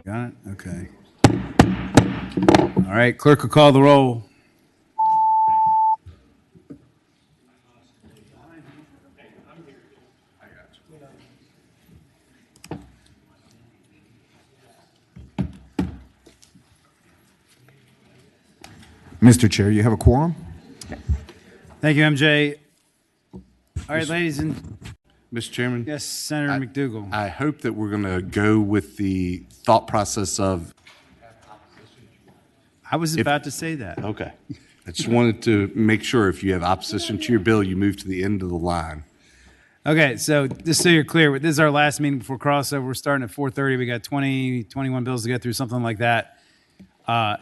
Got it? Okay. All right, clerk will call the roll. Mr. Chair, you have a quorum? Thank you, MJ. All right, ladies and Mr. Chairman? yes, Senator McDougal. I hope that we're going to go with the thought process of, I was about to say that. okay. I just wanted to make sure if you have opposition to your bill, you move to the end of the line. Okay, so just so you're clear, this is our last meeting before crossover. We're starting at 4:30. We got 21 bills to get through, something like that. We're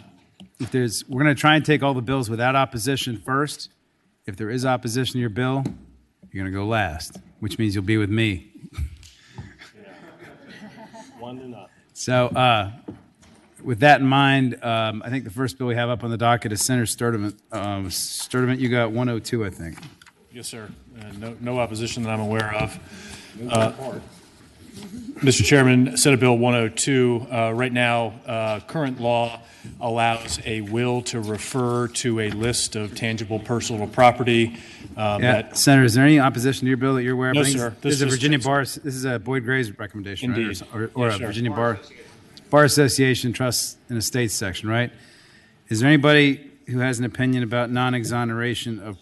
going to try and take all the bills without opposition first. If there is opposition to your bill, you're going to go last, which means you'll be with me. 1-0. So with that in mind, I think the first bill we have up on the docket is Senator Sturdivant. Sturdivant, you got 102, I think. Yes, sir. No opposition that I'm aware of. Mr. Chairman, Senate Bill 102, right now, current law allows a will to refer to a list of tangible personal property. Senator, is there any opposition to your bill that you're aware of? No, I think sir. This is a Virginia Bar. This is a Boyd Gray's recommendation, Indeed. right? Or Yes, a sir. Virginia Bar Association Trust and Estates section, right? Is there anybody who has an opinion about non-exoneration of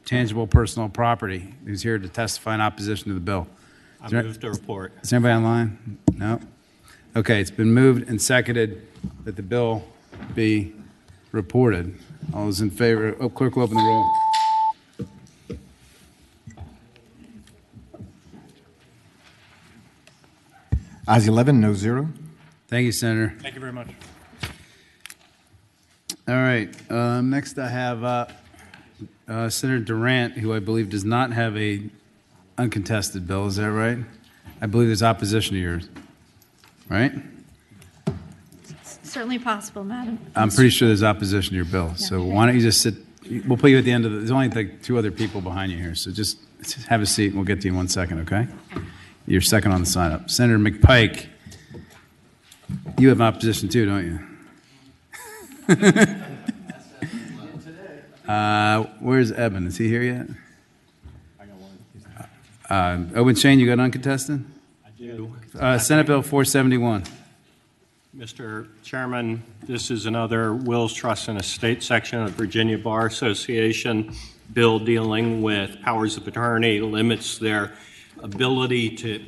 tangible personal property who's here to testify in opposition to the bill? I move to report. Is there anybody online? No? Okay, it's been moved and seconded that the bill be reported. All those in favor, clerk will open the roll. Ayes 11, no 0. Thank you, Senator. Thank you very much. All right, next I have Senator Durant, who I believe does not have a uncontested bill. Is that right? I believe there's opposition to yours, right? Certainly possible, Madam. I'm pretty sure there's opposition to your bill. So why don't you just sit? We'll put you at the end of the. There's only like 2 other people behind you here, so just have a seat and we'll get to you in 1 second, okay? You're second on the sign up. Senator McPike, you have opposition too, don't you? Where's Eben? Is he here yet? I got one. Owen Shane, you got uncontested? I do. Senate Bill 471. Mr. Chairman, this is another Wills, Trust, and Estate section of the Virginia Bar Association bill dealing with powers of attorney, limits their ability to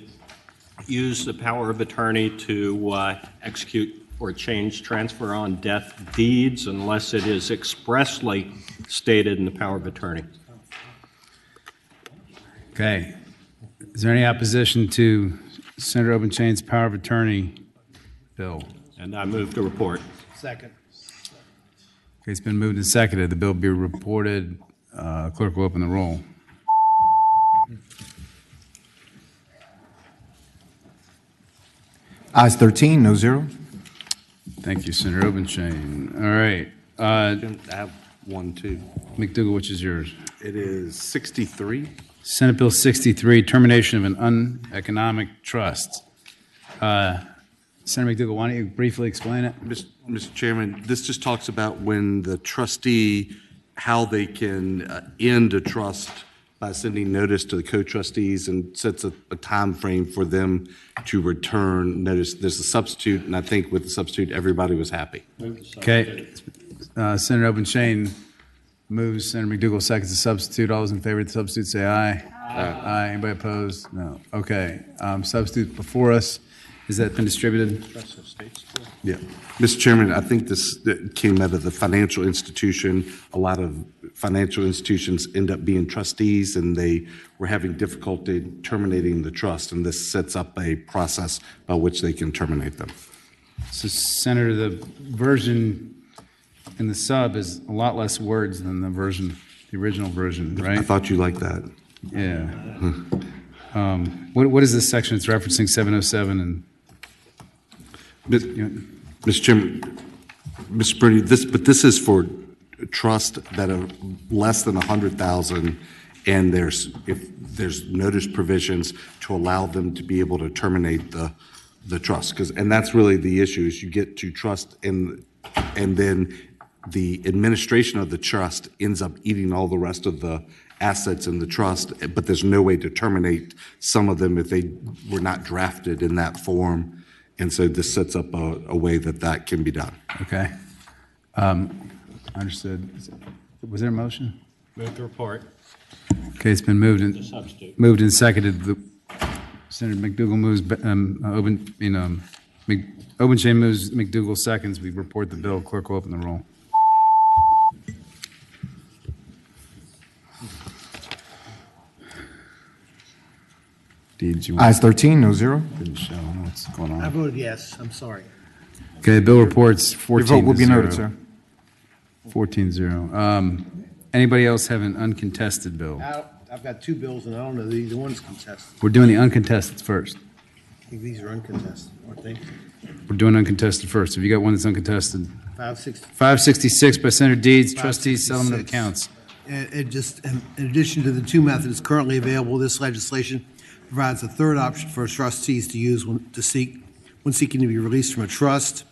use the power of attorney to execute or change, transfer on death deeds unless it is expressly stated in the power of attorney. Okay. Is there any opposition to Senator Obenshane's power of attorney bill? And I move to report. Second. Okay, it's been moved and seconded. The bill be reported. Clerk will open the roll. Ayes 13, no 0. Thank you, Senator Obenshain. All right. I have one, too. McDougal, which is yours? It is 63. Senate Bill 63, termination of an uneconomic trust. Senator McDougal, why don't you briefly explain it? Mr. Chairman, this just talks about when the trustee, how they can end a trust by sending notice to the co-trustees and sets a time frame for them to return notice. There's a substitute, and I think with the substitute, everybody was happy. Okay. Senator Obenshain moves. Senator McDougal seconds the substitute. All those in favor of the substitute say aye. Aye. Anybody opposed? No. Okay. Substitute before us. Has that been distributed? Yeah. Mr. Chairman, I think this came out of the financial institution. A lot of financial institutions end up being trustees, and they were having difficulty terminating the trust, and this sets up a process by which they can terminate them. So, Senator, the version in the sub is a lot less words than the original version, right? I thought you liked that. Yeah. What is this section? It's referencing 707 and. Mr. Chairman, Mr. Brady, this is for trusts that are less than 100,000, and if there's notice provisions to allow them to be able to terminate the the trust, and that's really the issue, is you get to trust and then the administration of the trust ends up eating all the rest of the assets in the trust, but there's no way to terminate some of them if they were not drafted in that form. And so this sets up a way that can be done. Okay. Understood. Was there a motion? Move to report. Okay, it's been moved To substitute. and seconded. Senator McDougal moves, Obenshain moves, McDougal seconds. We report the bill. Clerk will open the roll. Did you? Ayes 13, no zero. Didn't show. I don't know what's going I on. voted yes, I'm sorry. Okay, the bill reports Your 14 vote will to be 0. noted, sir. 14-0. Anybody else have an uncontested bill? I've got two bills, and I don't know that either one's contested. We're doing the uncontested first. I think these are uncontested, aren't they? We're doing uncontested first. Have you got one that's uncontested? 560. 566 by Senator Deeds, trustees, settlement of 566. accounts. It just, in addition to the two methods currently available, this legislation provides a third option for trustees to use when seeking to be released from a trust.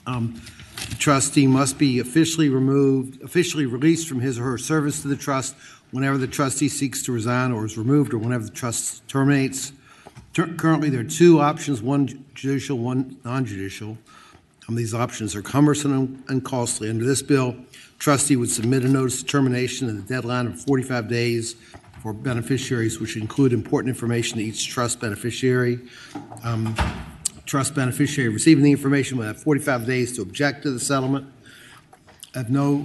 The trustee must be officially released from his or her service to the trust whenever the trustee seeks to resign or is removed, or whenever the trust terminates. Currently, there are two options, one judicial, one non-judicial. These options are cumbersome and costly. Under this bill, trustee would submit a notice of termination and the deadline of 45 days for beneficiaries, which include important information to each trust beneficiary. Trust beneficiary receiving the information will have 45 days to object to the settlement. If no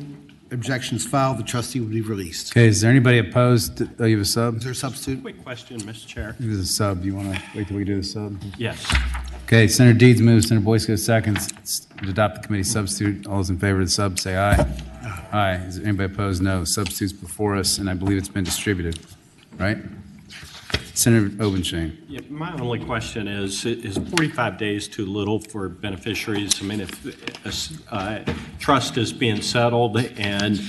objections filed, the trustee will be released. Okay, is there anybody opposed? Oh, you have a sub? Is there a substitute? Quick question, Mr. Chair. There's a sub. Do you want to wait till we do the sub? Yes. Okay, Senator Deeds moves, Senator Boyce seconds. To adopt the committee substitute. All those in favor of the sub, say aye. Aye. Is there anybody opposed? No. Substitute's before us, and I believe it's been distributed, right? Senator Obenshain. Yeah, my only question is 45 days too little for beneficiaries? I mean, if a trust is being settled and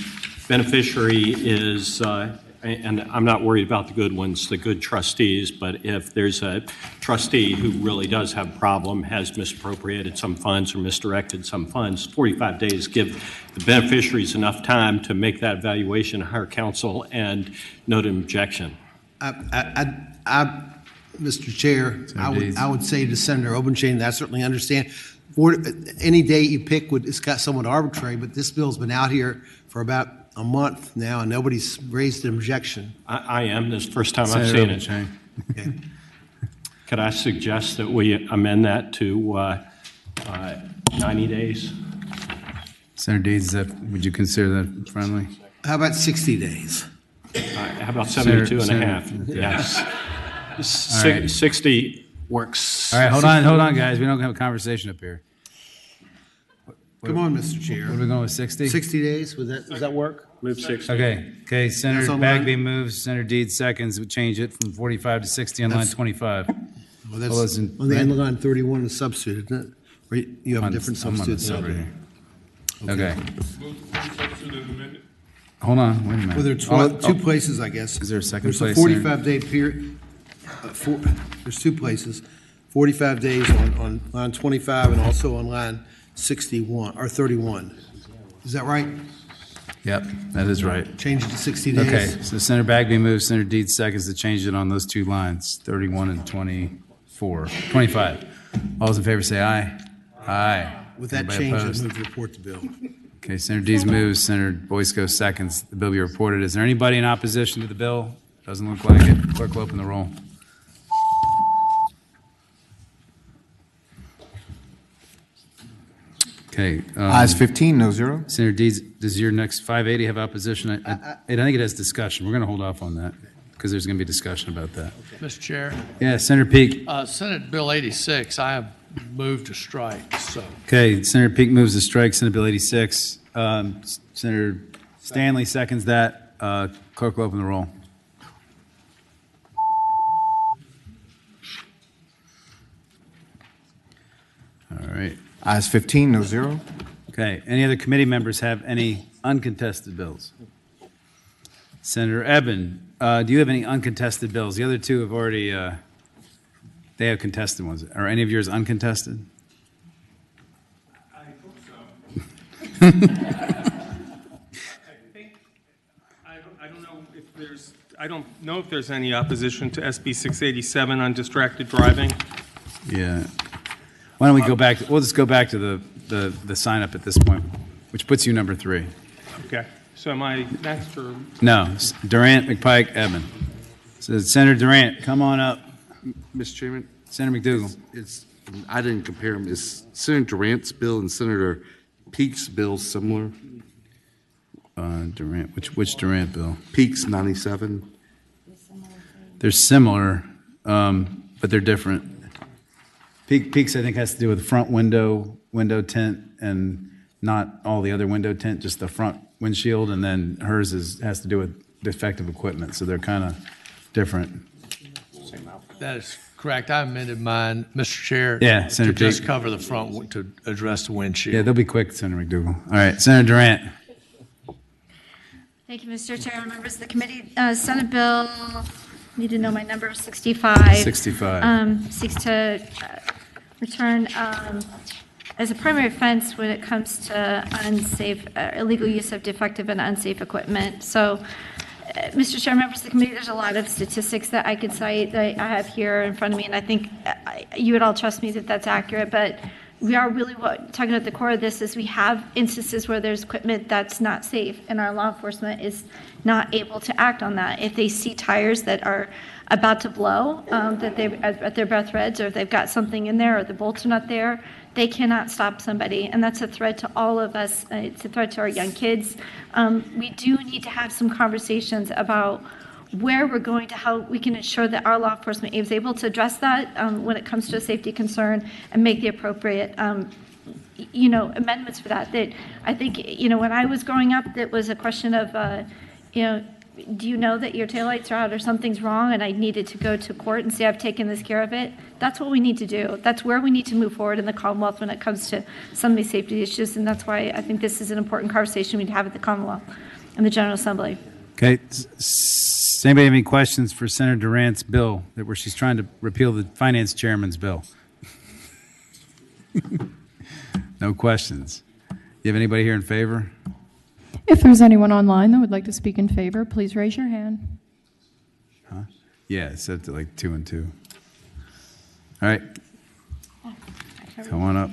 beneficiary is, and I'm not worried about the good ones, the good trustees, but if there's a trustee who really does have a problem, has misappropriated some funds or misdirected some funds, 45 days give the beneficiaries enough time to make that evaluation, hire counsel, and note an objection. Mr. Chair, Deeds. I would say to Senator Obenshain, I certainly understand. Any date you pick it's got somewhat arbitrary, but this bill's been out here for about a month now, and nobody's raised an objection. I am. This is the first time I've Senator seen it. Obenshain. Okay. Could I suggest that we amend that to 90 days? Senator Deeds, would you consider that friendly? How about 60 days? How about 72 and a Senator- half? okay. Yes. All right. 60 works. All right, hold on, guys. We don't have a conversation up here. Come on, Mr. What are Chair. we going with, 60? 60 days, does that work? Move 60. Okay, Senator That's on Bagby line. moves, Senator Deeds seconds, we change it from 45 to 60 on line That's- 25. Well, Well, that's listen, on the right? end of line 31 is substitute, isn't it? Or you have a different I'm on the substitute? sub right here. Okay. Hold on, wait a minute. Well, there are two places, I guess. Is there a second There's place a there? 45-day period. There's two places, 45 days on line 25 and also on line 61, or 31. Is that right? Yep, that is right. Change it to 60 days? Okay, so Senator Bagby moves, Senator Deeds seconds to change it on those two lines, 31 and 25. All those in favor say aye. Aye. With that Anybody change, I opposed? move to report the bill. Okay, Senator Deeds moves, Senator Boyce seconds. The bill be reported. Is there anybody in opposition to the bill? Doesn't look like it. Clerk will open the roll. Okay. Ayes 15, no zero. Senator Deeds, does your next 580 have opposition? I think it has discussion. We're going to hold off on that because there's going to be discussion about that. Mr. Chair, Yeah, Senator Peak. Senate Bill 86, I have moved to strike, so. Okay, Senator Peak moves to strike Senate Bill 86. Senator Stanley seconds that. Clerk will open the roll. All right. Ayes 15, no zero. Okay, any other committee members have any uncontested bills? Senator Eben, do you have any uncontested bills? The other two have already They have contested ones. Are any of yours uncontested? I hope so. I don't know if there's any opposition to SB 687 on distracted driving. Yeah. Why don't we go back? We'll just go back to the sign up at this point, which puts you number 3. Okay. So am I next or? No, Durant, McPike, Edmond. So Senator Durant, come on up. Mr. Chairman, Senator McDougal. I didn't compare them. Is Senator Durant's bill and Senator Peake's bill similar? Durant, which Durant bill? Peake's 97. They're similar, but they're different. Peaks, I think, has to do with front window tint, and not all the other window tint, just the front windshield, and then hers has to do with defective equipment, so they're kind of different. That is correct. I amended mine, Mr. Chair. Yeah, To Senator just Peake. cover the front, to address the windshield. Yeah, they'll be quick, Senator McDougal. All right, Senator Durant. Thank you, Mr. Chair, members of the committee. Senate Bill, need to know my number, 65. 65. Seeks to return as a primary offense when it comes to unsafe, illegal use of defective and unsafe equipment. So, Mr. Chair, members of the committee, there's a lot of statistics that I could cite that I have here in front of me, and I think you would all trust me that that's accurate, but we are really talking about the core of this is we have instances where there's equipment that's not safe, and our law enforcement is not able to act on that. If they see tires that are about to blow, that they at their breath reds, or if they've got something in there, or the bolts are not there, they cannot stop somebody, and that's a threat to all of us. It's a threat to our young kids. We do need to have some conversations about where we're going to, how we can ensure that our law enforcement is able to address that when it comes to a safety concern and make the appropriate, amendments for that. That I think, when I was growing up, it was a question of, do you know that your taillights are out or something's wrong and I needed to go to court and say I've taken this care of it? That's what we need to do. That's where we need to move forward in the Commonwealth when it comes to some of these safety issues, and that's why I think this is an important conversation we'd have at the Commonwealth and the General Assembly. Okay. Does anybody have any questions for Senator Durant's bill, where she's trying to repeal the finance chairman's bill? No questions. Do you have anybody here in favor? If there's anyone online that would like to speak in favor, please raise your hand. Yeah, it's set to like 2 and 2. All right. Come on up.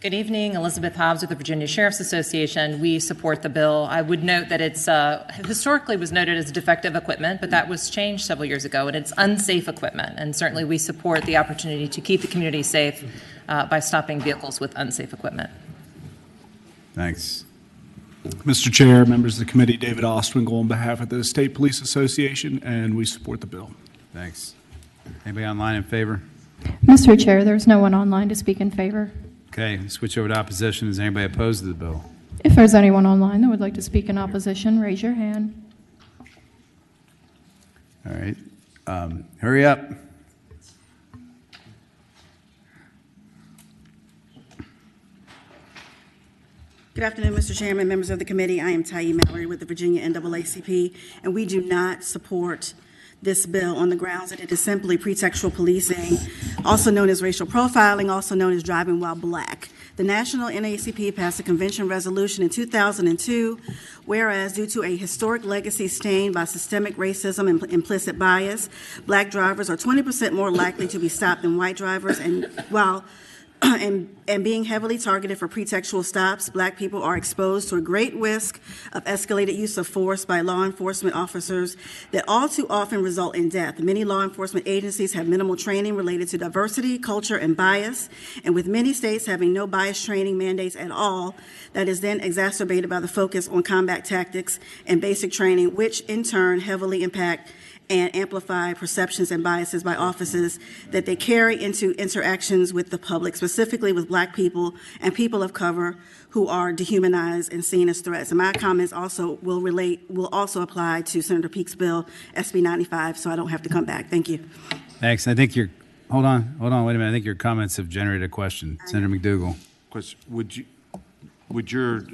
Good evening, Elizabeth Hobbs with the Virginia Sheriff's Association. We support the bill. I would note that it's historically was noted as defective equipment, but that was changed several years ago, and it's unsafe equipment. And certainly we support the opportunity to keep the community safe by stopping vehicles with unsafe equipment. Thanks. Mr. Chair, members of the committee, David Ostwingle on behalf of the State Police Association, and we support the bill. Thanks. Anybody online in favor? Mr. Chair, there's no one online to speak in favor. Okay, switch over to opposition. Is anybody opposed to the bill? If there's anyone online that would like to speak in opposition, raise your hand. All right. Hurry up. Good afternoon, Mr. Chairman, members of the committee. I am Tayi Mallory with the Virginia NAACP, and we do not support this bill on the grounds that it is simply pretextual policing, also known as racial profiling, also known as driving while black. The National NAACP passed a convention resolution in 2002, whereas due to a historic legacy stained by systemic racism and implicit bias, black drivers are 20% more likely to be stopped than white drivers, and while and being heavily targeted for pretextual stops, black people are exposed to a great risk of escalated use of force by law enforcement officers that all too often result in death. Many law enforcement agencies have minimal training related to diversity, culture, and bias, and with many states having no bias training mandates at all, that is then exacerbated by the focus on combat tactics and basic training, which in turn heavily impact and amplify perceptions and biases by officers that they carry into interactions with the public, specifically with black people and people of color who are dehumanized and seen as threats. And my comments also will also apply to Senator Peake's bill, SB 95, so I don't have to come back. Thank you. Thanks. I think hold on, wait a minute. I think your comments have generated a question. Senator McDougal. Question, would your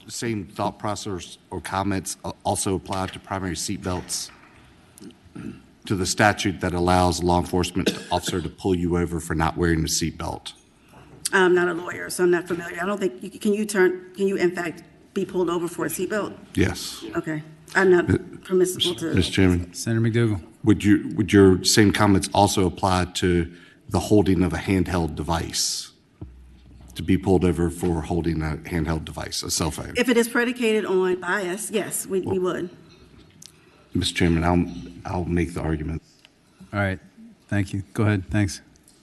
same thought process or comments also apply to primary seat belts? to the statute that allows a law enforcement officer to pull you over for not wearing a seatbelt? I'm not a lawyer, so I'm not familiar. I don't think, can you in fact be pulled over for a seatbelt? Yes. Okay. I'm not permissible to. Mr. Chairman, Senator McDougal. would your same comments also apply to the holding of a handheld device? To be pulled over for holding a handheld device, a cell phone? If it is predicated on bias, yes, we would. Mr. Chairman, I'll make the argument. All right. Thank you. Go ahead. Thanks.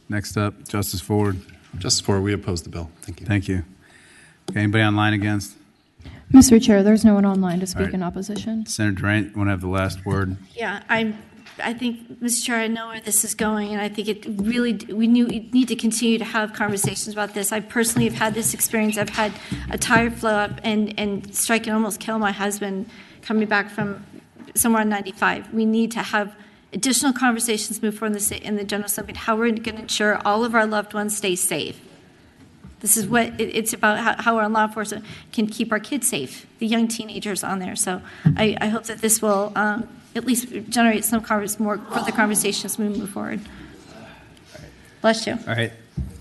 Next up, Justice Ford. Justice Ford, we oppose the bill. Thank you. Thank you. Okay, anybody online against? Mr. Chair, there's no one online to speak right. in opposition. Senator Durant, you want to have the last word? Yeah, I think, Mr. Chair, I know where this is going, and I think it really, we need to continue to have conversations about this. I personally have had this experience. I've had a tire flow up and strike and almost kill my husband coming back from somewhere on 95. We need to have additional conversations move forward in the General Assembly, how we're going to ensure all of our loved ones stay safe. This is what it's about, how our law enforcement can keep our kids safe, the young teenagers on there. So I hope that this will at least generate some more further conversations as we move forward. Bless you. All right.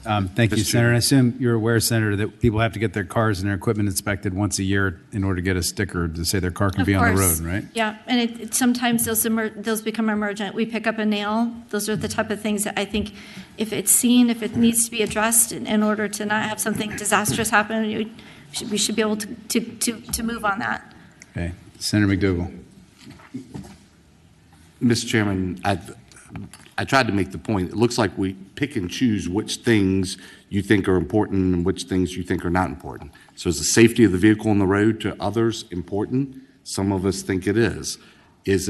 Thank you, Senator. I assume you're aware, Senator, that people have to get their cars and their equipment inspected once a year in order to get a sticker to say their car can be on the road, right? Yeah, and sometimes those become emergent. We pick up a nail. Those are the type of things that I think if it's seen, if it needs to be addressed in order to not have something disastrous happen, we should be able to move on that. Okay. Senator McDougal. Mr. Chairman, I tried to make the point. It looks like we pick and choose which things you think are important and which things you think are not important. So is the safety of the vehicle on the road to others important? Some of us think it is. Is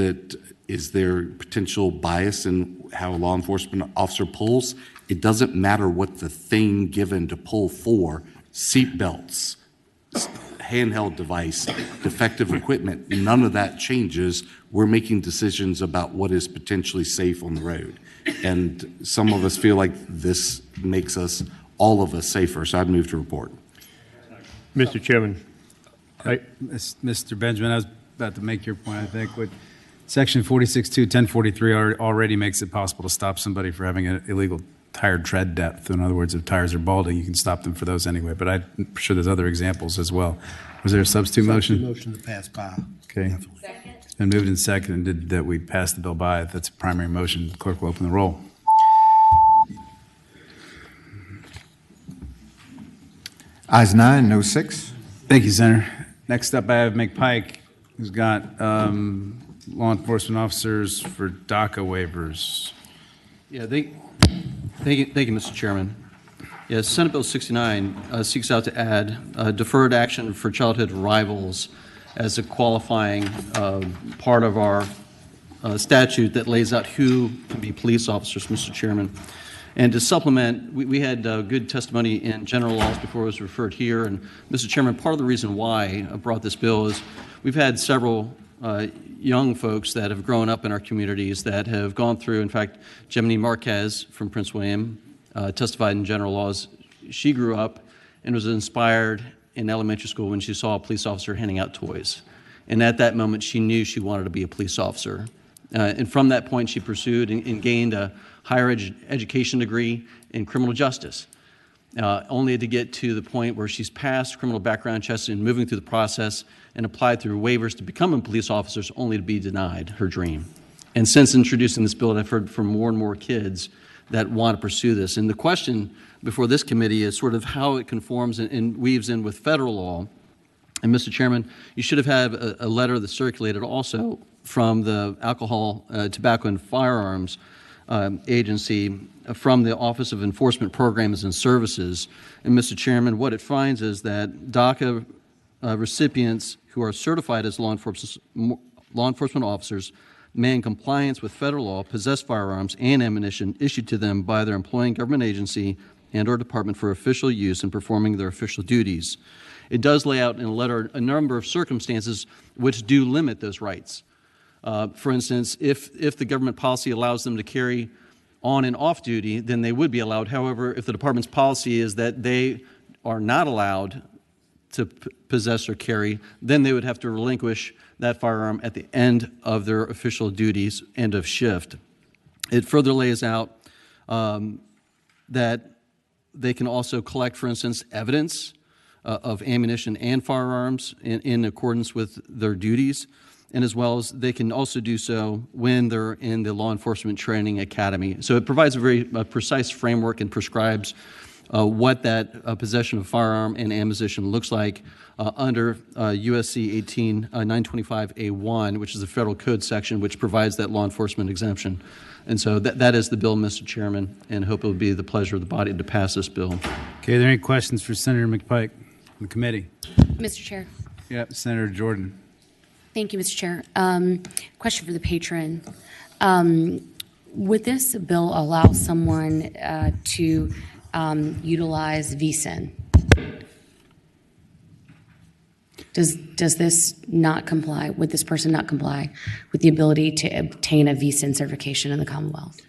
there potential bias in how a law enforcement officer pulls? It doesn't matter what the thing given to pull for, seat belts, handheld device, defective equipment, none of that changes. We're making decisions about what is potentially safe on the road. And some of us feel like this makes all of us safer. So I'd move to report. Mr. Chairman. Mr. Benjamin, I was about to make your point, I think. What Section 46.2, 1043 already makes it possible to stop somebody for having an illegal tire tread depth. In other words, if tires are balding, you can stop them for those anyway. But I'm sure there's other examples as well. Was there a substitute motion? Motion to pass by. Okay. Second. It's been moved and seconded that we pass the bill by. If that's a primary motion, the clerk will open the roll. Ayes 9, no 6. Thank you, Senator. Next up, I have McPike, who's got law enforcement officers for DACA waivers. Yeah, thank you, Mr. Chairman. Yes, Senate Bill 69 seeks out to add deferred action for childhood arrivals as a qualifying part of our statute that lays out who can be police officers, Mr. Chairman. And to supplement, we had good testimony in general laws before it was referred here. And Mr. Chairman, part of the reason why I brought this bill is we've had several young folks that have grown up in our communities that have gone through, in fact, Jiminy Marquez from Prince William testified in general laws. She grew up and was inspired in elementary school when she saw a police officer handing out toys. And at that moment, she knew she wanted to be a police officer. And from that point, she pursued and gained a higher education degree in criminal justice, only to get to the point where she's passed criminal background checks and moving through the process and applied through waivers to become a police officer, only to be denied her dream. And since introducing this bill, I've heard from more and more kids that want to pursue this. And the question before this committee is sort of how it conforms and weaves in with federal law. And Mr. Chairman, you should have had a letter that circulated also from the Alcohol, Tobacco, and Firearms Agency from the Office of Enforcement Programs and Services. And Mr. Chairman, what it finds is that DACA recipients who are certified as law enforcement officers may, in compliance with federal law, possess firearms and ammunition issued to them by their employing government agency and/or department for official use in performing their official duties. It does lay out in a letter a number of circumstances which do limit those rights. For instance, if the government policy allows them to carry on and off duty, then they would be allowed. However, if the department's policy is that they are not allowed to possess or carry, then they would have to relinquish that firearm at the end of their official duties, end of shift. It further lays out that they can also collect, for instance, evidence of ammunition and firearms in accordance with their duties, and as well as they can also do so when they're in the law enforcement training academy. So it provides a very precise framework and prescribes what that possession of firearm and ammunition looks like under USC 925A1, which is the federal code section, which provides that law enforcement exemption. And so that is the bill, Mr. Chairman, and hope it will be the pleasure of the body to pass this bill. Okay, are there any questions for Senator McPike from the committee? Mr. Chair. Yep, Senator Jordan. Thank you, Mr. Chair. Question for the patron. Would this bill allow someone to utilize VSIN? Does this not comply? Would this person not comply with the ability to obtain a VSIN certification in the Commonwealth?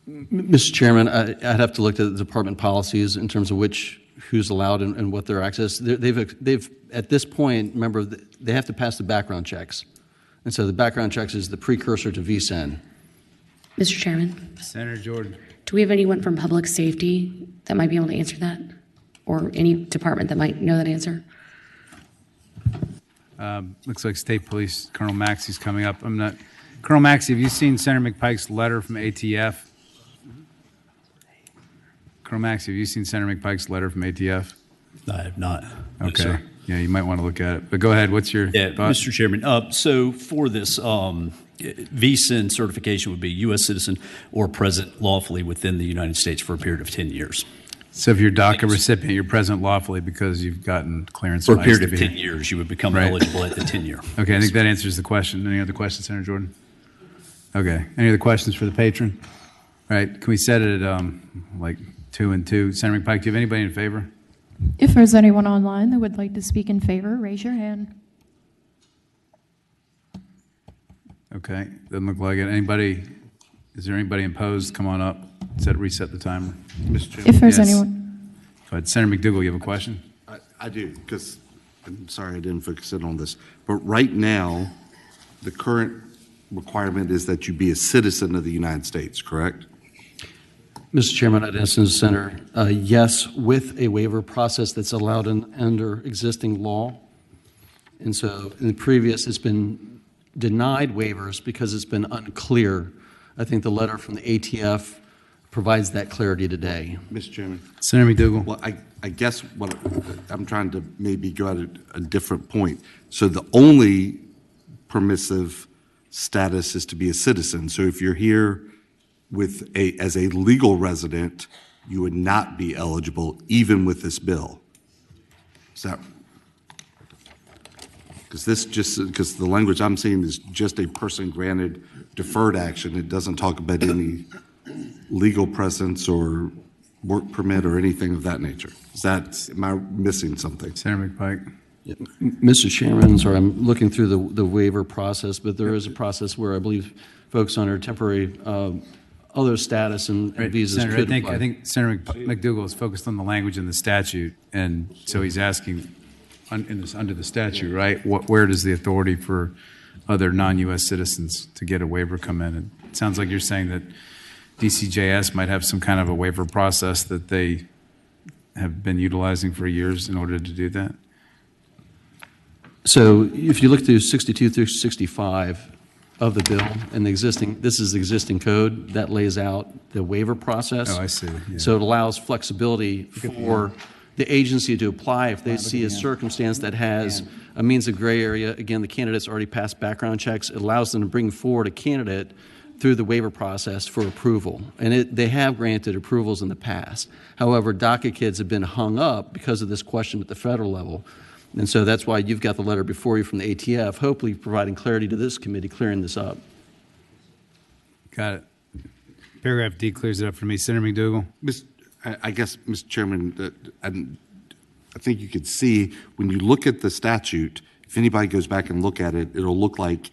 Mr. Chairman, I'd have to look at the department policies in terms of who's allowed and what their access. They've at this point, remember, they have to pass the background checks, and so the background checks is the precursor to VSIN. Mr. Chairman. Senator Jordan. Do we have anyone from public safety that might be able to answer that, or any department that might know that answer? Looks like State Police Colonel Maxey's coming up. Colonel Maxey, have you seen Senator McPike's letter from ATF? Colonel Maxey, have you seen Senator McPike's letter from ATF? I have not. Okay. Sir. Yeah, you might want to look at it. But go ahead. What's your thought? Mr. Chairman, so for this VSIN certification would be U.S. citizen or present lawfully within the United States for a period of 10 years. So if you're DACA recipient, you're present lawfully because you've gotten clearance for a from period ICE of to 10 years. You would become eligible at the 10-year. Okay, I think that answers the question. Any other questions, Senator Jordan? Okay. Any other questions for the patron? All right. Can we set it at like 2 and 2? Senator McPike, do you have anybody in favor? If there's anyone online that would like to speak in favor, raise your hand. Okay. Doesn't look like it. Anybody? Is there anybody opposed? Come on up. Reset the timer. Mr. Chairman. If there's anyone. Go ahead. Senator McDougall, you have a question? I do, because I'm sorry I didn't focus in on this. But right now, the current requirement is that you be a citizen of the United States, correct? Mr. Chairman, I'd ask the Senator, yes, with a waiver process that's allowed under existing law. And so in the previous, it's been denied waivers because it's been unclear. I think the letter from the ATF provides that clarity today. Mr. Chairman. Senator McDougall. Well, I guess what I'm trying to maybe go at a different point. So the only permissive status is to be a citizen. So if you're here as a legal resident, you would not be eligible even with this bill. Is that? Because the language I'm seeing is just a person granted deferred action. It doesn't talk about any legal presence or work permit or anything of that nature. Am I missing something? Senator McPike. Yeah. Mr. Chairman, sorry, I'm looking through the waiver process, but there is a process where I believe folks under temporary other status and visas Senator, could I think Senator McDougall is focused on the language in the statute, and so he's asking under the statute, right? Where does the authority for other non-U.S. citizens to get a waiver come in? And it sounds like you're saying that DCJS might have some kind of a waiver process that they have been utilizing for years in order to do that. So if you look through 62 through 65 of the bill and this is the existing code that lays out the waiver process. Oh, I see. Yeah. So it allows flexibility for the agency to apply if they see a circumstance that has a means of gray area. Again, the candidate's already passed background checks. It allows them to bring forward a candidate through the waiver process for approval. And they have granted approvals in the past. However, DACA kids have been hung up because of this question at the federal level. And so that's why you've got the letter before you from the ATF, hopefully providing clarity to this committee, clearing this up. Got it. Paragraph D clears it up for me. Senator McDougall. I guess, Mr. Chairman, I think you could see when you look at the statute, if anybody goes back and look at it, it'll look like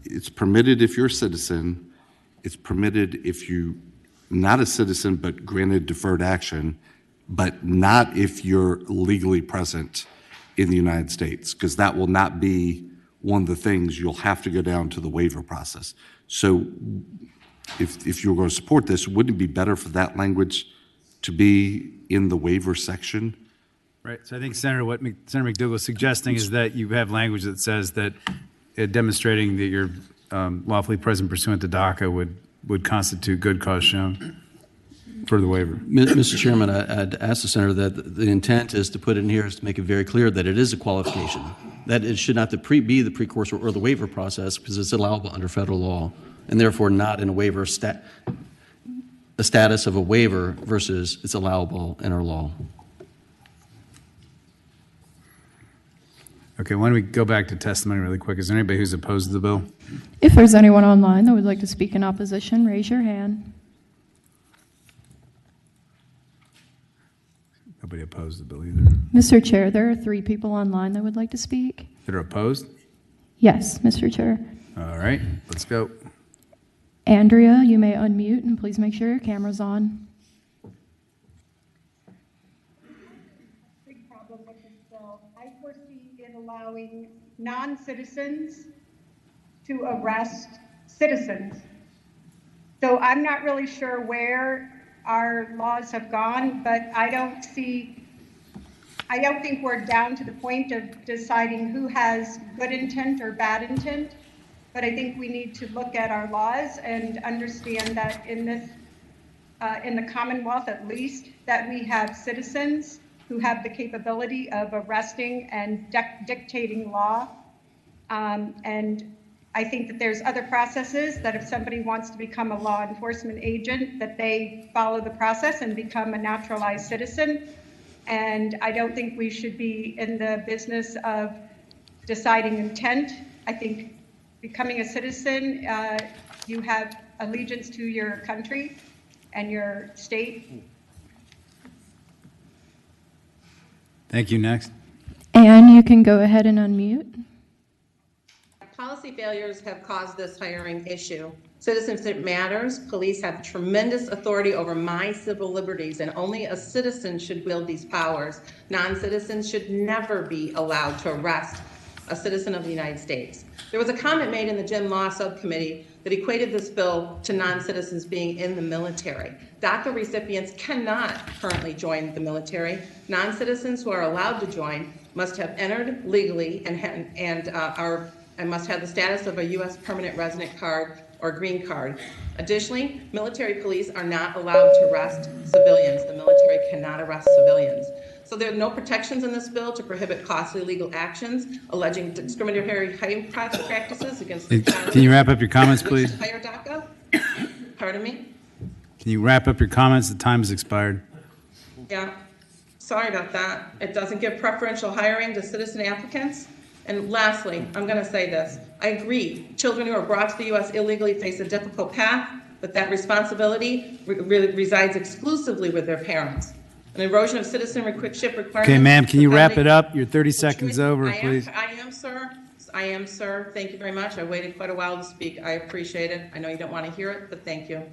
it's permitted if you're a citizen, it's permitted if you're not a citizen but granted deferred action, but not if you're legally present. in the United States, because that will not be one of the things you'll have to go down to the waiver process. So if you're going to support this, wouldn't it be better for that language to be in the waiver section? Right. So I think, Senator, what Senator McDougall is suggesting is that you have language that says that demonstrating that you're lawfully present pursuant to DACA would constitute good cause shown for the waiver. Mr. Chairman, I'd ask the senator that the intent is to put it in here is to make it very clear that it is a qualification, that it should not be the precursor or the waiver process because it's allowable under federal law, and therefore not in a waiver a status of a waiver versus it's allowable in our law. Okay, why don't we go back to testimony really quick? Is there anybody who's opposed to the bill? If there's anyone online that would like to speak in opposition, raise your hand. Nobody opposed the bill either. Mr. Chair, there are 3 people online that would like to speak. That are opposed? Yes, Mr. Chair. All right, let's go. Andrea, you may unmute and please make sure your camera's on. Big problem with this bill. I foresee it allowing non-citizens to arrest citizens. So I'm not really sure where our laws have gone, but I don't think we're down to the point of deciding who has good intent or bad intent. But I think we need to look at our laws and understand that in the Commonwealth at least, that we have citizens who have the capability of arresting and dictating law. And I think that there's other processes that if somebody wants to become a law enforcement agent, that they follow the process and become a naturalized citizen. And I don't think we should be in the business of deciding intent. I think becoming a citizen, you have allegiance to your country and your state. Thank you. Next. And you can go ahead and unmute. Policy failures have caused this hiring issue. Citizenship matters. Police have tremendous authority over my civil liberties, and only a citizen should wield these powers. Non-citizens should never be allowed to arrest a citizen of the United States. There was a comment made in the Gen Law Subcommittee that equated this bill to non-citizens being in the military. DACA recipients cannot currently join the military. Non-citizens who are allowed to join must have entered legally and must have the status of a U.S. permanent resident card or green card. Additionally, military police are not allowed to arrest civilians. The military cannot arrest civilians. So there are no protections in this bill to prohibit costly legal actions alleging discriminatory hiring practices against the Can you wrap up your comments, please? hire DACA. Pardon me? Can you wrap up your comments? The time has expired. Yeah, sorry about that. It doesn't give preferential hiring to citizen applicants. And lastly, I'm going to say this. I agree, children who are brought to the U.S. illegally face a difficult path, but that responsibility resides exclusively with their parents. An erosion of citizenship requirements. Okay, ma'am, can you wrap it up? You're 30 seconds over, please. I am, sir. I am, sir. Thank you very much. I waited quite a while to speak. I appreciate it. I know you don't want to hear it, but thank you.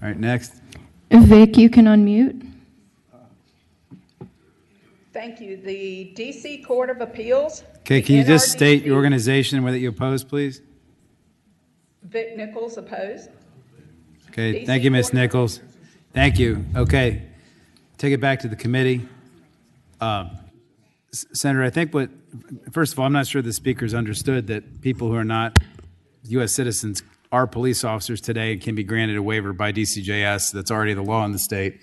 All right, next. Vic, you can unmute. Thank you. The D.C. Court of Appeals. Okay, can you just state your organization and whether you oppose, please? Vic Nichols opposed. Okay, thank you, Ms. Nichols. Thank you. Okay, take it back to the committee. Senator, I think first of all, I'm not sure the speakers understood that people who are not U.S. citizens are police officers today and can be granted a waiver by DCJS. That's already the law in the state.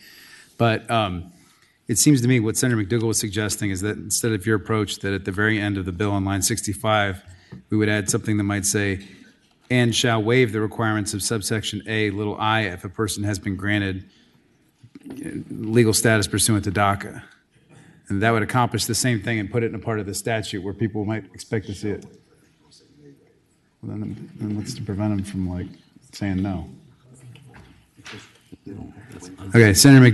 But it seems to me what Senator McDougall was suggesting is that instead of your approach, that at the very end of the bill on line 65, we would add something that might say, and shall waive the requirements of subsection A, little I, if a person has been granted legal status pursuant to DACA. And that would accomplish the same thing and put it in a part of the statute where people might expect to see it. Well, then what's to prevent them from, saying no? Okay, Senator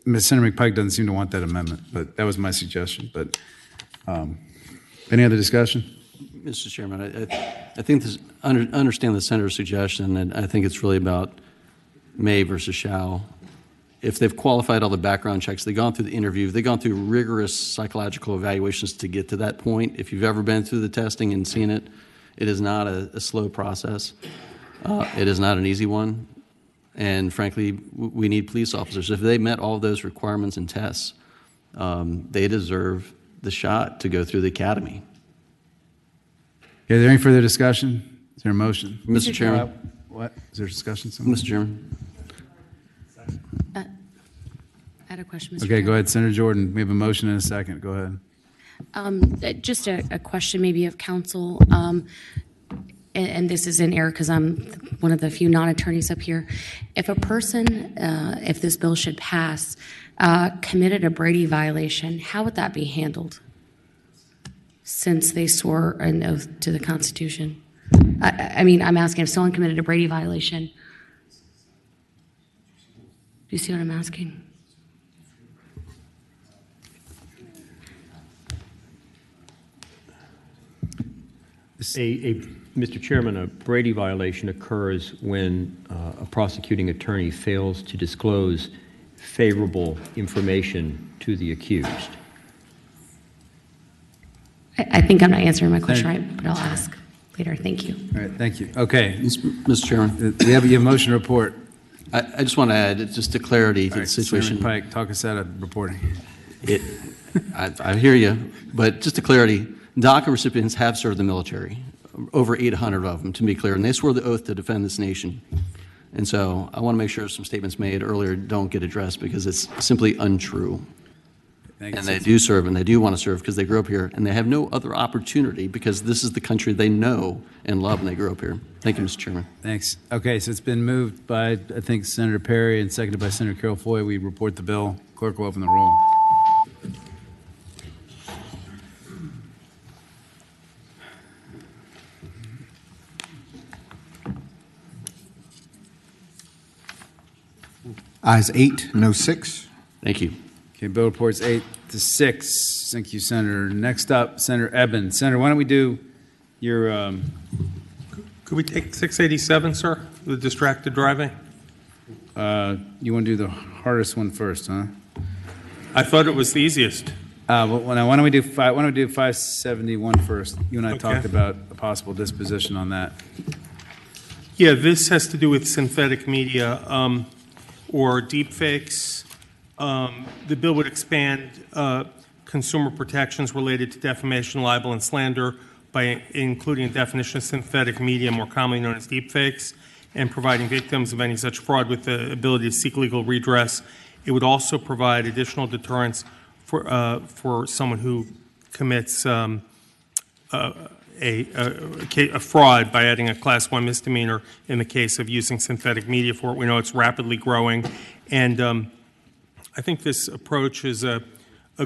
McPike doesn't seem to want that amendment, but that was my suggestion. But any other discussion? Mr. Chairman, I think understand the senator's suggestion, and I think it's really about may versus shall. if they've qualified all the background checks, they've gone through the interview, they've gone through rigorous psychological evaluations to get to that point. If you've ever been through the testing and seen it, it is not a slow process. It is not an easy one. And frankly, we need police officers. If they met all of those requirements and tests, they deserve the shot to go through the academy. Is there any further discussion? Is there a motion? Mr. Chairman. What? Is there discussion? Somewhere? Mr. Chairman. I had a question, Mr. Okay, Chair. go ahead, Senator Jordan. We have a motion and a second. Go ahead. Just a question maybe of counsel, and this is in error because I'm one of the few non-attorneys up here. If a person, if this bill should pass, committed a Brady violation, how would that be handled since they swore an oath to the Constitution? I mean, I'm asking if someone committed a Brady violation. Do you see what I'm asking? Mr. Chairman, a Brady violation occurs when a prosecuting attorney fails to disclose favorable information to the accused. I think I'm not answering my question right, but I'll ask later. Thank you. All right, thank you. Okay. Mr. Chairman. We have a motion report. I just want to add, just to clarity to the situation. Senator Pike, talk us out of reporting. I hear you, but just to clarity, DACA recipients have served the military, over 800 of them, to be clear, and they swore the oath to defend this nation. And so I want to make sure some statements made earlier don't get addressed because it's simply untrue. And they do serve, and they do want to serve because they grew up here, and they have no other opportunity because this is the country they know and love, and they grew up here. Thank you, Mr. Chairman. Thanks. Okay, so it's been moved by, I think, Senator Perry and seconded by Senator Carol Foy. We report the bill. Clerk will open the roll. Ayes 8, no 6. Thank you. Okay, bill reports 8-6. Thank you, Senator. Next up, Senator Eben. Senator, why don't we do your... Could we take 687, sir, the distracted driving? You want to do the hardest one first, huh? I thought it was the easiest. Well, now, why don't we do 571 first? You and I talked about a possible disposition on that. Yeah, this has to do with synthetic media or deepfakes. The bill would expand consumer protections related to defamation, libel, and slander by including a definition of synthetic media, more commonly known as deepfakes, and providing victims of any such fraud with the ability to seek legal redress. It would also provide additional deterrence for someone who commits a fraud by adding a Class 1 misdemeanor in the case of using synthetic media for it. We know it's rapidly growing, and I think this approach is a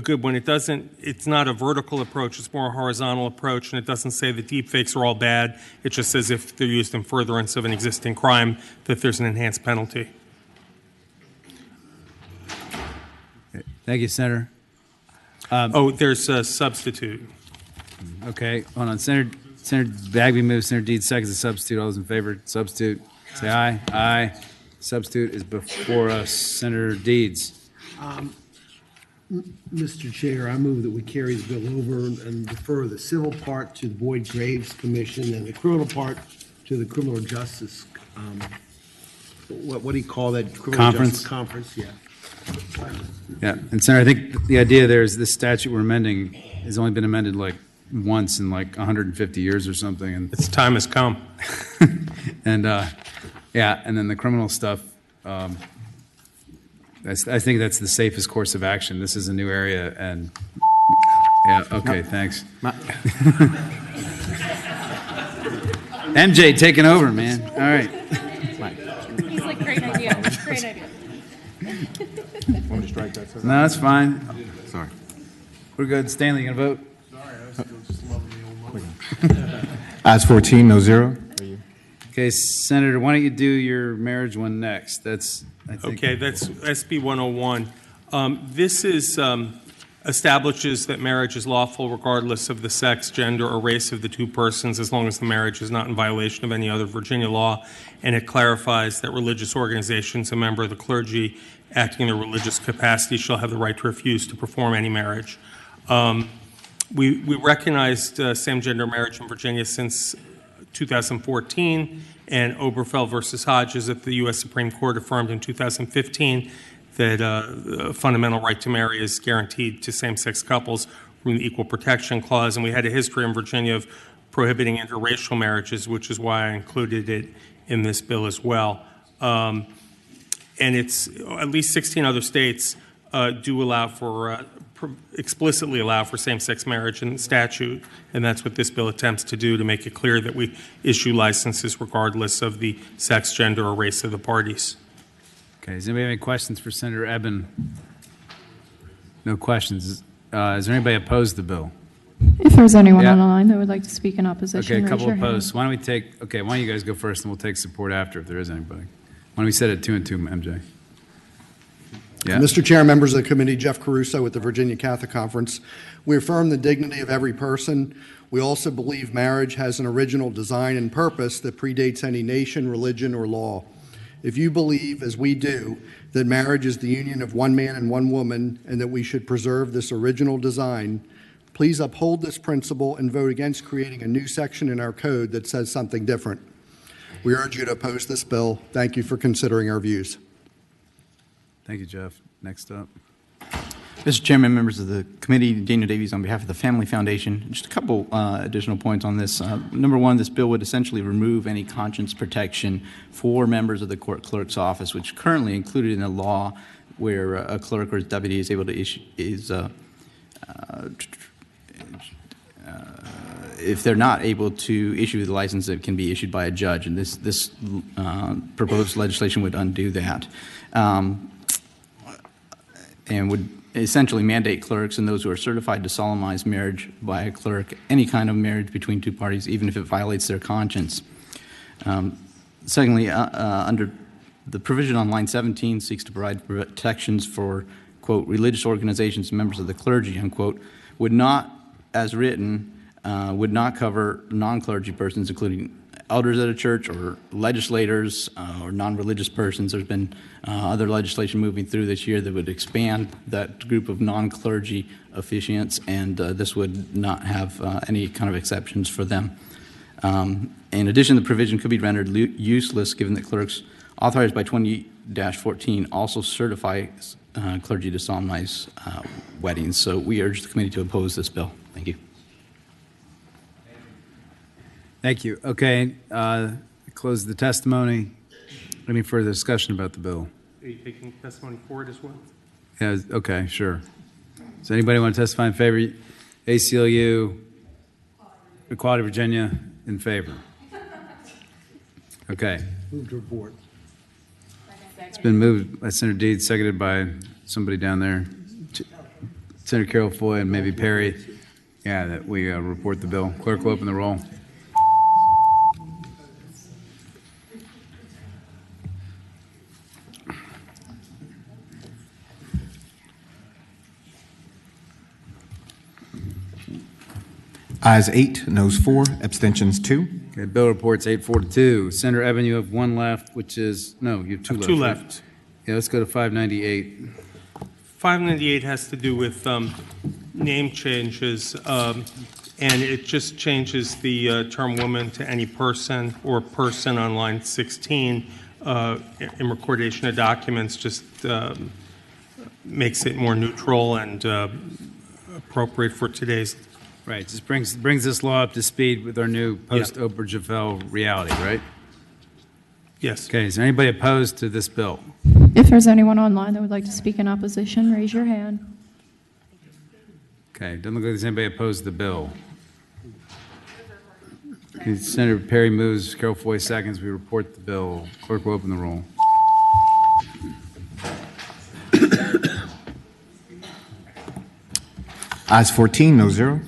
good one. It's not a vertical approach, it's more a horizontal approach, and it doesn't say that deepfakes are all bad. It just says if they're used in furtherance of an existing crime, that there's an enhanced penalty. Okay. Thank you, Senator. There's a substitute. Okay, hold on. Senator Bagby moves, Senator Deeds seconds the substitute. All those in favor, substitute, say aye. Aye. Substitute is before us. Senator Deeds. Mr. Chair, I move that we carry the bill over and defer the civil part to the Boyd Graves Commission and the criminal part to the Criminal Justice, what do you call that? Criminal Justice Conference, yeah. Yeah, and Senator, I think the idea there is this statute we're amending has only been amended like once in like 150 years or something. And its time has come. And yeah, and then the criminal stuff, I think that's the safest course of action. This is a new area, and yeah, okay, thanks. MJ taking over, man. All right. He's like, great idea, great idea. Want me to strike that? No, that's fine. Sorry. We're good. Stanley, you gonna vote? Ayes 14, no 0. Okay, Senator, why don't you do your marriage one next? That's, I think. Okay, that's SB 101. This establishes that marriage is lawful regardless of the sex, gender, or race of the two persons, as long as the marriage is not in violation of any other Virginia law. And it clarifies that religious organizations, a member of the clergy, acting in a religious capacity shall have the right to refuse to perform any marriage. We recognized same-gender marriage in Virginia since 2014, and Oberfeld versus Hodges at the U.S. Supreme Court affirmed in 2015 that a fundamental right to marry is guaranteed to same-sex couples from the Equal Protection Clause, and we had a history in Virginia of prohibiting interracial marriages, which is why I included it in this bill as well. And it's at least 16 other states do allow for explicitly allow for same-sex marriage in statute, and that's what this bill attempts to do, to make it clear that we issue licenses regardless of the sex, gender, or race of the parties. Okay, does anybody have any questions for Senator Eben? No questions. Is there anybody opposed to the bill? If there's anyone online that would like to speak in opposition, Okay, a raise couple your hand. opposed. Why don't you guys go first, and we'll take support after if there is anybody. Why don't we set it 2 and 2, MJ? Yeah. Mr. Chair, members of the committee, Jeff Caruso with the Virginia Catholic Conference. We affirm the dignity of every person. We also believe marriage has an original design and purpose that predates any nation, religion, or law. If you believe, as we do, that marriage is the union of one man and one woman and that we should preserve this original design, please uphold this principle and vote against creating a new section in our code that says something different. We urge you to oppose this bill. Thank you for considering our views. Thank you, Jeff. Next up. Mr. Chairman, members of the committee, Daniel Davies on behalf of the Family Foundation. Just a couple additional points on this. Number one, this bill would essentially remove any conscience protection for members of the court clerk's office, which currently included in the law where a clerk or his deputy is able to issue, if they're not able to issue the license, it can be issued by a judge, and this proposed legislation would undo that. And would essentially mandate clerks and those who are certified to solemnize marriage by a clerk, any kind of marriage between two parties, even if it violates their conscience. Secondly, under the provision on line 17 seeks to provide protections for, quote, religious organizations and members of the clergy, unquote, would not, as written, would not cover non-clergy persons, including elders at a church or legislators or non-religious persons. There's been other legislation moving through this year that would expand that group of non-clergy officiants, and this would not have any kind of exceptions for them. In addition, the provision could be rendered useless given that clerks authorized by 20-14 also certify clergy to solemnize weddings. So we urge the committee to oppose this bill. Thank you. Thank you. Okay, close the testimony. Any further discussion about the bill? Are you taking testimony for it as well? Yeah, okay, sure. Does anybody want to testify in favor? ACLU, Equality Virginia, in favor. Okay. Move to report. It's been moved by Senator Deeds, seconded by somebody down there. Senator Carol Foy and maybe Perry. Yeah, that we report the bill. Clerk will open the roll. Ayes 8, noes 4, abstentions 2. Okay, bill reports 842. Senator Eben, you have one left, which is, no, you have two left. Two right? left. Yeah, let's go to 598. 598 has to do with name changes, and it just changes the term woman to any person or person on line 16 in recordation of documents, just makes it more neutral and appropriate for today's. Right, just brings this law up to speed with our new post-Obergefell reality, right? Yes. Okay, is there anybody opposed to this bill? If there's anyone online that would like to speak in opposition, raise your hand. Okay, doesn't look like there's anybody opposed to the bill. Okay, Senator Perry moves, Carol Foy seconds. We report the bill. Clerk will open the roll. Ayes 14, no 0.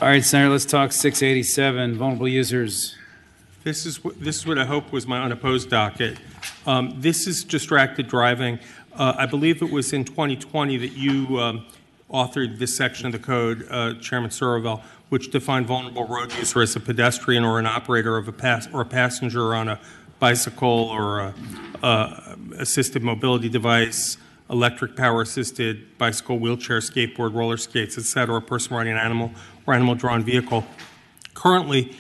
All right, Senator, let's talk 687, vulnerable users. This is what I hope was my unopposed docket. This is distracted driving. I believe it was in 2020 that you authored this section of the code, Chairman Surville, which defined vulnerable road user as a pedestrian or an operator of a passenger on a bicycle or a assisted mobility device, electric power assisted bicycle, wheelchair, skateboard, roller skates, etc., a person riding an animal or animal-drawn vehicle. Currently,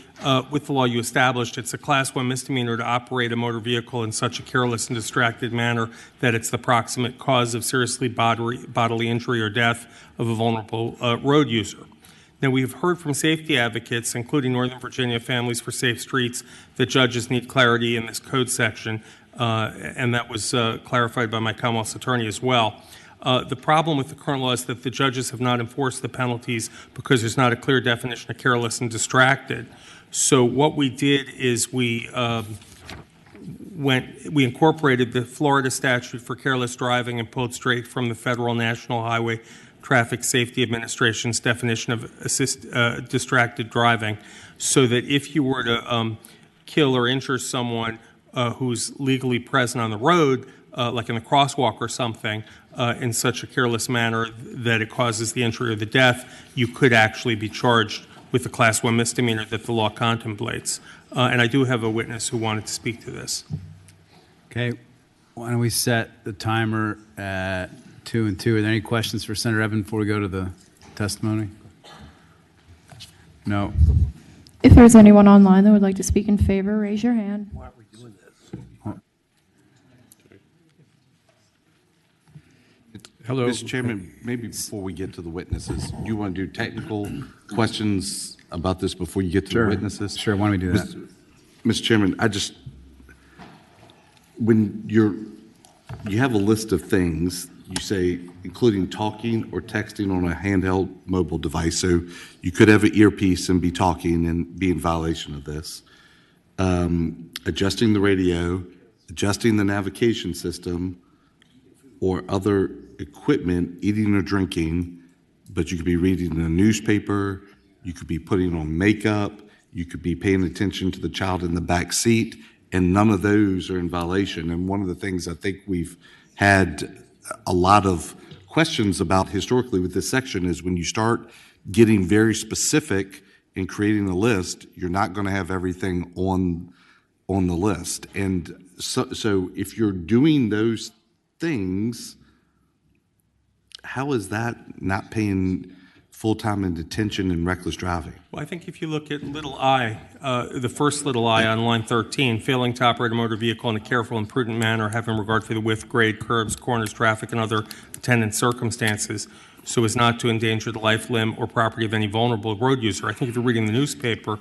with the law you established, it's a Class 1 misdemeanor to operate a motor vehicle in such a careless and distracted manner that it's the proximate cause of seriously bodily injury or death of a vulnerable road user. Now, we have heard from safety advocates, including Northern Virginia Families for Safe Streets, that judges need clarity in this code section, and that was clarified by my Commonwealth's attorney as well. The problem with the current law is that the judges have not enforced the penalties because there's not a clear definition of careless and distracted. So what we did is we incorporated the Florida statute for careless driving and pulled straight from the Federal National Highway Traffic Safety Administration's definition of distracted driving, so that if you were to kill or injure someone who's legally present on the road, like in a crosswalk or something, in such a careless manner that it causes the injury or the death, you could actually be charged with the Class 1 misdemeanor that the law contemplates. And I do have a witness who wanted to speak to this. Okay, why don't we set the timer at 2 and 2? Are there any questions for Senator Evan before we go to the testimony? No. If there's anyone online that would like to speak in favor, raise your hand. Why are we doing this? Hello. Mr. Chairman, maybe before we get to the witnesses, do you want to do technical questions about this before you get to the witnesses? Sure, why don't we do that? Mr. Chairman, when you have a list of things, you say including talking or texting on a handheld mobile device, so you could have an earpiece and be talking and be in violation of this. Adjusting the radio, adjusting the navigation system, or other equipment, eating or drinking, but you could be reading a newspaper, you could be putting on makeup, you could be paying attention to the child in the back seat, and none of those are in violation. And one of the things I think we've had a lot of questions about historically with this section is when you start getting very specific in creating a list, you're not going to have everything on the list. And so if you're doing those things, how is that not paying full time in detention and reckless driving? Well, I think if you look at little I, the first little I on line 13, failing to operate a motor vehicle in a careful and prudent manner, having regard for the width, grade, curbs, corners, traffic, and other attendant circumstances, so as not to endanger the life, limb, or property of any vulnerable road user. I think if you're reading the newspaper,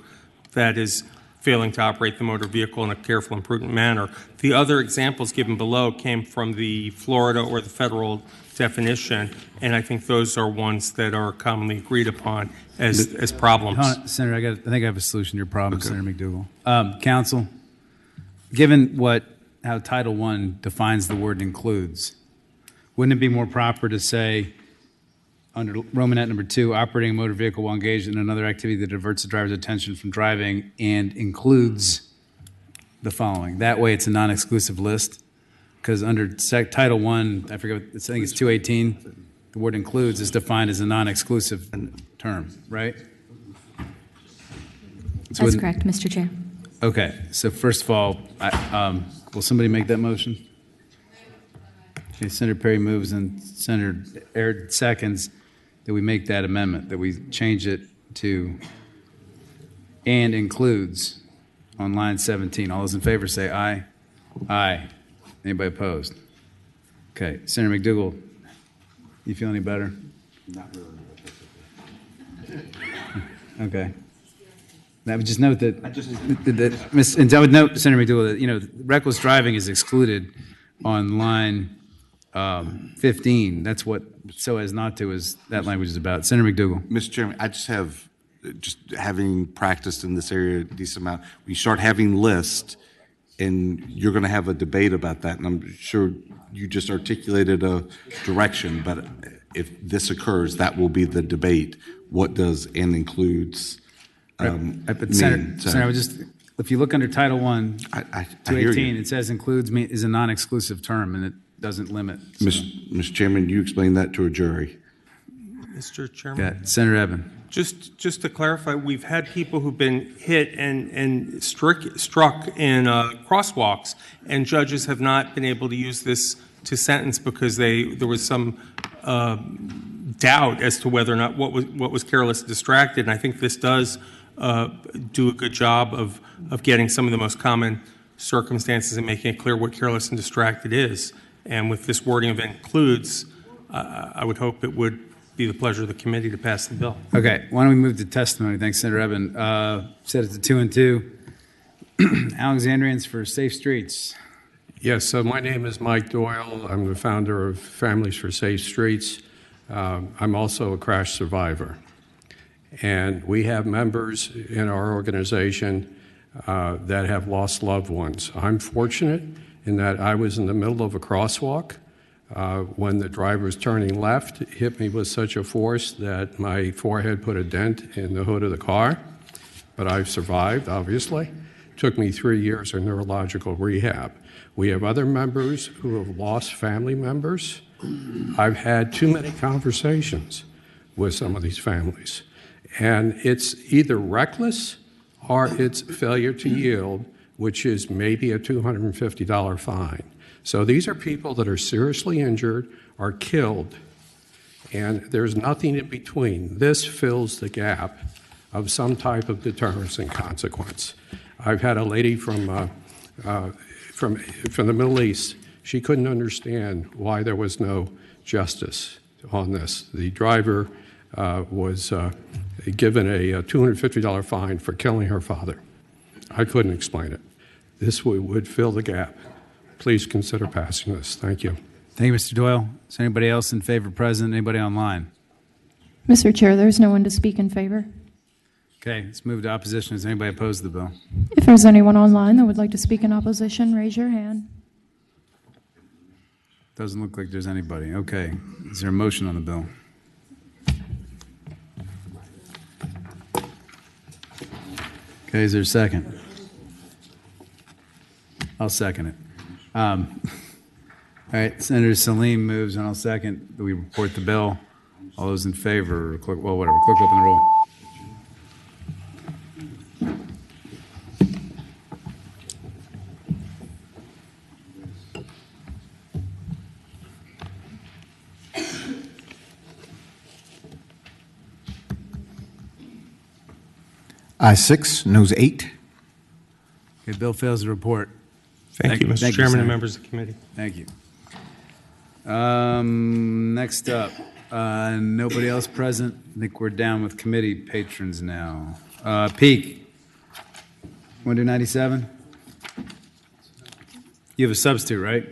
that is failing to operate the motor vehicle in a careful and prudent manner. The other examples given below came from the Florida or the federal definition, and I think those are ones that are commonly agreed upon as problems. Hold on, Senator, I think I have a solution to your problem, Senator McDougall. Counsel, given how Title I defines the word includes, wouldn't it be more proper to say, under Romanet number 2, operating a motor vehicle while engaged in another activity that diverts the driver's attention from driving and includes the following? That way it's a non-exclusive list. Because under Title I, I think it's 218, the word includes is defined as a non-exclusive term, right? So That's correct, Mr. Chair. Okay, so first of all, will somebody make that motion? Okay, Senator Perry moves and Senator Aird seconds that we make that amendment, that we change it to and includes on line 17. All those in favor say aye. Aye. Anybody opposed? Okay, Senator McDougall, you feel any better? Not really. Okay. I would just note that, and I would note, Senator McDougall, that reckless driving is excluded on line 15. That's what so as not to is that language is about. Senator McDougall. Mr. Chairman, I just having practiced in this area a decent amount, we start having lists, and you're going to have a debate about that, and I'm sure you just articulated a direction, but if this occurs, that will be the debate. What does and includes mean? Senator, I would just, if you look under Title I, 218, it says includes is a non-exclusive term, and it doesn't limit. So. Mr. Chairman, you explain that to a jury. Mr. Chairman? Yeah, Senator Evan. Just to clarify, we've had people who've been hit and struck in crosswalks, and judges have not been able to use this to sentence because there was some doubt as to whether or not what was careless and distracted. And I think this does do a good job of getting some of the most common circumstances and making it clear what careless and distracted is. And with this wording of includes, I would hope it would be the pleasure of the committee to pass the bill. Okay, why don't we move to testimony? Thanks, Senator Eben. Set it to 2 and 2. Alexandrians for Safe Streets. Yes, so my name is Mike Doyle. I'm the founder of Families for Safe Streets. I'm also a crash survivor. And we have members in our organization that have lost loved ones. I'm fortunate in that I was in the middle of a crosswalk when the driver was turning left, hit me with such a force that my forehead put a dent in the hood of the car. But I've survived, obviously. Took me 3 years of neurological rehab. We have other members who have lost family members. I've had too many conversations with some of these families. And it's either reckless or it's failure to yield, which is maybe a $250 fine. So these are people that are seriously injured or killed, and there's nothing in between. This fills the gap of some type of deterrence and consequence. I've had a lady from the Middle East. She couldn't understand why there was no justice on this. The driver was given a $250 fine for killing her father. I couldn't explain it. This would fill the gap. Please consider passing this. Thank you. Thank you, Mr. Doyle. Is anybody else in favor present? Anybody online? Mr. Chair, there's no one to speak in favor. Okay, let's move to opposition. Is anybody opposed to the bill? If there's anyone online that would like to speak in opposition, raise your hand. Doesn't look like there's anybody. Okay, is there a motion on the bill? Okay, is there a second? I'll second it. All right, Senator Salim moves, and I'll second that we report the bill. All those in favor, clerk, well, whatever, clerk open the roll. Ayes 6, noes 8. Okay, bill fails to report. Thank you, Mr. Thank Chairman Senator. and members of the committee. Thank you. Next up, nobody else present. I think we're down with committee patrons now. Peak. Want to do 97? You have a substitute, right?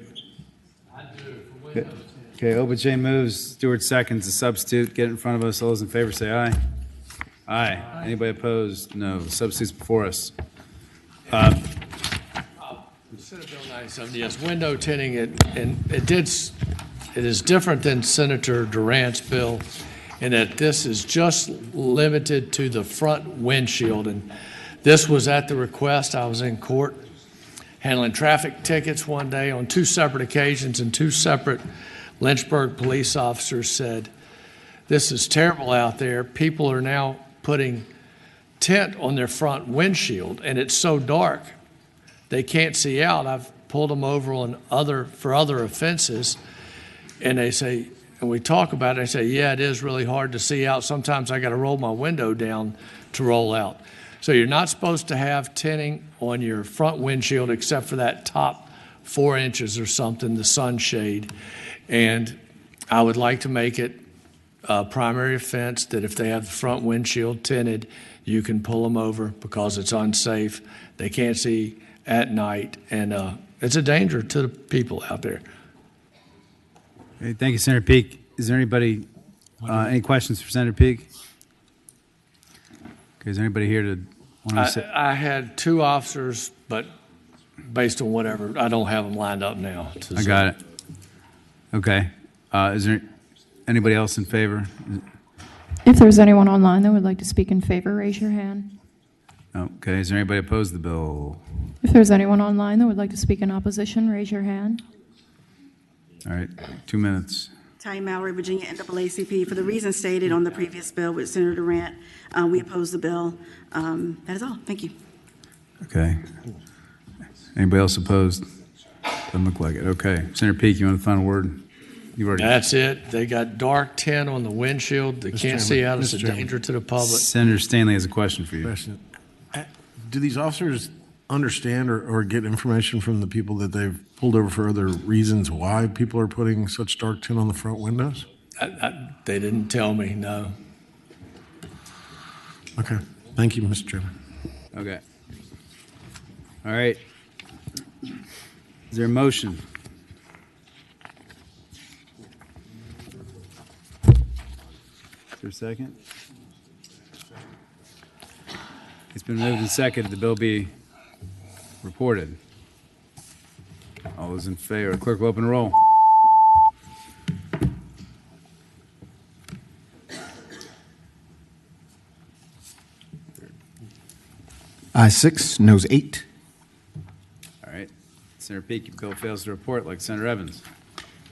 I do. Okay, Obache moves. Stewart seconds. A substitute. Get it in front of us. All those in favor say aye. Aye. Anybody opposed? No. The substitute's before us. Senate Bill 970, yes, window tinting, it is different than Senator Durant's bill in that this is just limited to the front windshield. And this was at the request. I was in court handling traffic tickets one day on 2 separate occasions, and 2 separate Lynchburg police officers said, "This is terrible out there. People are now putting tint on their front windshield, and it's so dark they can't see out." I've pulled them over for other offenses, and they say, and we talk about it, they say, "Yeah, it is really hard to see out. Sometimes I got to roll my window down to roll out." So you're not supposed to have tinting on your front windshield except for that top 4 inches or something, the sunshade. And I would like to make it a primary offense that if they have the front windshield tinted, you can pull them over because it's unsafe. They can't see at night, and it's a danger to the people out there. Okay, thank you, Senator Peak. Is there anybody, any questions for Senator Peak? Okay, is there anybody here to want to say? I had 2 officers, but based on whatever, I don't have them lined up now. I got it. Okay. Is there anybody else in favor? If there's anyone online that would like to speak in favor, raise your hand. Okay, is there anybody opposed to the bill? If there's anyone online that would like to speak in opposition, raise your hand. All right, 2 minutes. Ty Mallory, Virginia NAACP. For the reasons stated on the previous bill with Senator Durant, we oppose the bill. That is all. Thank you. Okay. Anybody else opposed? Doesn't look like it. Okay. Senator Peake, you want the final word? You already. That's it. They got dark tint on the windshield. They can't see out. It's a danger to the public. Senator Stanley has a question for you. Do these officers understand or get information from the people that they've pulled over for other reasons why people are putting such dark tint on the front windows? They didn't tell me, no. Okay. Thank you, Mr. Chairman. Okay. All right. Is there a motion? Is there a second? It's been moved and seconded the bill be reported. All those in favor, clerk will open the roll. Ayes 6, noes 8. All right. Senator Peake, your bill fails to report like Senator Evans.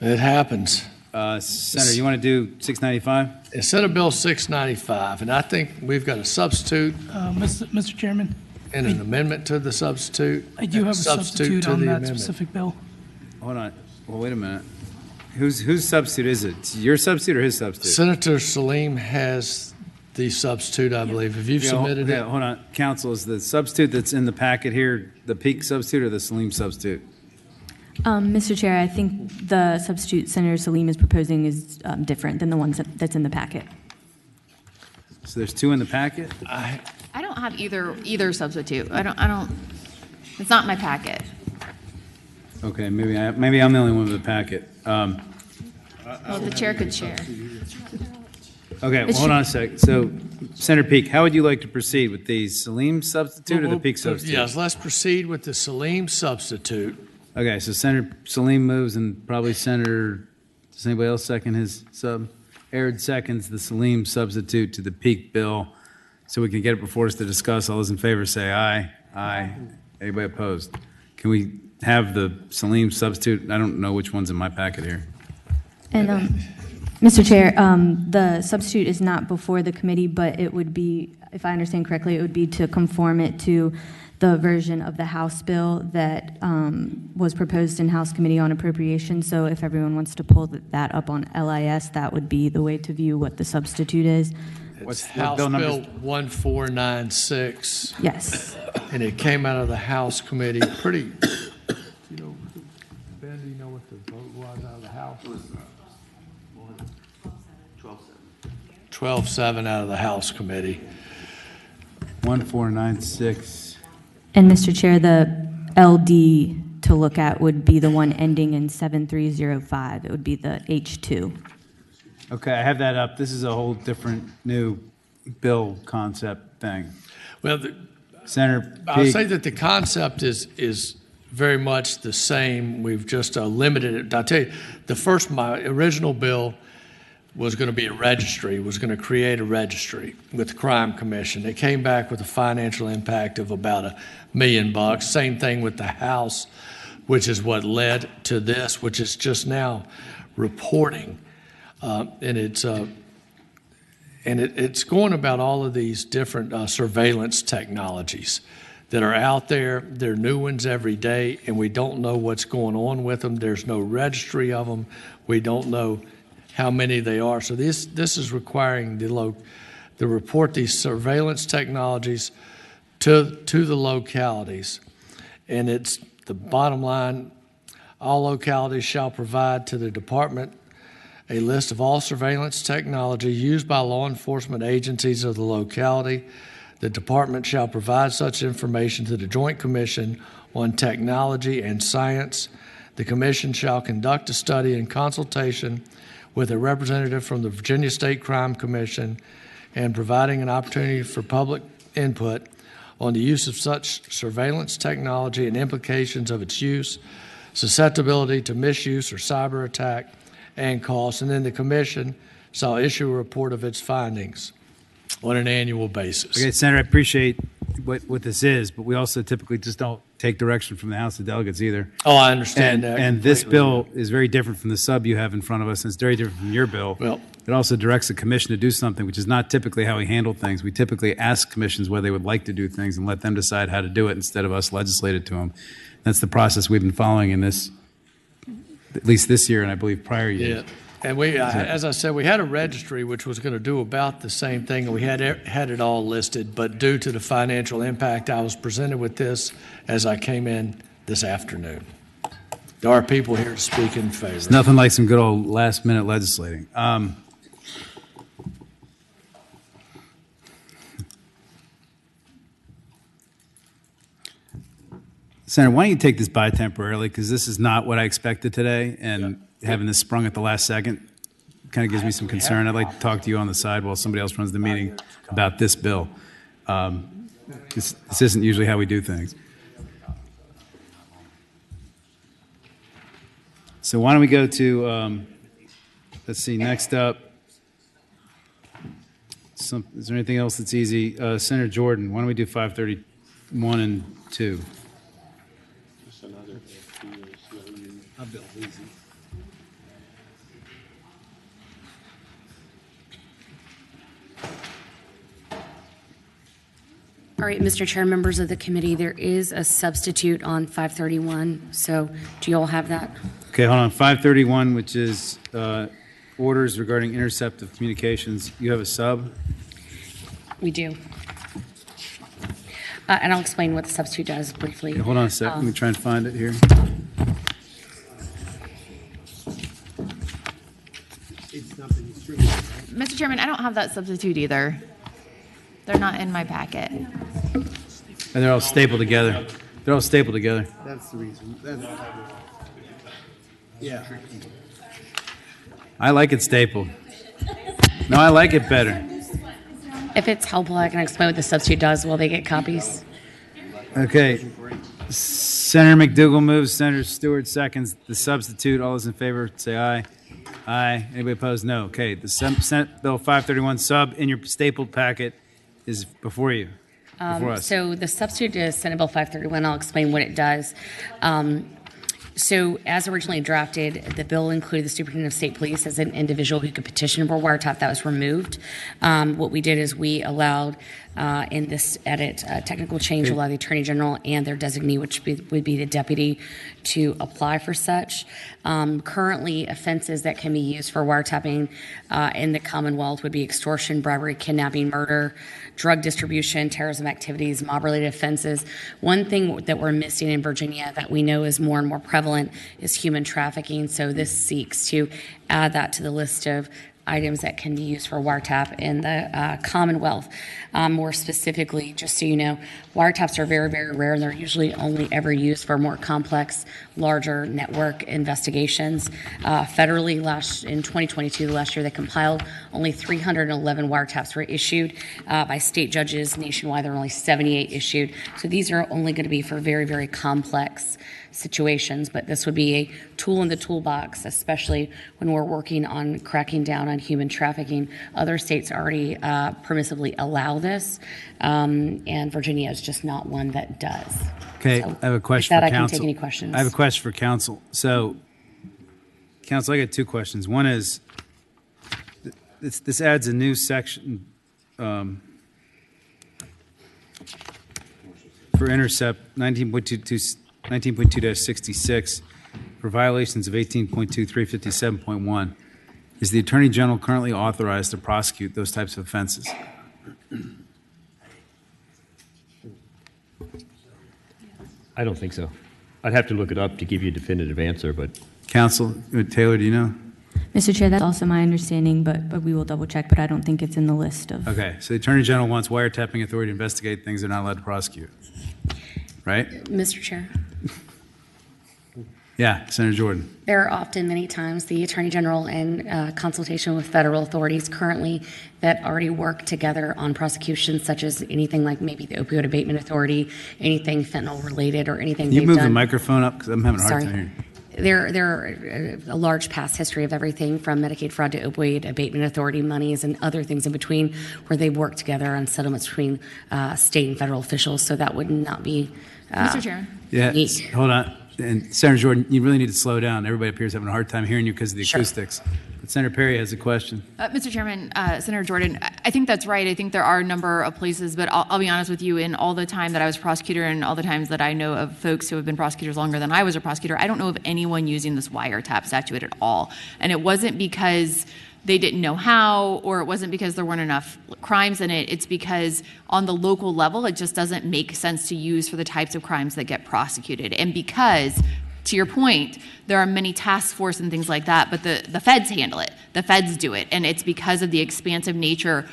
It happens. Senator, you want to do 695? It's Senate Bill 695, and I think we've got a substitute. Mr. Chairman, And an amendment to the substitute? I do have a substitute to on the that amendment. specific bill. Hold on. Well, wait a minute. Whose substitute is it? Your substitute or his substitute? Senator Salim has the substitute, I believe. Have you submitted it? Hold on. Counsel, is the substitute that's in the packet here the Peake substitute or the Salim substitute? Mr. Chair, I think the substitute Senator Salim is proposing is different than the ones that's in the packet. So there's two in the packet? I don't have either substitute. I don't. It's not in my packet. Okay, maybe I'm the only one with the packet. Well, the chair could share. Okay, well, hold on a sec. So, Senator Peake, how would you like to proceed with the Salim substitute or the Peake substitute? Yes, let's proceed with the Salim substitute. Okay, so Senator Salim moves and probably Senator, does anybody else second his sub? Aird seconds the Salim substitute to the Peake bill so we can get it before us to discuss. All those in favor say aye. Aye. Anybody opposed? Can we have the Salim substitute? I don't know which one's in my packet here. And Mr. Chair, the substitute is not before the committee, but it would be, if I understand correctly, it would be to conform it to the version of the House bill that was proposed in House Committee on Appropriations. So if everyone wants to pull that up on LIS, that would be the way to view what the substitute is. It's House Bill 1496. Yes. And it came out of the House Committee pretty, Ben, do you know what the vote was out of the House? 12-7 out of the House Committee. 1496. And Mr. Chair, the LD to look at would be the one ending in 7305. It would be the H2. Okay, I have that up. This is a whole different new bill concept thing. Well, Senator I'll Peake. say that the concept is very much the same. We've just limited it. I'll tell you, my original bill was going to be a registry, was going to create a registry with the Crime Commission. It came back with a financial impact of about $1 million. Same thing with the House, which is what led to this, which is just now reporting. And it's going about all of these different surveillance technologies that are out there. There are new ones every day, and we don't know what's going on with them. There's no registry of them. We don't know how many they are. So this is requiring the report these surveillance technologies to the localities. And it's the bottom line, all localities shall provide to the department a list of all surveillance technology used by law enforcement agencies of the locality. The department shall provide such information to the Joint Commission on Technology and Science. The commission shall conduct a study in consultation with a representative from the Virginia State Crime Commission and providing an opportunity for public input on the use of such surveillance technology and implications of its use, susceptibility to misuse or cyber attack, and costs. And then the commission shall issue a report of its findings on an annual basis. Okay, Senator, I appreciate what this is, but we also typically just don't take direction from the House of Delegates either. Oh, I understand that And this completely. bill is very different from the sub you have in front of us, and it's very different from your bill. Well, it also directs the commission to do something, which is not typically how we handle things. We typically ask commissions whether they would like to do things and let them decide how to do it instead of us legislate it to them. That's the process we've been following in this, at least this year, and I believe prior years. Yeah. And we, as I said, we had a registry which was going to do about the same thing, and we had it all listed. But due to the financial impact, I was presented with this as I came in this afternoon. There are people here to speak in favor. It's nothing like some good old last-minute legislating. Senator, why don't you take this by temporarily, because this is not what I expected today, and having this sprung at the last second kind of gives me some concern. I'd like to talk to you on the side while somebody else runs the meeting about this bill. This isn't usually how we do things. So why don't we go to, let's see, next up, is there anything else that's easy? Senator Jordan, why don't we do 531 and 2? All right, Mr. Chair, members of the committee, there is a substitute on 531. So do you all have that? Okay, hold on. 531, which is orders regarding intercept of communications. You have a sub? We do. And I'll explain what the substitute does briefly. Okay, hold on a sec. Let me try and find it here. Mr. Chairman, I don't have that substitute either. They're not in my packet. And they're all stapled together. They're all stapled together. That's the reason. Yeah. I like it stapled. No, I like it better. If it's helpful, I can explain what the substitute does while they get copies. Okay. Senator McDougall moves. Senator Stewart seconds. The substitute, all those in favor, say aye. Aye. Anybody opposed? No. Okay. The Senate Bill 531 sub in your stapled packet is before you. Before us. So the substitute is Senate Bill 531. I'll explain what it does. So as originally drafted, the bill included the superintendent of state police as an individual who could petition for wiretap. That was removed. What we did is we allowed in this edit technical change, allow the attorney general and their designee, which would be the deputy, to apply for such. Currently, offenses that can be used for wiretapping in the Commonwealth would be extortion, bribery, kidnapping, murder, drug distribution, terrorism activities, mob-related offenses. One thing that we're missing in Virginia that we know is more and more prevalent is human trafficking. So this seeks to add that to the list of items that can be used for wiretap in the Commonwealth. More specifically, just so you know, wiretaps are very, very rare, and they're usually only ever used for more complex, larger network investigations. Federally, in 2022, the last year they compiled, only 311 wiretaps were issued. By state judges nationwide, there were only 78 issued. So these are only going to be for very, very complex situations, but this would be a tool in the toolbox, especially when we're working on cracking down on human trafficking. Other states already permissively allow this, and Virginia is just not one that does. Okay, So, I have a question with that, for I can council. take any questions. I have a question for council. So, council, I got two questions. One is, this adds a new section for intercept 19.2-66 for violations of 18.2, 357.1. Is the Attorney General currently authorized to prosecute those types of offenses? I don't think so. I'd have to look it up to give you a definitive answer, but. Counsel, Taylor, do you know? Mr. Chair, that's also my understanding, but we will double check, but I don't think it's in the list of. Okay, so the Attorney General wants wiretapping authority to investigate things they're not allowed to prosecute, right? Mr. Chair, Yeah, Senator Jordan. there are often many times the Attorney General in consultation with federal authorities currently that already work together on prosecutions, such as anything like maybe the Opioid Abatement Authority, anything fentanyl related, or anything Can you they've move done. the microphone up because I'm having a hard Sorry. time hearing. there are a large past history of everything from Medicaid fraud to opioid abatement authority monies and other things in between where they've worked together on settlements between state and federal officials. So that would not be Mr. Chairman. Yeah, unique. hold on. And Senator Jordan, you really need to slow down. Everybody appears having a hard time hearing you because of the acoustics. But Senator Perry has a question. Mr. Chairman, Senator Jordan, I think that's right. I think there are a number of places, but I'll be honest with you, in all the time that I was a prosecutor and all the times that I know of folks who have been prosecutors longer than I was a prosecutor, I don't know of anyone using this wiretap statute at all. And it wasn't because they didn't know how, or it wasn't because there weren't enough crimes in it. It's because on the local level, it just doesn't make sense to use for the types of crimes that get prosecuted. And because, to your point, there are many task force and things like that, but the feds handle it. The feds do it. And it's because of the expansive nature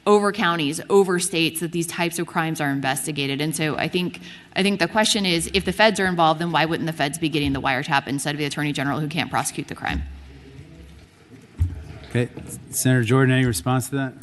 over counties, over states, that these types of crimes are investigated. And so I think the question is, if the feds are involved, then why wouldn't the feds be getting the wiretap instead of the Attorney General who can't prosecute the crime? Okay, Senator Jordan, any response to that?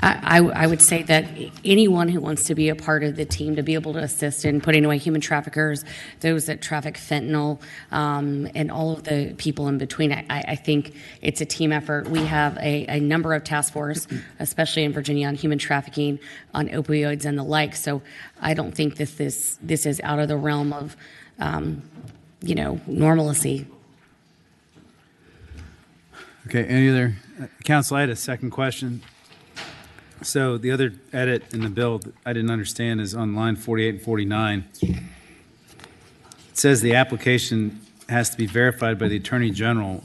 I would say that anyone who wants to be a part of the team to be able to assist in putting away human traffickers, those that traffic fentanyl, and all of the people in between, I think it's a team effort. We have a number of task force, especially in Virginia, on human trafficking, on opioids and the like. So I don't think this is out of the realm of, normalcy. Okay, any other? Counsel, I had a second question. So the other edit in the bill that I didn't understand is on line 48 and 49. It says the application has to be verified by the Attorney General.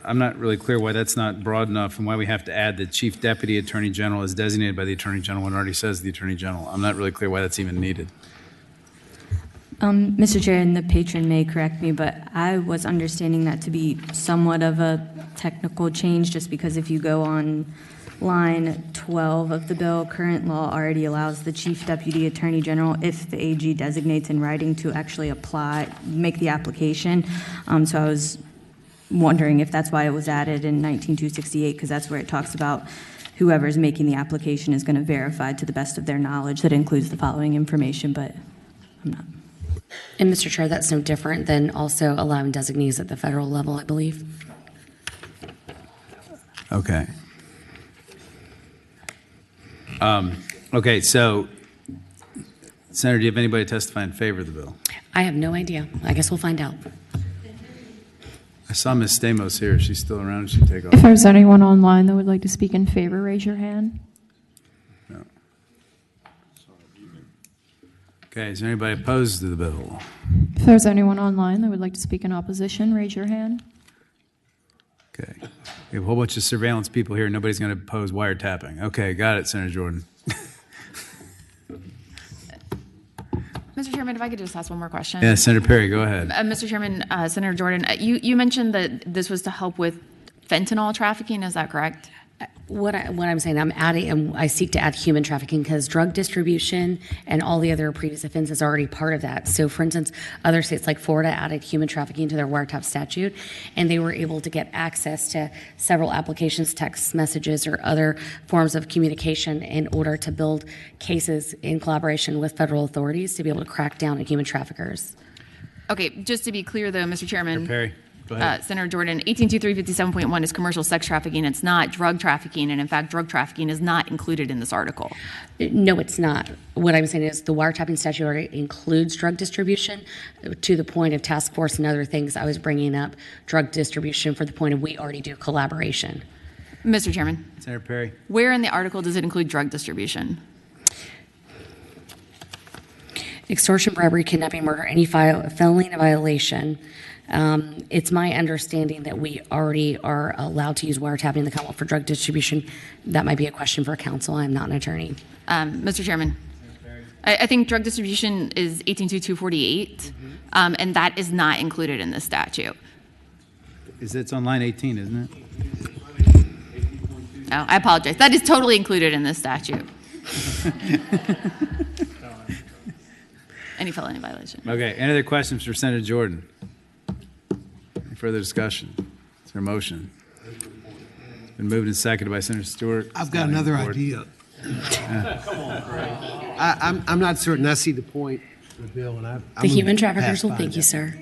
I'm not really clear why that's not broad enough and why we have to add the Chief Deputy Attorney General as designated by the Attorney General when it already says the Attorney General. I'm not really clear why that's even needed. Mr. Chair, and the patron may correct me, but I was understanding that to be somewhat of a technical change, just because if you go on line 12 of the bill, current law already allows the Chief Deputy Attorney General, if the AG designates in writing, to actually make the application. So I was wondering if that's why it was added in 19268, because that's where it talks about whoever's making the application is going to verify to the best of their knowledge that includes the following information, but I'm not. And Mr. Chair, that's no different than also allowing designees at the federal level, I believe. Okay. Okay, so, Senator, do you have anybody testify in favor of the bill? I have no idea. I guess we'll find out. I saw Ms. Stamos here. Is she still around? She take off. If there's anyone online that would like to speak in favor, raise your hand. No. Okay, is there anybody opposed to the bill? If there's anyone online that would like to speak in opposition, raise your hand. Okay. We have a whole bunch of surveillance people here. Nobody's going to oppose wiretapping. Okay, got it, Senator Jordan. Mr. Chairman, if I could just ask one more question. Yeah, Senator Perry, go ahead. Mr. Chairman, Senator Jordan, you mentioned that this was to help with fentanyl trafficking. Is that correct? What I'm saying, I seek to add human trafficking because drug distribution and all the other previous offenses are already part of that. So, for instance, other states like Florida added human trafficking to their wiretap statute, and they were able to get access to several applications, text messages, or other forms of communication in order to build cases in collaboration with federal authorities to be able to crack down on human traffickers. Okay, just to be clear, though, Mr. Chairman. Senator Perry. Go ahead. Senator Jordan, 182357.1 is commercial sex trafficking. It's not drug trafficking, and in fact, drug trafficking is not included in this article. No, it's not. What I'm saying is the wiretapping statute already includes drug distribution to the point of task force and other things. I was bringing up drug distribution for the point of we already do collaboration. Mr. Chairman. Senator Perry. Where in the article does it include drug distribution? Extortion, bribery, kidnapping, murder, any felony violation. It's my understanding that we already are allowed to use wiretapping in the Commonwealth for drug distribution. That might be a question for counsel. I'm not an attorney. Mr. Chairman, I think drug distribution is 182248, and that is not included in the statute. It's on line 18, isn't it? Oh, I apologize. That is totally included in this statute. Any felony violation. Okay, any other questions for Senator Jordan? Any further discussion? Is there a motion? It's been moved and seconded by Senator Stewart. I've got another idea. I'm not certain I see the point of the bill, and the human traffickers will thank you, sir.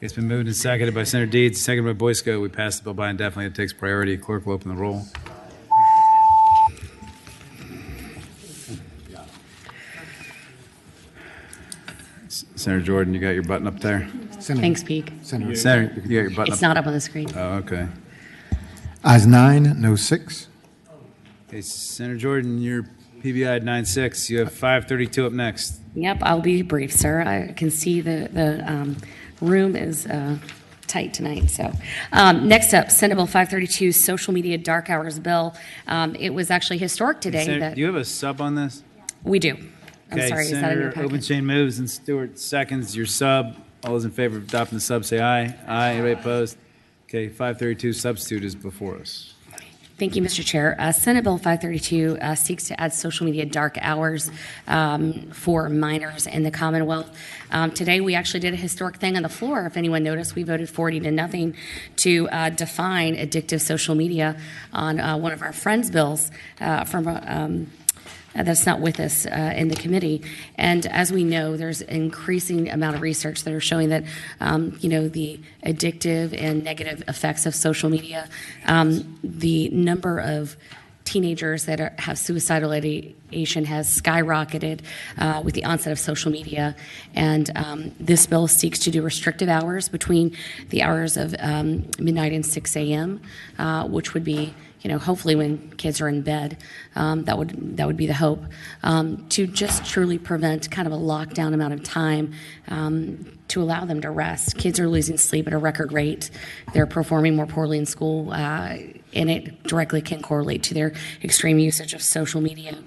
It's been moved and seconded by Senator Deeds, seconded by Boysko. We pass the bill by indefinitely. It takes priority. Clerk will open the roll. Senator Jordan, you got your button up there? Thanks, Peak. Senator, you got your button It's up? not up on the screen. Oh, okay. Ayes 9, no 6. Okay, Senator Jordan, you're PBI at 9-6. You have 532 up next. Yep, I'll be brief, sir. I can see the room is tight tonight. So next up, Senate Bill 532, Social Media Dark Hours Bill. It was actually historic today. Senator, do you have a sub on this? We do. I'm Okay, sorry, is that in your Senator packet? Obenchain moves and Stewart seconds. Your sub. All those in favor of adopting the sub say aye. Aye. Anybody opposed? Okay, 532 substitute is before us. Thank you, Mr. Chair. Senate Bill 532 seeks to add social media dark hours for minors in the Commonwealth. Today, we actually did a historic thing on the floor. If anyone noticed, we voted 40-0 to define addictive social media on one of our friends' bills that's not with us in the committee. And as we know, there's an increasing amount of research that are showing that, the addictive and negative effects of social media, the number of teenagers that have suicidal ideation has skyrocketed with the onset of social media. And this bill seeks to do restrictive hours between the hours of midnight and 6 a.m., which would be hopefully when kids are in bed, that would be the hope, to just truly prevent kind of a lockdown amount of time to allow them to rest. Kids are losing sleep at a record rate. They're performing more poorly in school, and it directly can correlate to their extreme usage of social media.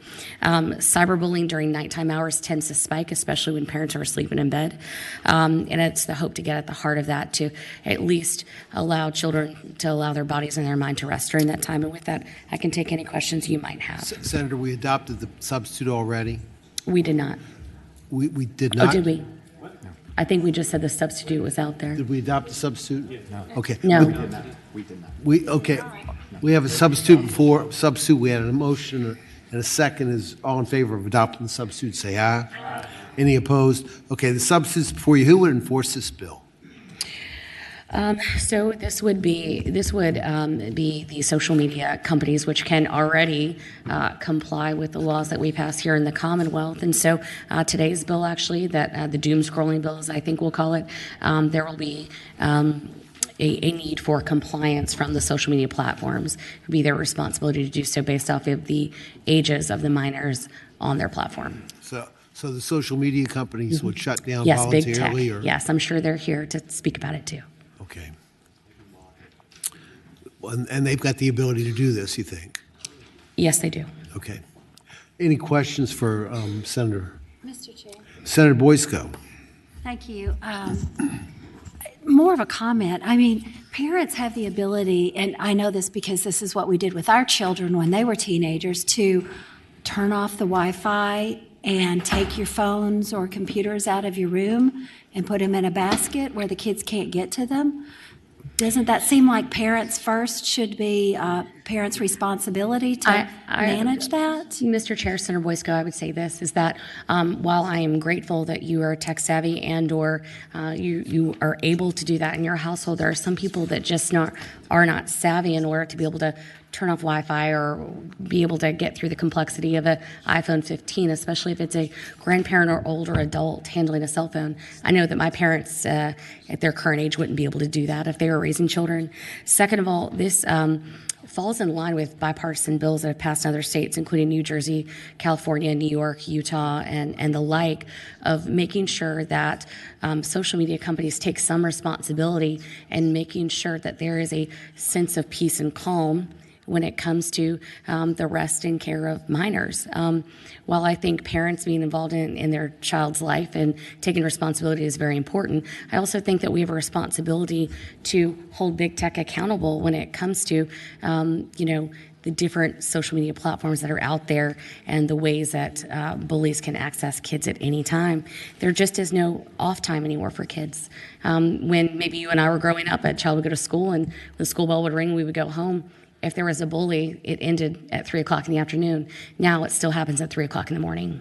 Cyberbullying during nighttime hours tends to spike, especially when parents are sleeping in bed. And it's the hope to get at the heart of that, to at least allow children to allow their bodies and their mind to rest during that time. And with that, I can take any questions you might have. Senator, we adopted the substitute already? We did not. We did not? Oh, did we? I think we just said the substitute was out there. Did we adopt the substitute? No. Okay. No. We did not. Okay. We have a substitute before, substitute, we had a motion and a second. Is all in favor of adopting the substitute, say aye. Aye. Any opposed? Okay, the substitute's before you. Who would enforce this bill? So this would be the social media companies, which can already comply with the laws that we pass here in the Commonwealth. And so today's bill, actually, that the doom scrolling bill, as I think we'll call it, there will be a need for compliance from the social media platforms. It would be their responsibility to do so based off of the ages of the minors on their platform. So the social media companies would shut down Yes, big tech. voluntarily? Or? Yes, I'm sure they're here to speak about it too. Okay. And they've got the ability to do this, you think? Yes, they do. Okay. Any questions for Senator? Mr. Chair. Senator Boysko. Thank you. More of a comment. I mean, parents have the ability, and I know this because this is what we did with our children when they were teenagers, to turn off the Wi-Fi and take your phones or computers out of your room and put them in a basket where the kids can't get to them. Doesn't that seem like parents first should be parents' responsibility to manage that? Mr. Chair, Senator Boysko, I would say this, is that while I am grateful that you are tech savvy and or you are able to do that in your household, there are some people that just are not savvy in order to be able to turn off Wi-Fi or be able to get through the complexity of an iPhone 15, especially if it's a grandparent or older adult handling a cell phone. I know that my parents at their current age wouldn't be able to do that if they were raising children. Second of all, this falls in line with bipartisan bills that have passed in other states, including New Jersey, California, New York, Utah, and the like, of making sure that social media companies take some responsibility and making sure that there is a sense of peace and calm when it comes to the rest and care of minors. While I think parents being involved in their child's life and taking responsibility is very important, I also think that we have a responsibility to hold big tech accountable when it comes to, the different social media platforms that are out there and the ways that bullies can access kids at any time. There just is no off time anymore for kids. When maybe you and I were growing up, a child would go to school and when the school bell would ring, we would go home. If there was a bully, it ended at 3 o'clock in the afternoon. Now it still happens at 3 o'clock in the morning.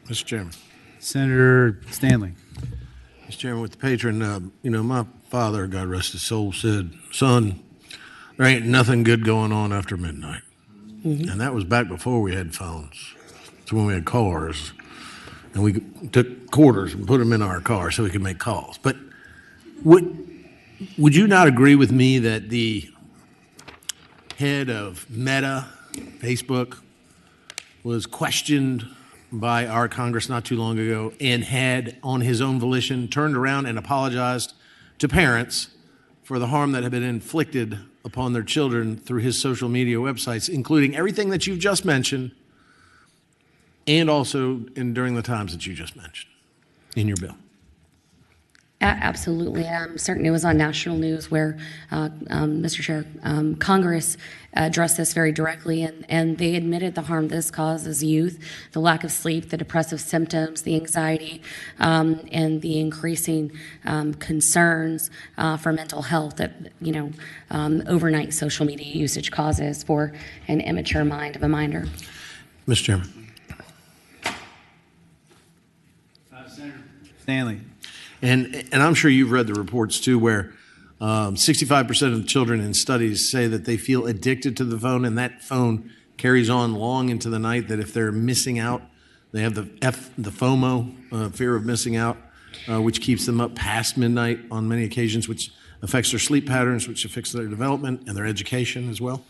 Mr. Chairman. Senator Stanley. Mr. Chairman, with the patron, my father, God rest his soul, said, "Son, there ain't nothing good going on after midnight." Mm-hmm. And that was back before we had phones. It's when we had cars. And we took quarters and put them in our car so we could make calls. But would you not agree with me that the head of Meta, Facebook, was questioned by our Congress not too long ago and had, on his own volition, turned around and apologized to parents for the harm that had been inflicted upon their children through his social media websites, including everything that you've just mentioned and also during the times that you just mentioned in your bill? Absolutely. I'm certain it was on national news where, Mr. Chair, Congress addressed this very directly, and they admitted the harm this causes youth, the lack of sleep, the depressive symptoms, the anxiety, and the increasing concerns for mental health that, overnight social media usage causes for an immature mind of a minor. Mr. Chairman. Senator Stanley. And I'm sure you've read the reports too, where 65% of children in studies say that they feel addicted to the phone, and that phone carries on long into the night. That if they're missing out, they have the FOMO, fear of missing out, which keeps them up past midnight on many occasions, which affects their sleep patterns, which affects their development and their education as well.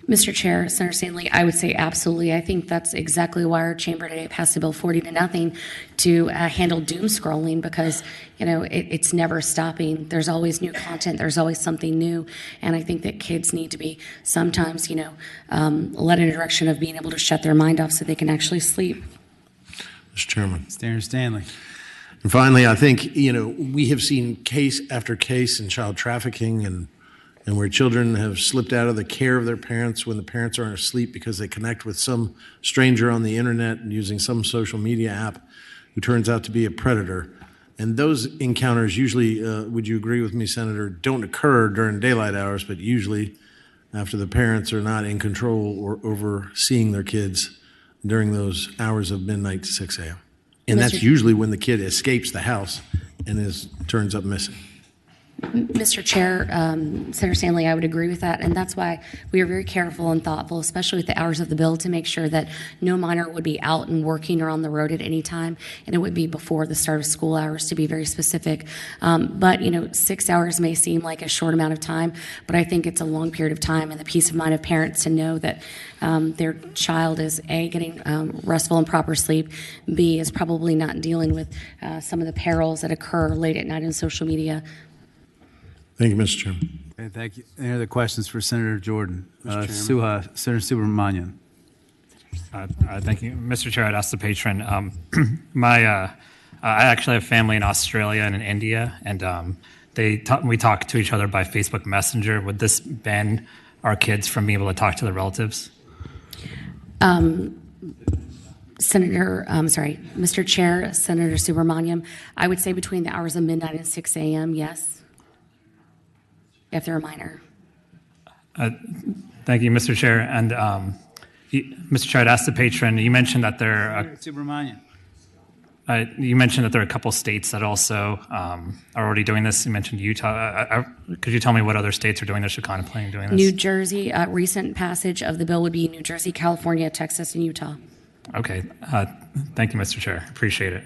Mr. Chair, Senator Stanley, I would say absolutely. I think that's exactly why our chamber today passed a bill 40-0 to handle doom scrolling, because it's never stopping. There's always new content. There's always something new, and I think that kids need to be sometimes led in a direction of being able to shut their mind off so they can actually sleep. Mr. Chairman. Senator Stanley. And finally, I think we have seen case after case in child trafficking and where children have slipped out of the care of their parents when the parents are asleep because they connect with some stranger on the internet and using some social media app who turns out to be a predator. And those encounters usually, would you agree with me, Senator, don't occur during daylight hours, but usually after the parents are not in control or overseeing their kids during those hours of midnight to 6 a.m. And that's usually when the kid escapes the house and turns up missing. Mr. Chair, Senator Stanley, I would agree with that, and that's why we are very careful and thoughtful, especially with the hours of the bill, to make sure that no minor would be out and working or on the road at any time, and it would be before the start of school hours, to be very specific. But 6 hours may seem like a short amount of time, but I think it's a long period of time, and the peace of mind of parents to know that their child is, A, getting restful and proper sleep, B, is probably not dealing with some of the perils that occur late at night on social media. Thank you, Mr. Chairman. Okay, thank you. Any other questions for Senator Jordan? Mr. Senator Subramanian. Thank you. Mr. Chair, I'd ask the patron. I actually have family in Australia and in India, and we talk to each other by Facebook Messenger. Would this ban our kids from being able to talk to their relatives? Mr. Chair, Senator Subramanian, I would say between the hours of midnight and 6 a.m., yes, if they're a minor. Thank you, Mr. Chair. And Mr. Chair, I'd ask the patron, you mentioned that there Subramanian. You mentioned that there are a couple states that also are already doing this. You mentioned Utah. Could you tell me what other states are doing this or contemplating doing this? New Jersey, recent passage of the bill would be New Jersey, California, Texas, and Utah. Okay. Thank you, Mr. Chair. Appreciate it.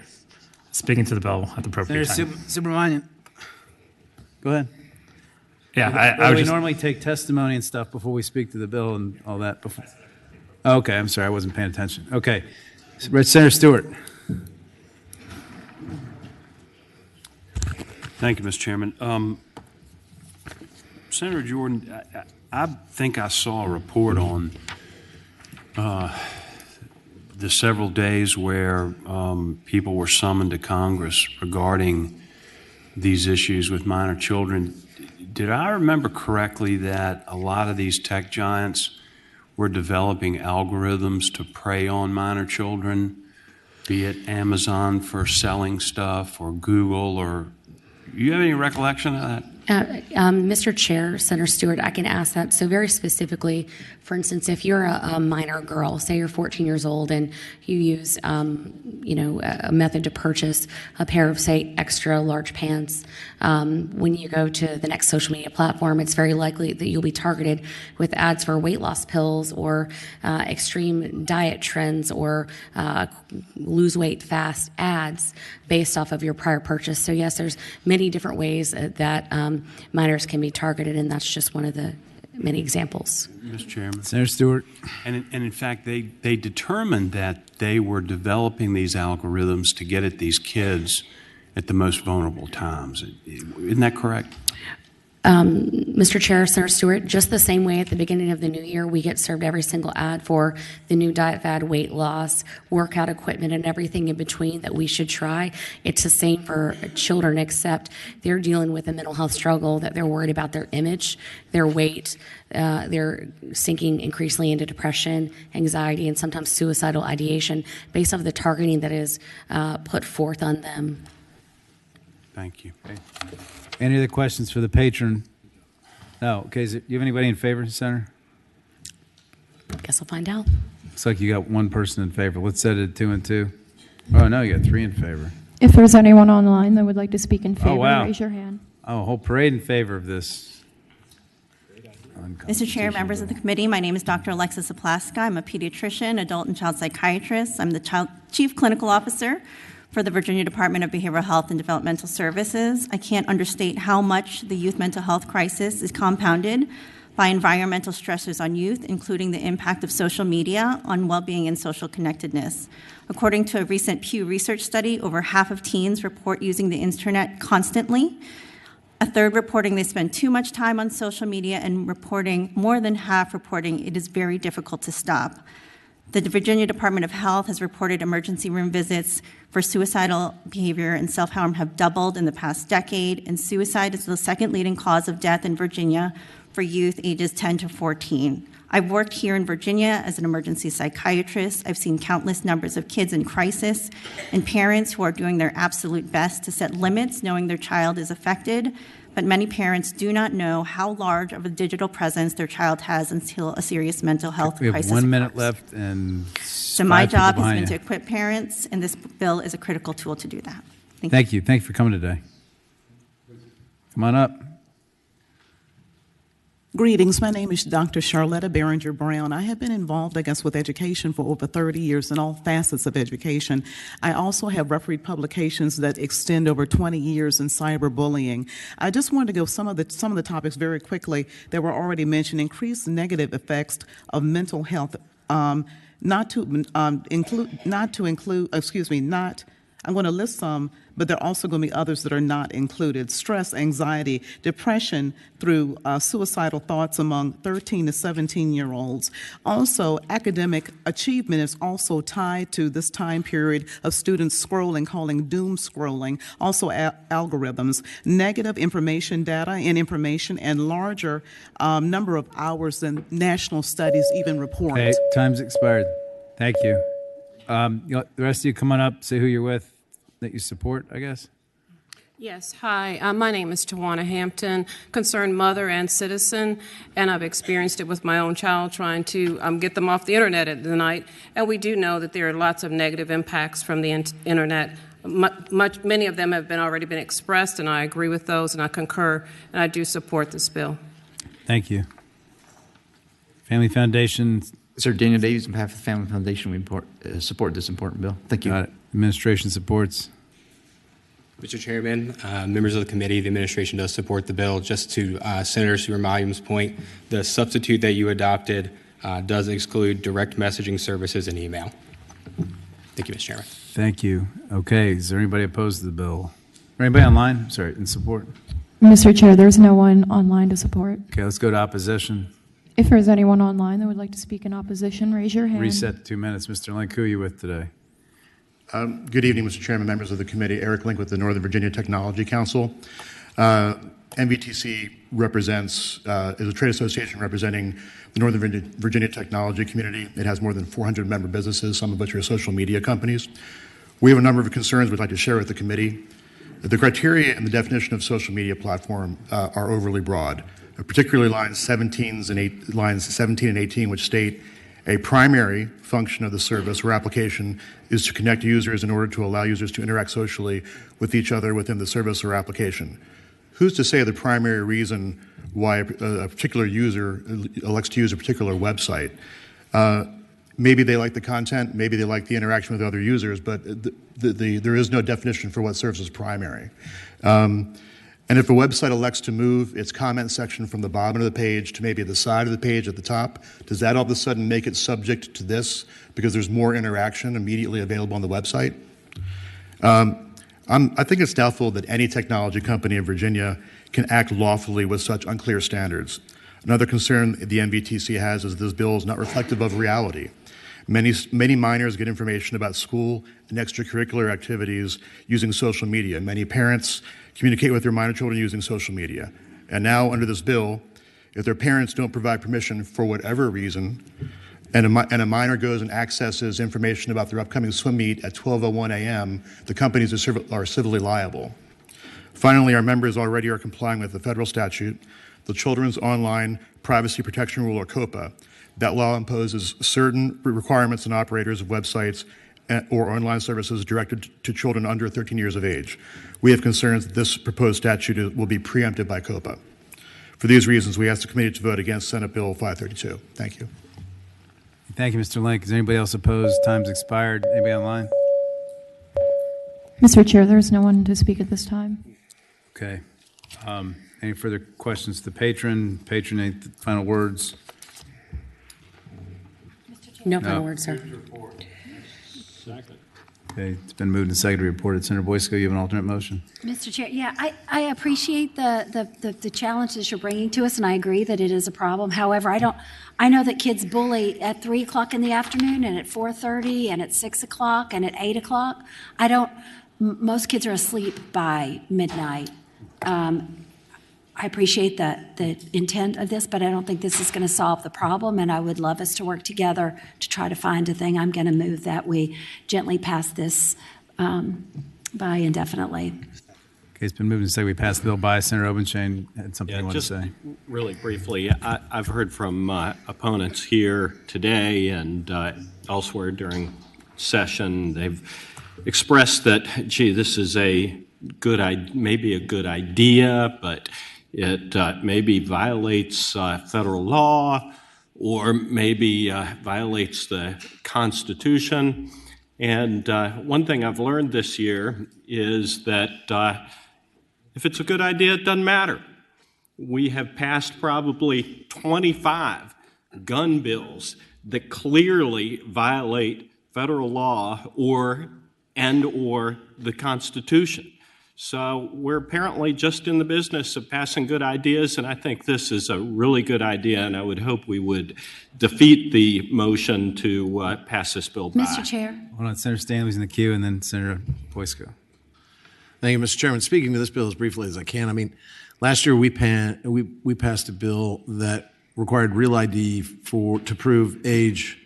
Speaking to the bill at the appropriate time. Subramanian. Go ahead. Yeah, I would normally take testimony and stuff before we speak to the bill and all that. Before. Okay, I'm sorry, I wasn't paying attention. Okay, Senator Stewart. Thank you, Mr. Chairman. Senator Jordan, I think I saw a report on the several days where people were summoned to Congress regarding these issues with minor children. Did I remember correctly that a lot of these tech giants were developing algorithms to prey on minor children, be it Amazon for selling stuff or Google, or you have any recollection of that? Mr. Chair, Senator Stewart, I can ask that. So very specifically, for instance, if you're a minor girl, say you're 14 years old, and you use, a method to purchase a pair of, say, extra large pants, when you go to the next social media platform, it's very likely that you'll be targeted with ads for weight loss pills or extreme diet trends or lose weight fast ads based off of your prior purchase. So yes, there's many different ways that minors can be targeted, and that's just one of the many examples. Mr. Chairman. Senator Stewart. And in fact, they determined that they were developing these algorithms to get at these kids at the most vulnerable times. Isn't that correct? Mr. Chair, Senator Stewart, just the same way at the beginning of the new year, we get served every single ad for the new diet fad, weight loss, workout equipment, and everything in between that we should try. It's the same for children, except they're dealing with a mental health struggle, that they're worried about their image, their weight, they're sinking increasingly into depression, anxiety, and sometimes suicidal ideation based off the targeting that is put forth on them. Thank you. Okay. Any other questions for the patron? No. Okay. Do you have anybody in favor, Senator? Guess I'll find out. Looks like you got one person in favor. Let's set it at 2 and 2. Oh, no, you got 3 in favor. If there's anyone online that would like to speak in favor, wow. raise your hand. Oh, a whole parade in favor of this. Mr. Chair, members of the committee, my name is Dr. Alexis Aplaska. I'm a pediatrician, adult and child psychiatrist. I'm the Chief Clinical Officer for the Virginia Department of Behavioral Health and Developmental Services. I can't understate how much the youth mental health crisis is compounded by environmental stressors on youth, including the impact of social media on well-being and social connectedness. According to a recent Pew Research study, over half of teens report using the internet constantly. A third reporting they spend too much time on social media, and more than half reporting it is very difficult to stop. The Virginia Department of Health has reported emergency room visits for suicidal behavior and self-harm have doubled in the past decade, and suicide is the second leading cause of death in Virginia for youth ages 10 to 14. I've worked here in Virginia as an emergency psychiatrist. I've seen countless numbers of kids in crisis and parents who are doing their absolute best to set limits, knowing their child is affected. But many parents do not know how large of a digital presence their child has until a serious mental health crisis We have 1 minute occurs. left, and So my 5 people job has behind been to you. equip parents, and this bill is a critical tool to do that. Thank you. Thank you for coming today. Come on up. Greetings. My name is Dr. Charlotta Behringer Brown. I have been involved, with education for over 30 years in all facets of education. I also have refereed publications that extend over 20 years in cyberbullying. I just wanted to go some of the topics very quickly that were already mentioned. Increased negative effects of mental health, I'm going to list some, but there are also going to be others that are not included. Stress, anxiety, depression through suicidal thoughts among 13 to 17-year-olds. Also, academic achievement is also tied to this time period of students scrolling, calling doom scrolling. Also, algorithms, negative information data and information, and larger number of hours than national studies even report. Okay, time's expired. Thank you. The rest of you, come on up, say who you're with, that you support, I guess. Yes, hi. My name is Tawana Hampton, concerned mother and citizen, and I've experienced it with my own child trying to get them off the internet at the night. And we do know that there are lots of negative impacts from the internet. Many of them have already been expressed, and I agree with those, and I concur, and I do support this bill. Thank you. Family Foundation. Sir, Daniel Davies, on behalf of the Family Foundation, we support this important bill. Thank you. Got it. Administration supports. Mr. Chairman, members of the committee, the administration does support the bill. Just to Senator Supermalium's point, the substitute that you adopted does exclude direct messaging services and email. Thank you, Mr. Chairman. Thank you. Okay, is there anybody opposed to the bill? Or anybody online? Sorry, in support? Mr. Chair, there's no one online to support. Okay, let's go to opposition. If there's anyone online that would like to speak in opposition, raise your hand. Reset to 2 minutes. Mr. Link, who are you with today? Good evening, Mr. Chairman, members of the committee. Eric Link with the Northern Virginia Technology Council. NVTC is a trade association representing the Northern Virginia technology community. It has more than 400 member businesses, some of which are social media companies. We have a number of concerns we'd like to share with the committee. The criteria and the definition of social media platform are overly broad, particularly lines 17 and 18, which state a primary function of the service or application is to connect users in order to allow users to interact socially with each other within the service or application. Who's to say the primary reason why a particular user elects to use a particular website? Maybe they like the content, maybe they like the interaction with other users, but there is no definition for what serves as primary. And if a website elects to move its comment section from the bottom of the page to maybe the side of the page at the top, does that all of a sudden make it subject to this because there's more interaction immediately available on the website? I think it's doubtful that any technology company in Virginia can act lawfully with such unclear standards. Another concern the MVTC has is this bill is not reflective of reality. Many minors get information about school and extracurricular activities using social media. Many parents communicate with their minor children using social media. And now, under this bill, if their parents don't provide permission for whatever reason, and a minor goes and accesses information about their upcoming swim meet at 12:01 a.m., the companies are civilly liable. Finally, our members already are complying with the federal statute, the Children's Online Privacy Protection Rule, or COPA. That law imposes certain requirements on operators of websites or online services directed to children under 13 years of age. We have concerns that this proposed statute will be preempted by COPA. For these reasons, we ask the committee to vote against Senate Bill 532. Thank you. Thank you, Mr. Link. Is anybody else opposed? Time's expired. Anybody online? Mr. Chair, there's no one to speak at this time. Okay. Any further questions to the patron? Patron, any final words? No final words, sir. Second. Okay, it's been moved and seconded to report. Senator Boysko, you have an alternate motion? Mr. Chair, yeah, I appreciate the challenges you're bringing to us, and I agree that it is a problem. However, I know that kids bully at 3 o'clock in the afternoon, and at 4:30, and at 6 o'clock, and at 8 o'clock. Most kids are asleep by midnight. I appreciate the intent of this, but I don't think this is going to solve the problem, and I would love us to work together to try to find a thing. I'm going to move that we gently pass this by indefinitely. Okay, it's been moved and seconded. We pass the bill by. Senator Obenshain had something you wanted to say. Really briefly, I've heard from opponents here today and elsewhere during session. They've expressed that, gee, this is maybe a good idea, but it maybe violates federal law or maybe violates the Constitution. And one thing I've learned this year is that if it's a good idea, it doesn't matter. We have passed probably 25 gun bills that clearly violate federal law or the Constitution. So we're apparently just in the business of passing good ideas, and I think this is a really good idea, and I would hope we would defeat the motion to pass this bill by. Mr. Chair. Hold on, Senator Stanley's in the queue, and then Senator Boysko. Thank you, Mr. Chairman. Speaking to this bill as briefly as I can, I mean, last year we passed a bill that required real ID to prove age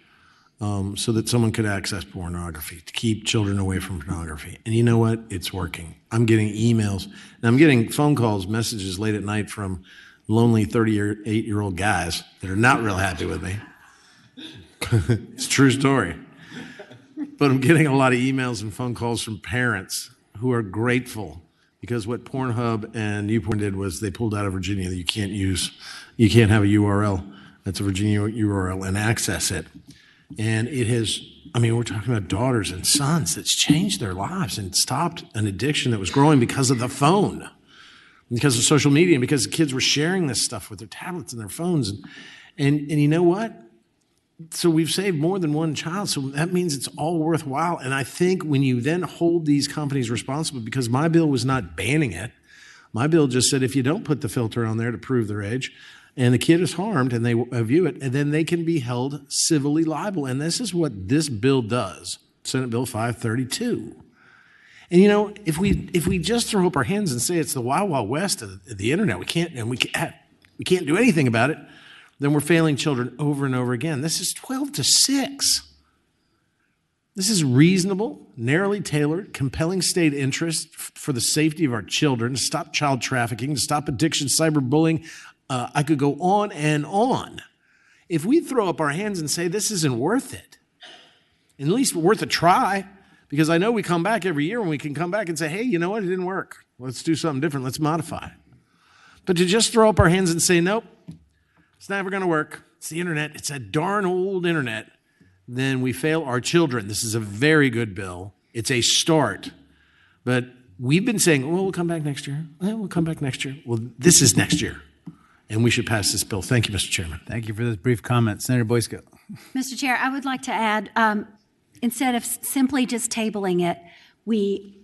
so that someone could access pornography, to keep children away from pornography. And you know what? It's working. I'm getting emails, and I'm getting phone calls, messages late at night from lonely 38-year-old guys that are not real happy with me. It's a true story. But I'm getting a lot of emails and phone calls from parents who are grateful because what Pornhub and YouPorn did was they pulled out of Virginia that you can't have a URL that's a Virginia URL and access it. And it has, I mean, we're talking about daughters and sons that's changed their lives and stopped an addiction that was growing because of the phone, because of social media, and because the kids were sharing this stuff with their tablets and their phones. And you know what? So we've saved more than one child, so that means it's all worthwhile. And I think when you then hold these companies responsible, because my bill was not banning it, my bill just said if you don't put the filter on there to prove their age, and the kid is harmed and they view it, and then they can be held civilly liable. And this is what this bill does, Senate Bill 532. And you know, if we just throw up our hands and say it's the Wild Wild West of the internet, we can't do anything about it, then we're failing children over and over again. This is 12 to 6. This is reasonable, narrowly tailored, compelling state interest for the safety of our children, to stop child trafficking, to stop addiction, cyberbullying. I could go on and on. If we throw up our hands and say this isn't worth it, at least worth a try, because I know we come back every year and we can come back and say, hey, you know what, it didn't work. Let's do something different. Let's modify it. But to just throw up our hands and say, nope, it's never going to work. It's the internet. It's a darn old internet. Then we fail our children. This is a very good bill. It's a start. But we've been saying, well, we'll come back next year. Well, we'll come back next year. Well, this is next year. And we should pass this bill. Thank you, Mr. Chairman. Thank you for this brief comment. Senator Boysko. Mr. Chair, I would like to add, instead of simply just tabling it, we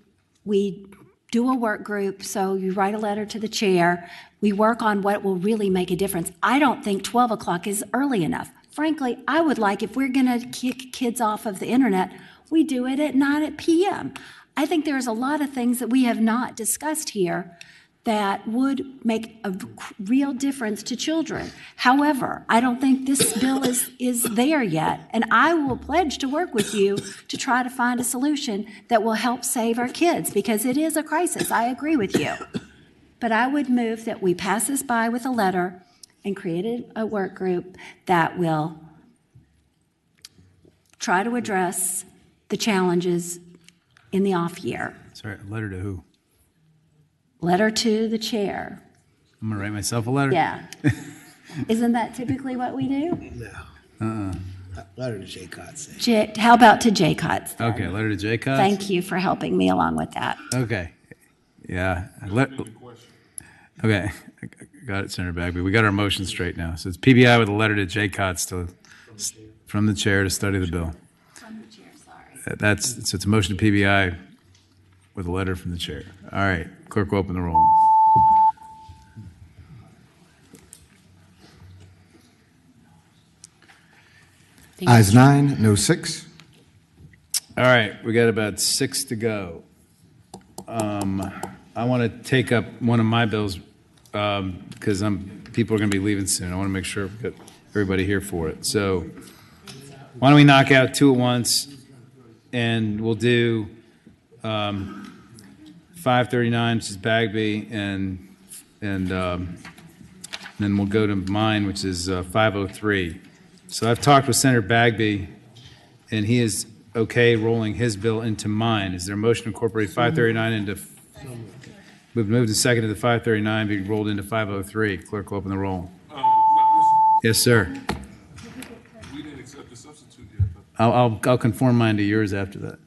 do a work group. So you write a letter to the chair. We work on what will really make a difference. I don't think 12 o'clock is early enough. Frankly, I would like, if we're going to kick kids off of the internet, we do it at 9 p.m. I think there's a lot of things that we have not discussed here that would make a real difference to children. However, I don't think this bill is there yet, and I will pledge to work with you to try to find a solution that will help save our kids, because it is a crisis. I agree with you. But I would move that we pass this by with a letter and create a work group that will try to address the challenges in the off year. Sorry, a letter to who? Letter to the chair. I'm going to write myself a letter? Yeah. Isn't that typically what we do? No. Uh-uh. Letter to Jay Cotts. How about to Jay Cotts? Okay, letter to Jay Cotts? Thank you for helping me along with that. Okay. Yeah. Okay. Got it, Senator Bagby. We got our motion straight now. So it's PBI with a letter to Jay Cotts from the chair to study the bill. From the chair, sorry. So it's a motion to PBI with a letter from the chair. All right. Clerk will open the roll. Ayes 9, no 6. All right. We got about 6 to go. I want to take up one of my bills because people are going to be leaving soon. I want to make sure we've got everybody here for it. So why don't we knock out 2 at once, and we'll do 539, which is Bagby, and then we'll go to mine, which is 503. So I've talked with Senator Bagby, and he is okay rolling his bill into mine. Is there a motion to incorporate 539 into? We've moved and seconded the 539 be rolled into 503. Clerk will open the roll. Yes, sir. We didn't accept the substitute yet. I'll conform mine to yours after that.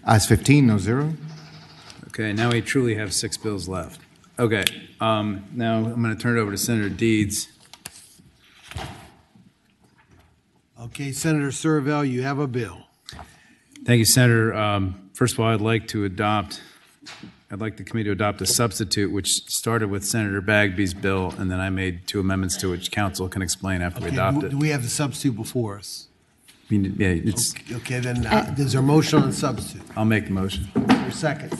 Ayes 15, no 0. Okay, now we truly have 6 bills left. Okay, now I'm going to turn it over to Senator Deeds. Okay, Senator Survell, you have a bill. Thank you, Senator. First of all, I'd like the committee to adopt a substitute, which started with Senator Bagby's bill, and then I made 2 amendments to it, which council can explain after we adopt it. Do we have the substitute before us? Yeah, it's. Okay, then there's a motion on the substitute. I'll make the motion. Your second.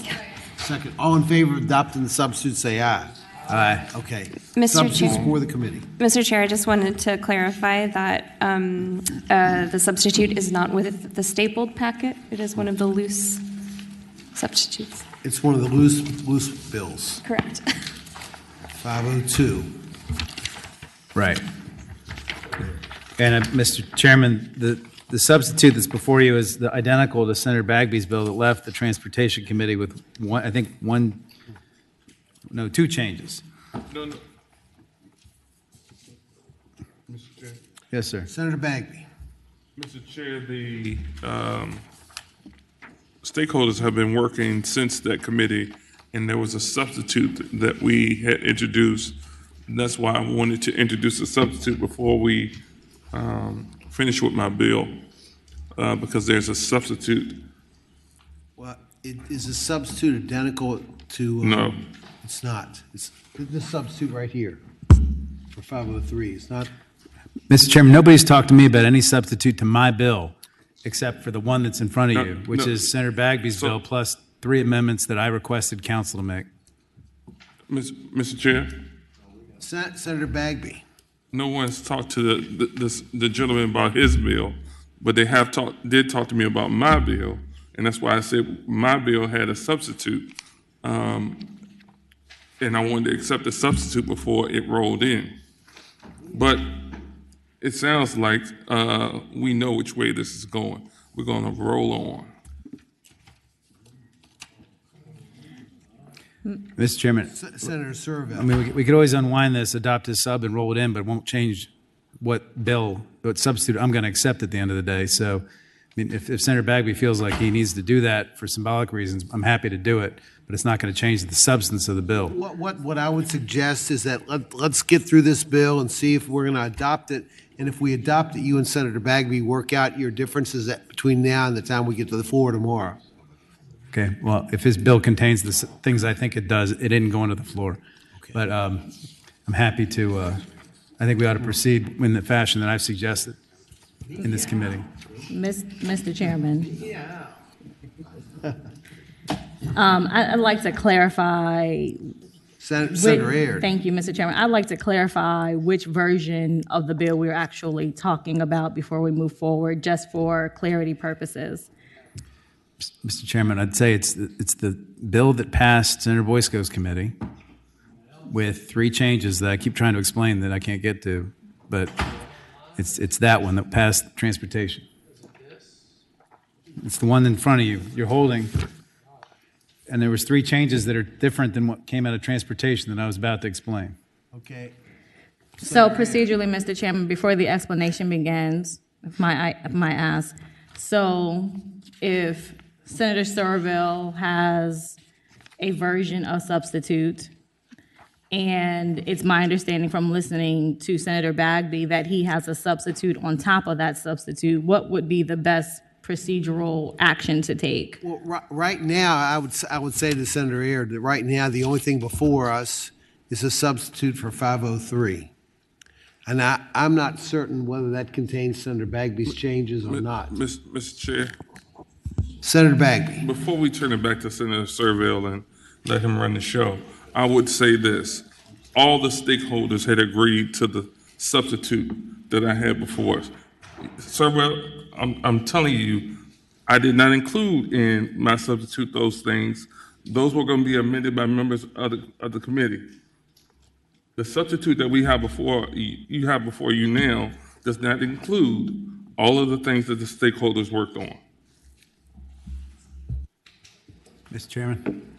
Second. All in favor of adopting the substitute, say aye. Aye. Okay. Mr. Substitutes Chair. for the committee. Mr. Chair, I just wanted to clarify that the substitute is not with the stapled packet. It is one of the loose substitutes. It's one of the loose bills. Correct. 502. Right. And Mr. Chairman, the substitute that's before you is identical to Senator Bagby's bill that left the Transportation Committee with 2 changes. No. Mr. Chair. Yes, sir. Senator Bagby. Mr. Chair, the stakeholders have been working since that committee, and there was a substitute that we had introduced. And that's why I wanted to introduce a substitute before we finish with my bill, because there's a substitute. Well, is the substitute identical to? No. It's not. It's the substitute right here for 503. It's not. Mr. Chairman, nobody's talked to me about any substitute to my bill except for the one that's in front of you, which is Senator Bagby's bill plus 3 amendments that I requested council to make. Mr. Chair? Senator Bagby. no one's talked to the gentleman about his bill, but they did talk to me about my bill, and that's why I said my bill had a substitute, and I wanted to accept the substitute before it rolled in. But it sounds like we know which way this is going. We're going to roll on. Mr. Chairman. Senator Surville. I mean, we could always unwind this, adopt this sub, and roll it in, but it won't change what substitute I'm going to accept at the end of the day. So, I mean, if Senator Bagby feels like he needs to do that for symbolic reasons, I'm happy to do it, but it's not going to change the substance of the bill. What I would suggest is that let's get through this bill and see if we're going to adopt it. And if we adopt it, you and Senator Bagby work out your differences between now and the time we get to the floor tomorrow. Okay, well, if his bill contains the things I think it does, it didn't go into the floor. Okay. But I'm happy to, I think we ought to proceed in the fashion that I've suggested in this committee. Mr. Chairman. I'd like to clarify. Senator Aird. Thank you, Mr. Chairman. I'd like to clarify which version of the bill we're actually talking about before we move forward, just for clarity purposes. Mr. Chairman, I'd say it's the bill that passed Senator Boysko's committee with 3 changes that I keep trying to explain that I can't get to, but it's that one that passed transportation. It's the one in front of you. You're holding. And there was 3 changes that are different than what came out of transportation that I was about to explain. Okay. So procedurally, Mr. Chairman, before the explanation begins, if I ask, so if Senator Surville has a version of substitute, and it's my understanding from listening to Senator Bagby that he has a substitute on top of that substitute, what would be the best procedural action to take? Well, right now, I would say to Senator Aird that right now the only thing before us is a substitute for 503. And I'm not certain whether that contains Senator Bagby's changes or not. Mr. Chair. Senator Bagby. Before we turn it back to Senator Surville and let him run the show, I would say this. All the stakeholders had agreed to the substitute that I had before us. Surville, I'm telling you, I did not include in my substitute those things. Those were going to be amended by members of the committee. The substitute that we have before you now does not include all of the things that the stakeholders worked on. Mr. Chairman.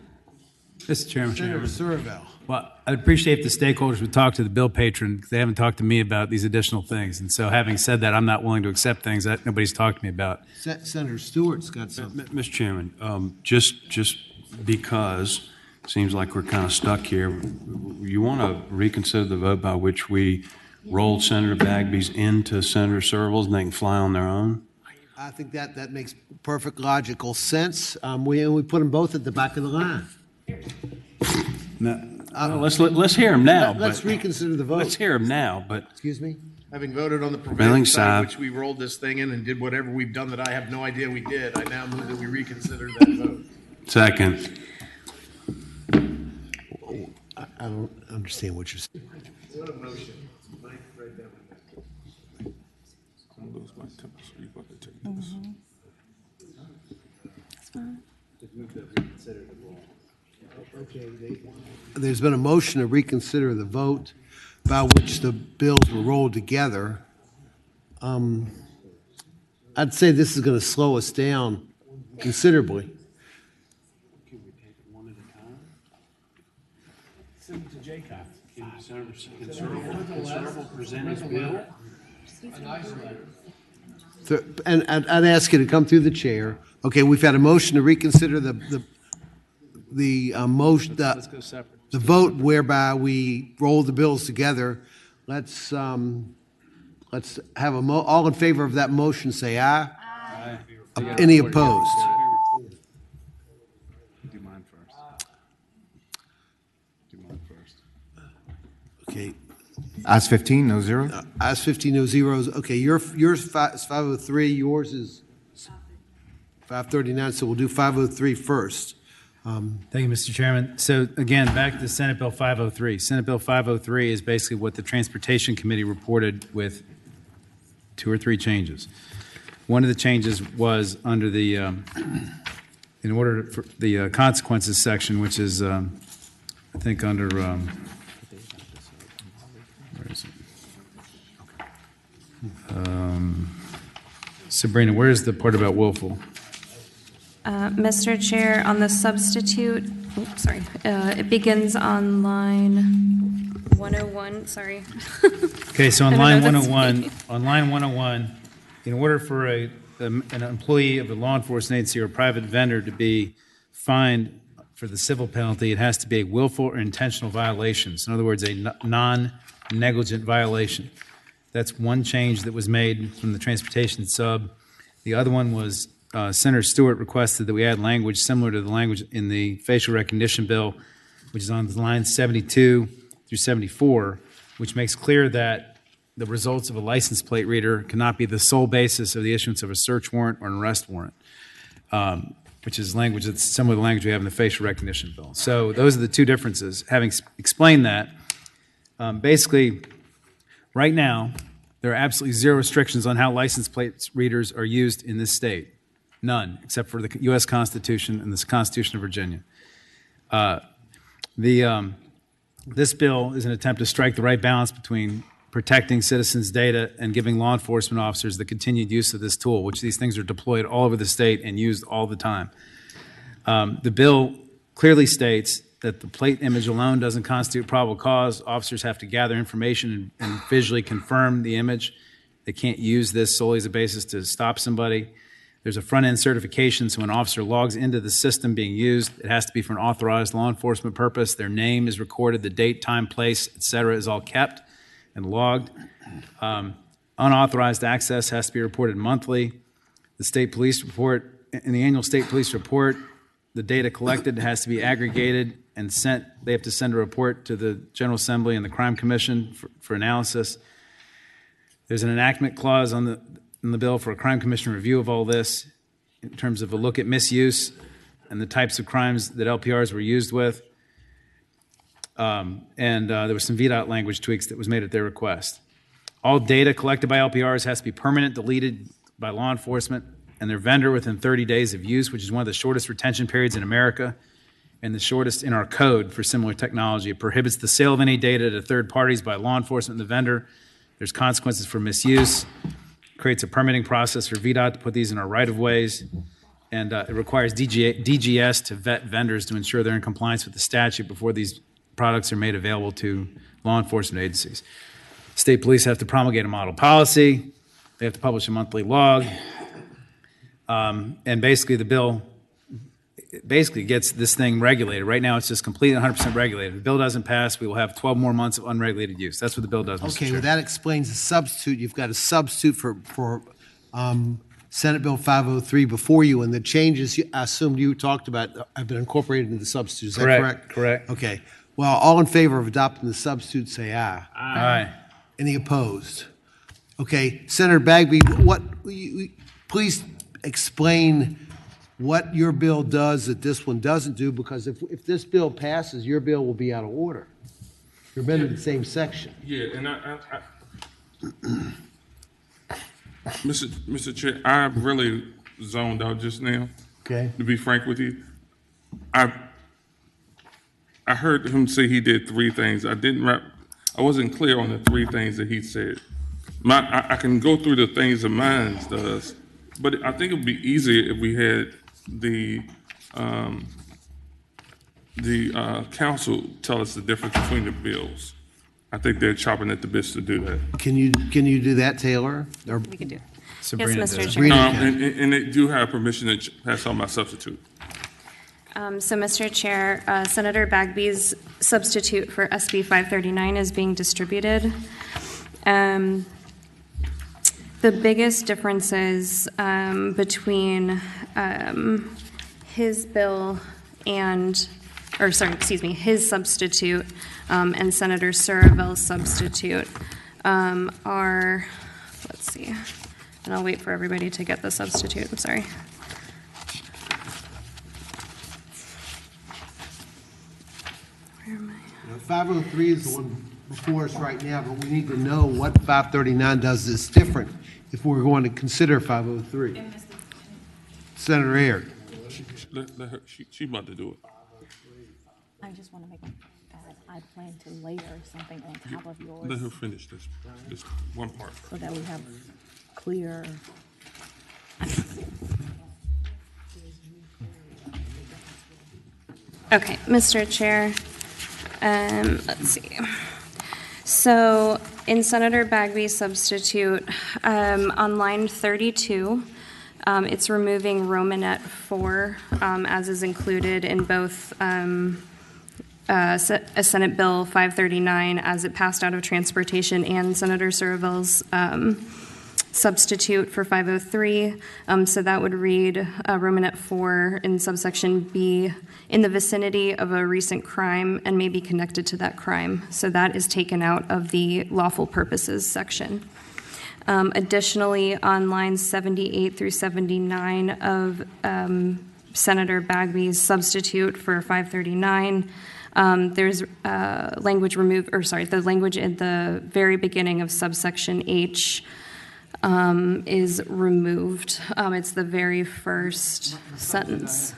Mr. Chairman. Senator Surville. Well, I'd appreciate if the stakeholders would talk to the bill patron, because they haven't talked to me about these additional things. And so having said that, I'm not willing to accept things that nobody's talked to me about. Senator Stewart's got something. Mr. Chairman, just because it seems like we're kind of stuck here, you want to reconsider the vote by which we rolled Senator Bagby's into Senator Surville's and they can fly on their own? I think that makes perfect logical sense. We put them both at the back of the line. No. Let's hear him now. Let's reconsider the vote. Let's hear him now. But excuse me. Having voted on the prevailing side, which we rolled this thing in and did whatever we've done that I have no idea we did, I now move that we reconsider that vote. Second. I don't understand what you're saying. What a motion. Mike, right down. There's been a motion to reconsider the vote by which the bills were rolled together. I'd say this is going to slow us down considerably. Can we take it one at a time? Send it to Jacob. Can Senator present his bill? And I'd ask you to come through the chair. Okay, we've had a motion to reconsider the motion, the vote whereby we roll the bills together. Let's have all in favor of that motion say aye. Aye. Any opposed? Do mine first. Okay. Ayes 15, no zeros. Ayes 15, no zeros. Okay, yours is 503. Yours is 539. So we'll do 503 first. Thank you, Mr. Chairman. So again, back to Senate Bill 503. Senate Bill 503 is basically what the Transportation Committee reported with 2 or 3 changes. One of the changes was under the, in order for the consequences section, which is, I think, under, where is it? Sabrina, where's the part about willful? Mr. Chair, on the substitute, it begins on line 101, sorry. Okay, so on I line don't know that's 101, in order for an employee of a law enforcement agency or a private vendor to be fined for the civil penalty, it has to be a willful or intentional violation. So in other words, a non-negligent violation. That's one change that was made from the transportation sub. The other one was Senator Stewart requested that we add language similar to the language in the facial recognition bill, which is on lines 72 through 74, which makes clear that the results of a license plate reader cannot be the sole basis of the issuance of a search warrant or an arrest warrant, which is language that's similar to the language we have in the facial recognition bill. So those are the 2 differences. Having explained that, basically, right now, there are absolutely 0 restrictions on how license plate readers are used in this state. None, except for the U.S. Constitution and the Constitution of Virginia. This bill is an attempt to strike the right balance between protecting citizens' data and giving law enforcement officers the continued use of this tool, which these things are deployed all over the state and used all the time. The bill clearly states that the plate image alone doesn't constitute probable cause. Officers have to gather information and visually confirm the image. They can't use this solely as a basis to stop somebody. There's a front-end certification, so when an officer logs into the system being used, it has to be for an authorized law enforcement purpose. Their name is recorded, the date, time, place, et cetera, is all kept and logged. Unauthorized access has to be reported monthly. The state police report, in the annual state police report, the data collected has to be aggregated and sent. They have to send a report to the General Assembly and the Crime Commission for analysis. There's an enactment clause in the bill for a crime commission review of all this in terms of a look at misuse and the types of crimes that LPRs were used with. There was some VDOT language tweaks that was made at their request. All data collected by LPRs has to be permanent, deleted by law enforcement and their vendor within 30 days of use, which is one of the shortest retention periods in America and the shortest in our code for similar technology. It prohibits the sale of any data to third parties by law enforcement and the vendor. There's consequences for misuse. Creates a permitting process for VDOT to put these in our right-of-ways, and it requires DGS to vet vendors to ensure they're in compliance with the statute before these products are made available to law enforcement agencies. State police have to promulgate a model policy. They have to publish a monthly log. And basically the bill gets this thing regulated. Right now it's just completely 100% regulated. If the bill doesn't pass, we will have 12 more months of unregulated use. That's what the bill does, Mr. Okay, Chair. well, that explains the substitute. You've got a substitute for Senate Bill 503 before you, and the changes I assumed you talked about have been incorporated into the substitute. Is that correct? Correct. Okay. Well, all in favor of adopting the substitute, say aye. Aye. Any opposed? Okay, Senator Bagby, please explain what your bill does that this one doesn't do, because if this bill passes, your bill will be out of order. You're amending the same section. Yeah, and Mr. Chair, I really zoned out just now. Okay. To be frank with you, I heard him say he did 3 things. I wasn't clear on the 3 things that he said. I can go through the things that mine does, but I think it would be easier if we had the council tell us the difference between the bills. I think they're chopping at the bits to do that. Can you do that, Taylor? Or We can do. Sabrina Yes, Mr. does. Chair. And they do have permission to pass on my substitute. So, Mr. Chair, Senator Bagby's substitute for SB 539 is being distributed. The biggest differences between his bill and, his substitute and Senator Surville's substitute are, let's see, and I'll wait for everybody to get the substitute, I'm sorry. 503 is the one before us right now, but we need to know what 539 does that's different if we're going to consider 503. Senator Aird. Let her, she's about to do it. I just want to make I plan to layer something on top of yours. Let her finish this one part. So that we have clear. Okay, Mr. Chair, let's see. So in Senator Bagby's substitute, on line 32, it's removing Romanet 4, as is included in both Senate Bill 539 as it passed out of transportation and Senator Surville's substitute for 503. So that would read Romanet 4 in subsection B, in the vicinity of a recent crime and may be connected to that crime. So that is taken out of the lawful purposes section. Additionally, on lines 78 through 79 of Senator Bagby's substitute for 539, there's language removed, or sorry, the language at the very beginning of subsection H is removed. It's the very first sentence.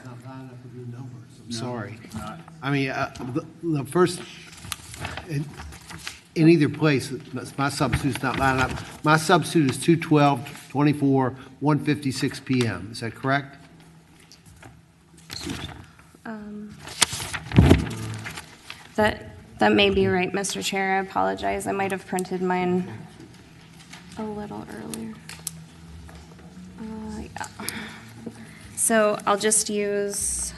I'm sorry. I mean, the first, in either place, my substitute's not lining up. My substitute is 2/12/24, 1:56 p.m. Is that correct? That may be right, Mr. Chair. I apologize. I might have printed mine a little earlier. Yeah. So I'll just use.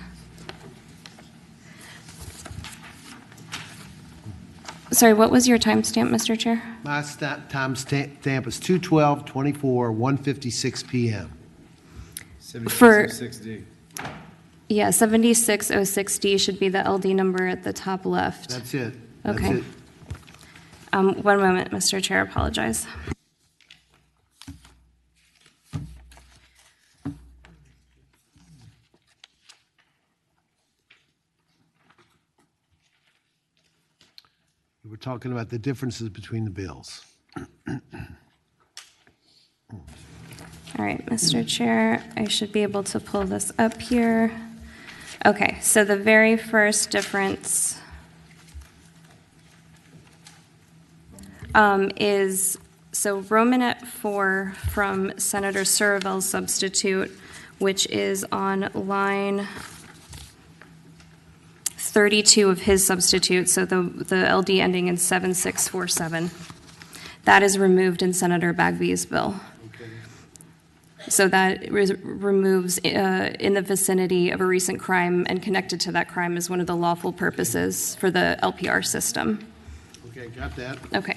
Sorry, what was your timestamp, Mr. Chair? My timestamp is 2/12/24, 1:56 p.m. For 7606D. Yeah, 7606D should be the LD number at the top left. That's it. Okay. That's it. One moment, Mr. Chair, apologize. We're talking about the differences between the bills. All right, Mr. Chair, I should be able to pull this up here. Okay, so the very first difference is, so Romanet 4 from Senator Surville's substitute, which is on line 32 of his substitute, so the LD ending in 7647. That is removed in Senator Bagby's bill. So that removes in the vicinity of a recent crime and connected to that crime as one of the lawful purposes for the LPR system. Okay, got that. Okay.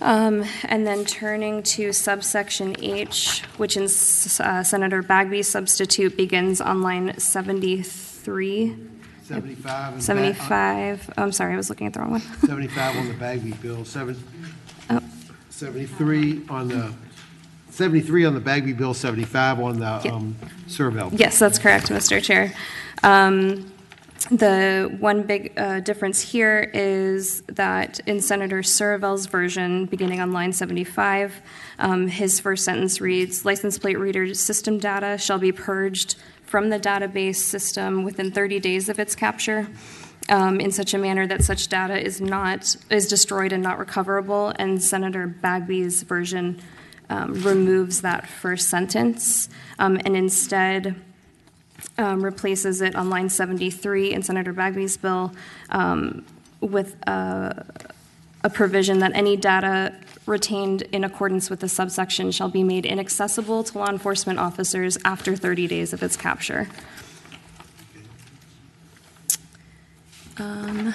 And then turning to subsection H, which in Senator Bagby's substitute begins on line 73. 75. 75. I'm sorry, I was looking at the wrong one. 75 on the Bagby bill. 73 on the 73 on the Bagby bill, 75 on the Surville. Yes, that's correct, Mr. Chair. The one big difference here is that in Senator Surville's version, beginning on line 75, his first sentence reads, license plate reader system data shall be purged from the database system within 30 days of its capture in such a manner that such data is destroyed and not recoverable. And Senator Bagby's version removes that first sentence and instead replaces it on line 73 in Senator Bagby's bill with a provision that any data retained in accordance with the subsection shall be made inaccessible to law enforcement officers after 30 days of its capture. And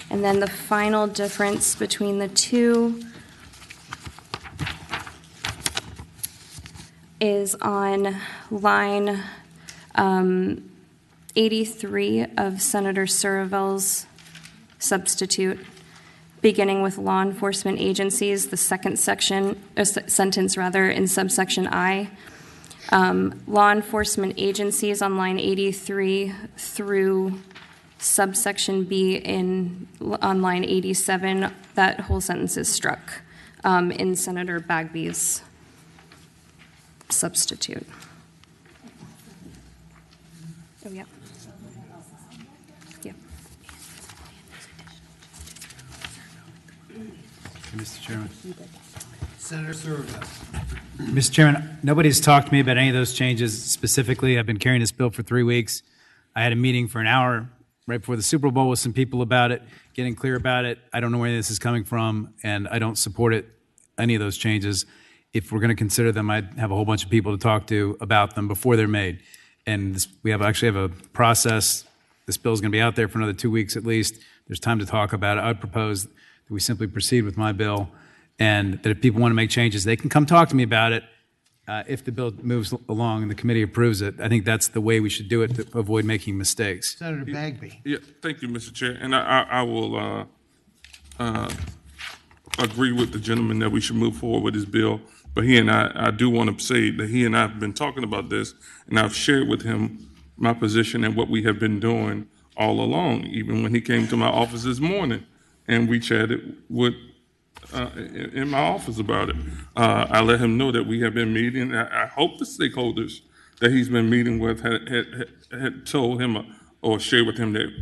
then the final difference between the two is on line 83 of Senator Surville's substitute, beginning with law enforcement agencies, the second sentence in subsection I. Law enforcement agencies on line 83 through subsection B on line 87, that whole sentence is struck in Senator Bagby's substitute. Oh, yeah. Yeah. Mr. Chairman. Senator Surville. Mr. Chairman, nobody's talked to me about any of those changes specifically. I've been carrying this bill for 3 weeks. I had a meeting for an hour right before the Super Bowl with some people about it, getting clear about it. I don't know where this is coming from, and I don't support it, any of those changes. If we're going to consider them, I'd have a whole bunch of people to talk to about them before they're made. And this, we actually have a process. This bill is going to be out there for another 2 weeks at least. There's time to talk about it. I would propose that we simply proceed with my bill, and that if people want to make changes, they can come talk to me about it if the bill moves along and the committee approves it. I think that's the way we should do it to avoid making mistakes. Senator Bagby. Yeah, thank you, Mr. Chair. And I will agree with the gentleman that we should move forward with this bill. But he and I do want to say that he and I have been talking about this, and I've shared with him my position and what we have been doing all along, even when he came to my office this morning, and we chatted in my office about it. I let him know that we have been meeting. I hope the stakeholders that he's been meeting with had told him or shared with him that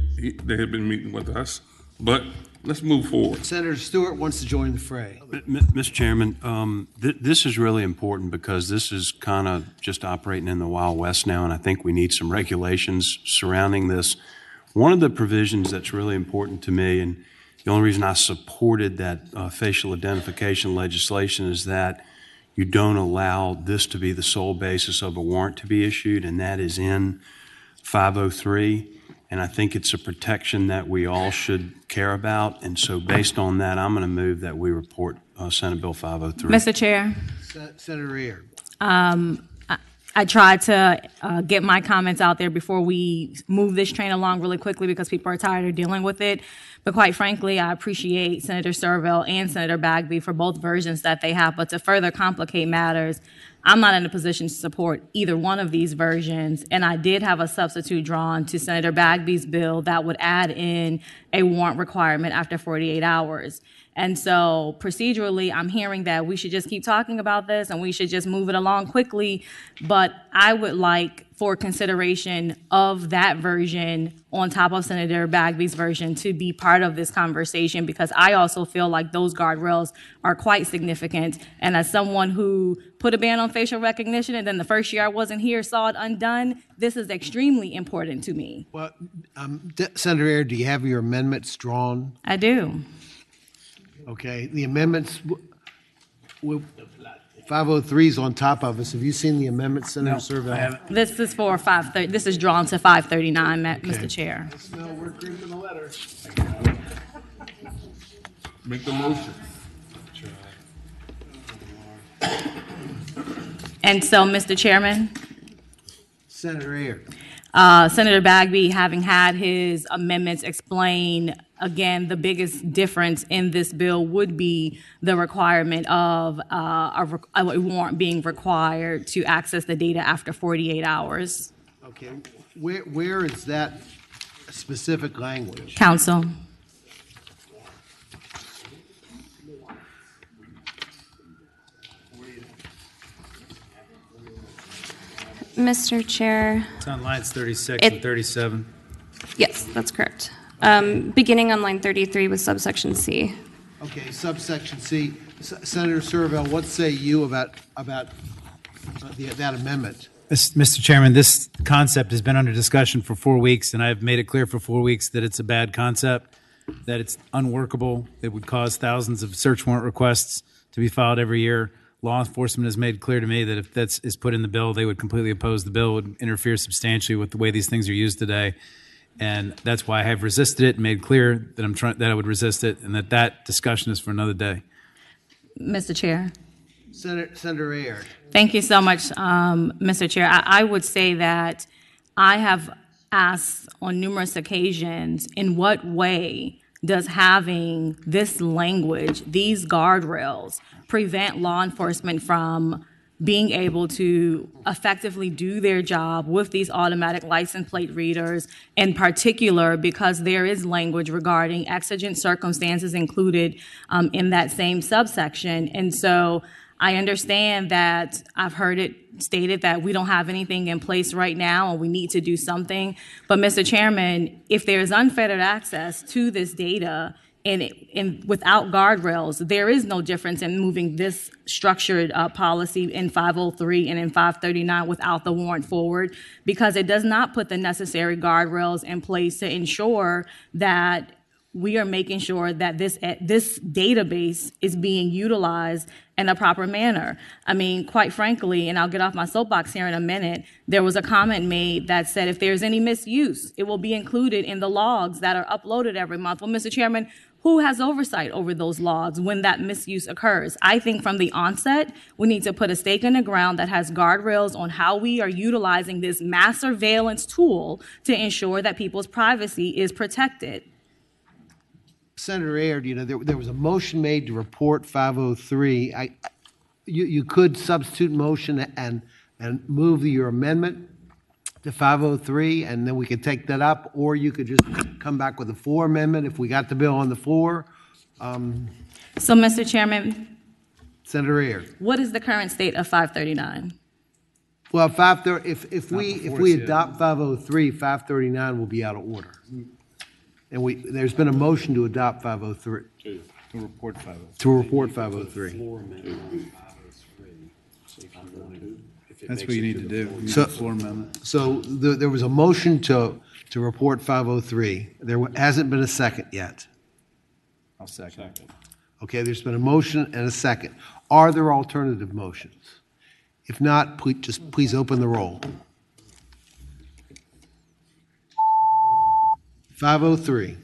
they had been meeting with us. But let's move forward. Senator Stewart wants to join the fray. Mr. Chairman, this is really important because this is kind of just operating in the Wild West now, and I think we need some regulations surrounding this. One of the provisions that's really important to me, and the only reason I supported that facial identification legislation, is that you don't allow this to be the sole basis of a warrant to be issued, and that is in 503. And I think it's a protection that we all should care about. And so based on that, I'm going to move that we report Senate Bill 503. Mr. Chair. Senator Ayer. I tried to get my comments out there before we move this train along really quickly because people are tired of dealing with it. But quite frankly, I appreciate Senator Surville and Senator Bagby for both versions that they have. But to further complicate matters, I'm not in a position to support either one of these versions. And I did have a substitute drawn to Senator Bagby's bill that would add in a warrant requirement after 48 hours. And so procedurally, I'm hearing that we should just keep talking about this and we should just move it along quickly. But I would like for consideration of that version on top of Senator Bagby's version to be part of this conversation, because I also feel like those guardrails are quite significant. And as someone who put a ban on facial recognition and then the first year I wasn't here saw it undone, this is extremely important to me. Well, Senator Ayer, do you have your amendments drawn? I do. Okay, the amendments, 503 is on top of us. Have you seen the amendments, Senator Surville? This is for 530. This is drawn to 539, Mr. Chair. No, we're drinking the letter. Make the motion. And so, Mr. Chairman, Senator Ayer. Senator Bagby, having had his amendments explain, again, the biggest difference in this bill would be the requirement of a warrant being required to access the data after 48 hours. Okay, where is that specific language? Council. Mr. Chair. It's on lines 36 and 37. Yes, that's correct. Beginning on line 33 with subsection C. Okay, subsection C. Senator Surville, what say you about that amendment? Mr. Chairman, this concept has been under discussion for 4 weeks, and I've made it clear for 4 weeks that it's a bad concept, that it's unworkable. It would cause thousands of search warrant requests to be filed every year. Law enforcement has made clear to me that if that is put in the bill, they would completely oppose the bill. It would interfere substantially with the way these things are used today. And that's why I have resisted it and made clear that that I would resist it, and that discussion is for another day. Mr. Chair. Senator Ayer. Thank you so much, Mr. Chair. I would say that I have asked on numerous occasions, in what way does having this language, these guardrails, prevent law enforcement from being able to effectively do their job with these automatic license plate readers, in particular because there is language regarding exigent circumstances included in that same subsection. And so I understand that I've heard it stated that we don't have anything in place right now and we need to do something. But Mr. Chairman, if there is unfettered access to this data and without guardrails, there is no difference in moving this structured policy in 503 and in 539 without the warrant forward, because it does not put the necessary guardrails in place to ensure that we are making sure that this database is being utilized in a proper manner. I mean, quite frankly, and I'll get off my soapbox here in a minute, there was a comment made that said if there's any misuse, it will be included in the logs that are uploaded every month. Well, Mr. Chairman, who has oversight over those logs when that misuse occurs? I think from the onset, we need to put a stake in the ground that has guardrails on how we are utilizing this mass surveillance tool to ensure that people's privacy is protected. Senator Aird, there was a motion made to report 503. You could substitute motion and move your amendment to 503, and then we could take that up, or you could just come back with a floor amendment if we got the bill on the floor. So, Mr. Chairman, Senator Aird. what is the current state of 539? Well, if we adopt 503, 539 will be out of order. And there's been a motion to adopt 503. To report 503. To report 503. That's what you need to do. You need So, a floor amendment. so there was a motion to report 503. There hasn't been a second yet. I'll second. Okay, there's been a motion and a second. Are there alternative motions? If not, please open the roll. 503.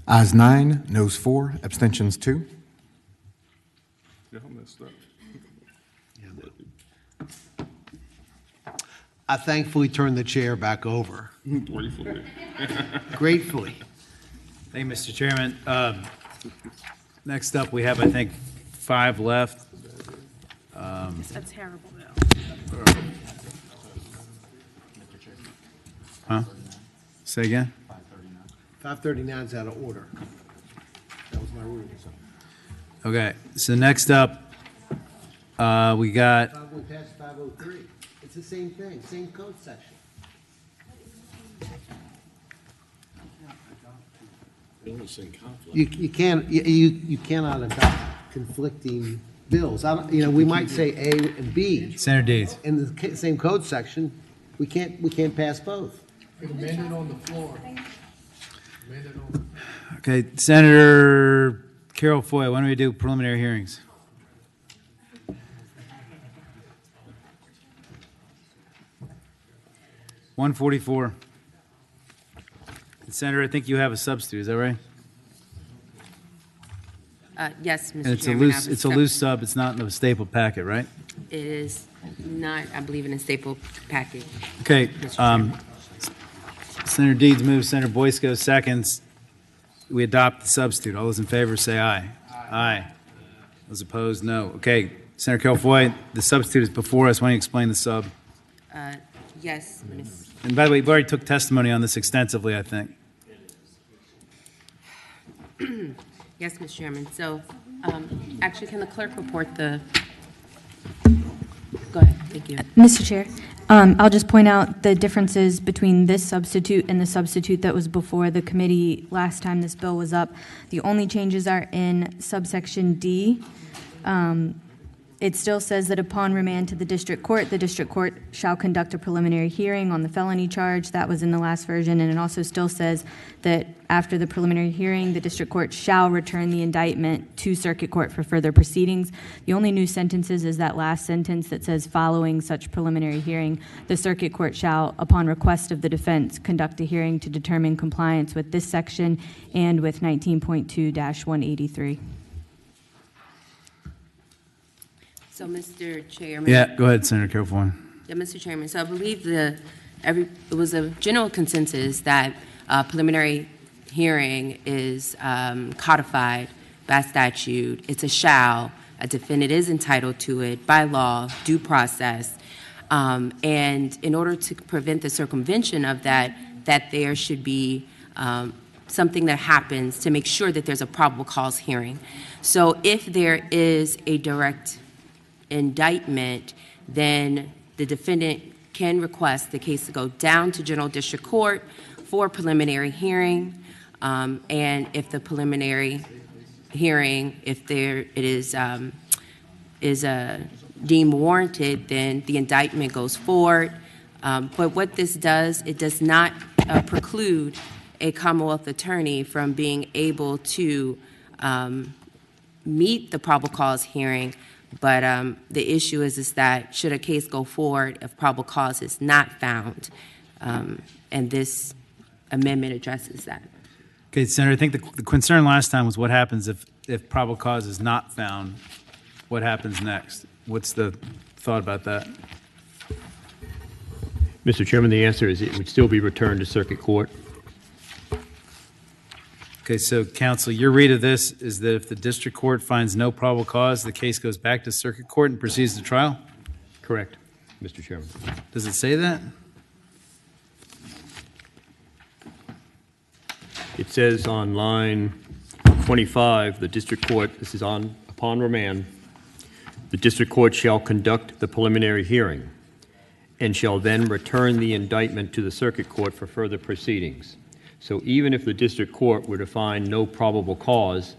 Ayes 9, noes 4, abstentions 2. Y'all messed up. I thankfully turned the chair back over. Gratefully. Gratefully. Thank you, Mr. Chairman. Next up, we have, I think, 5 left. It's a terrible bill. Huh? Say again? 539 is out of order. That was my ruling. Okay, so next up, we got, We passed 503. It's the same thing, same code section. You cannot adopt conflicting bills. We might say A and B. Senator Deeds. In the same code section, we can't pass both. Amended on the floor. Okay, Senator Carol Foy, when do we do preliminary hearings? $144. Senator, I think you have a substitute, is that right? Yes, Mr. And it's Chairman. it's a loose sub, it's not in the staple packet, right? It is not, I believe, in a staple package. Okay, Senator Deeds moves, Senator Boysko seconds. We adopt the substitute. All those in favor say aye. Aye. Those opposed, no. Okay, Senator Kilfoy, the substitute is before us. Why don't you explain the sub? Yes, Ms. And by the way, we already took testimony on this extensively, I think. Yes, Mr. Chairman. So, actually, can the clerk report the? Go ahead. Thank you. Mr. Chair, I'll just point out the differences between this substitute and the substitute that was before the committee last time this bill was up. The only changes are in subsection D. It still says that upon remand to the district court shall conduct a preliminary hearing on the felony charge. That was in the last version, and it also still says that after the preliminary hearing, the district court shall return the indictment to circuit court for further proceedings. The only new sentences is that last sentence that says, following such preliminary hearing, the circuit court shall, upon request of the defense, conduct a hearing to determine compliance with this section and with 19.2-183. So, Mr. Chairman. Yeah, go ahead, Senator Kilfoy. Yeah, Mr. Chairman. So I believe the it was a general consensus that preliminary hearing is codified by statute. It's a shall. A defendant is entitled to it by law, due process. And in order to prevent the circumvention of that there should be something that happens to make sure that there's a probable cause hearing. So if there is a direct indictment, then the defendant can request the case to go down to General District Court for preliminary hearing. And if the preliminary hearing, if it is deemed warranted, then the indictment goes forward. But what this does, it does not preclude a Commonwealth attorney from being able to meet the probable cause hearing. But the issue is that should a case go forward if probable cause is not found, and this amendment addresses that. Okay, Senator, I think the concern last time was what happens if probable cause is not found. What happens next? What's the thought about that? Mr. Chairman, the answer is it would still be returned to circuit court. Okay, so counsel, your read of this is that if the district court finds no probable cause, the case goes back to circuit court and proceeds to trial? Correct, Mr. Chairman. Does it say that? It says on line 25, the district court, this is upon remand, the district court shall conduct the preliminary hearing and shall then return the indictment to the circuit court for further proceedings. So even if the district court were to find no probable cause,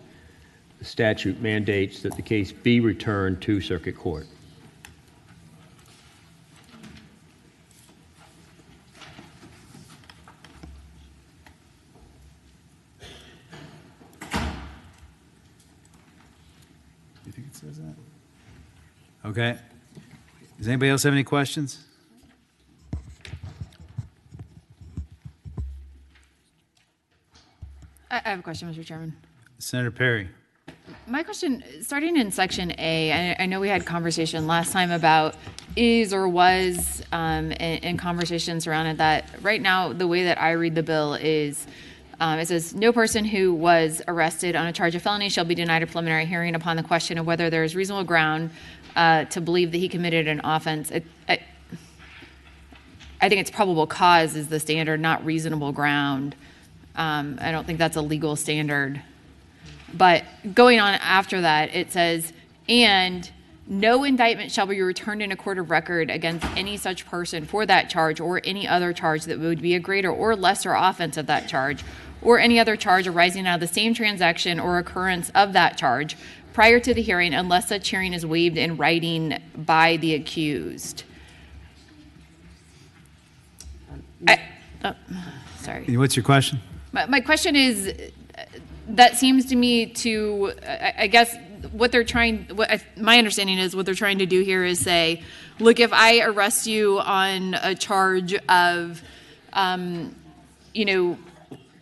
the statute mandates that the case be returned to circuit court. You think it says that? Okay. Does anybody else have any questions? I have a question, Mr. Chairman. Senator Perry. My question, starting in section A, I know we had conversation last time about is or was, and conversation surrounded that. Right now, the way that I read the bill is, it says, no person who was arrested on a charge of felony shall be denied a preliminary hearing upon the question of whether there is reasonable ground to believe that he committed an offense. I think it's probable cause is the standard, not reasonable ground. I don't think that's a legal standard. But going on after that, it says, and no indictment shall be returned in a court of record against any such person for that charge or any other charge that would be a greater or lesser offense of that charge or any other charge arising out of the same transaction or occurrence of that charge prior to the hearing unless such hearing is waived in writing by the accused. Sorry. What's your question? My question is, that seems to me to, I guess, my understanding is what they're trying to do here is say, look, if I arrest you on a charge of, on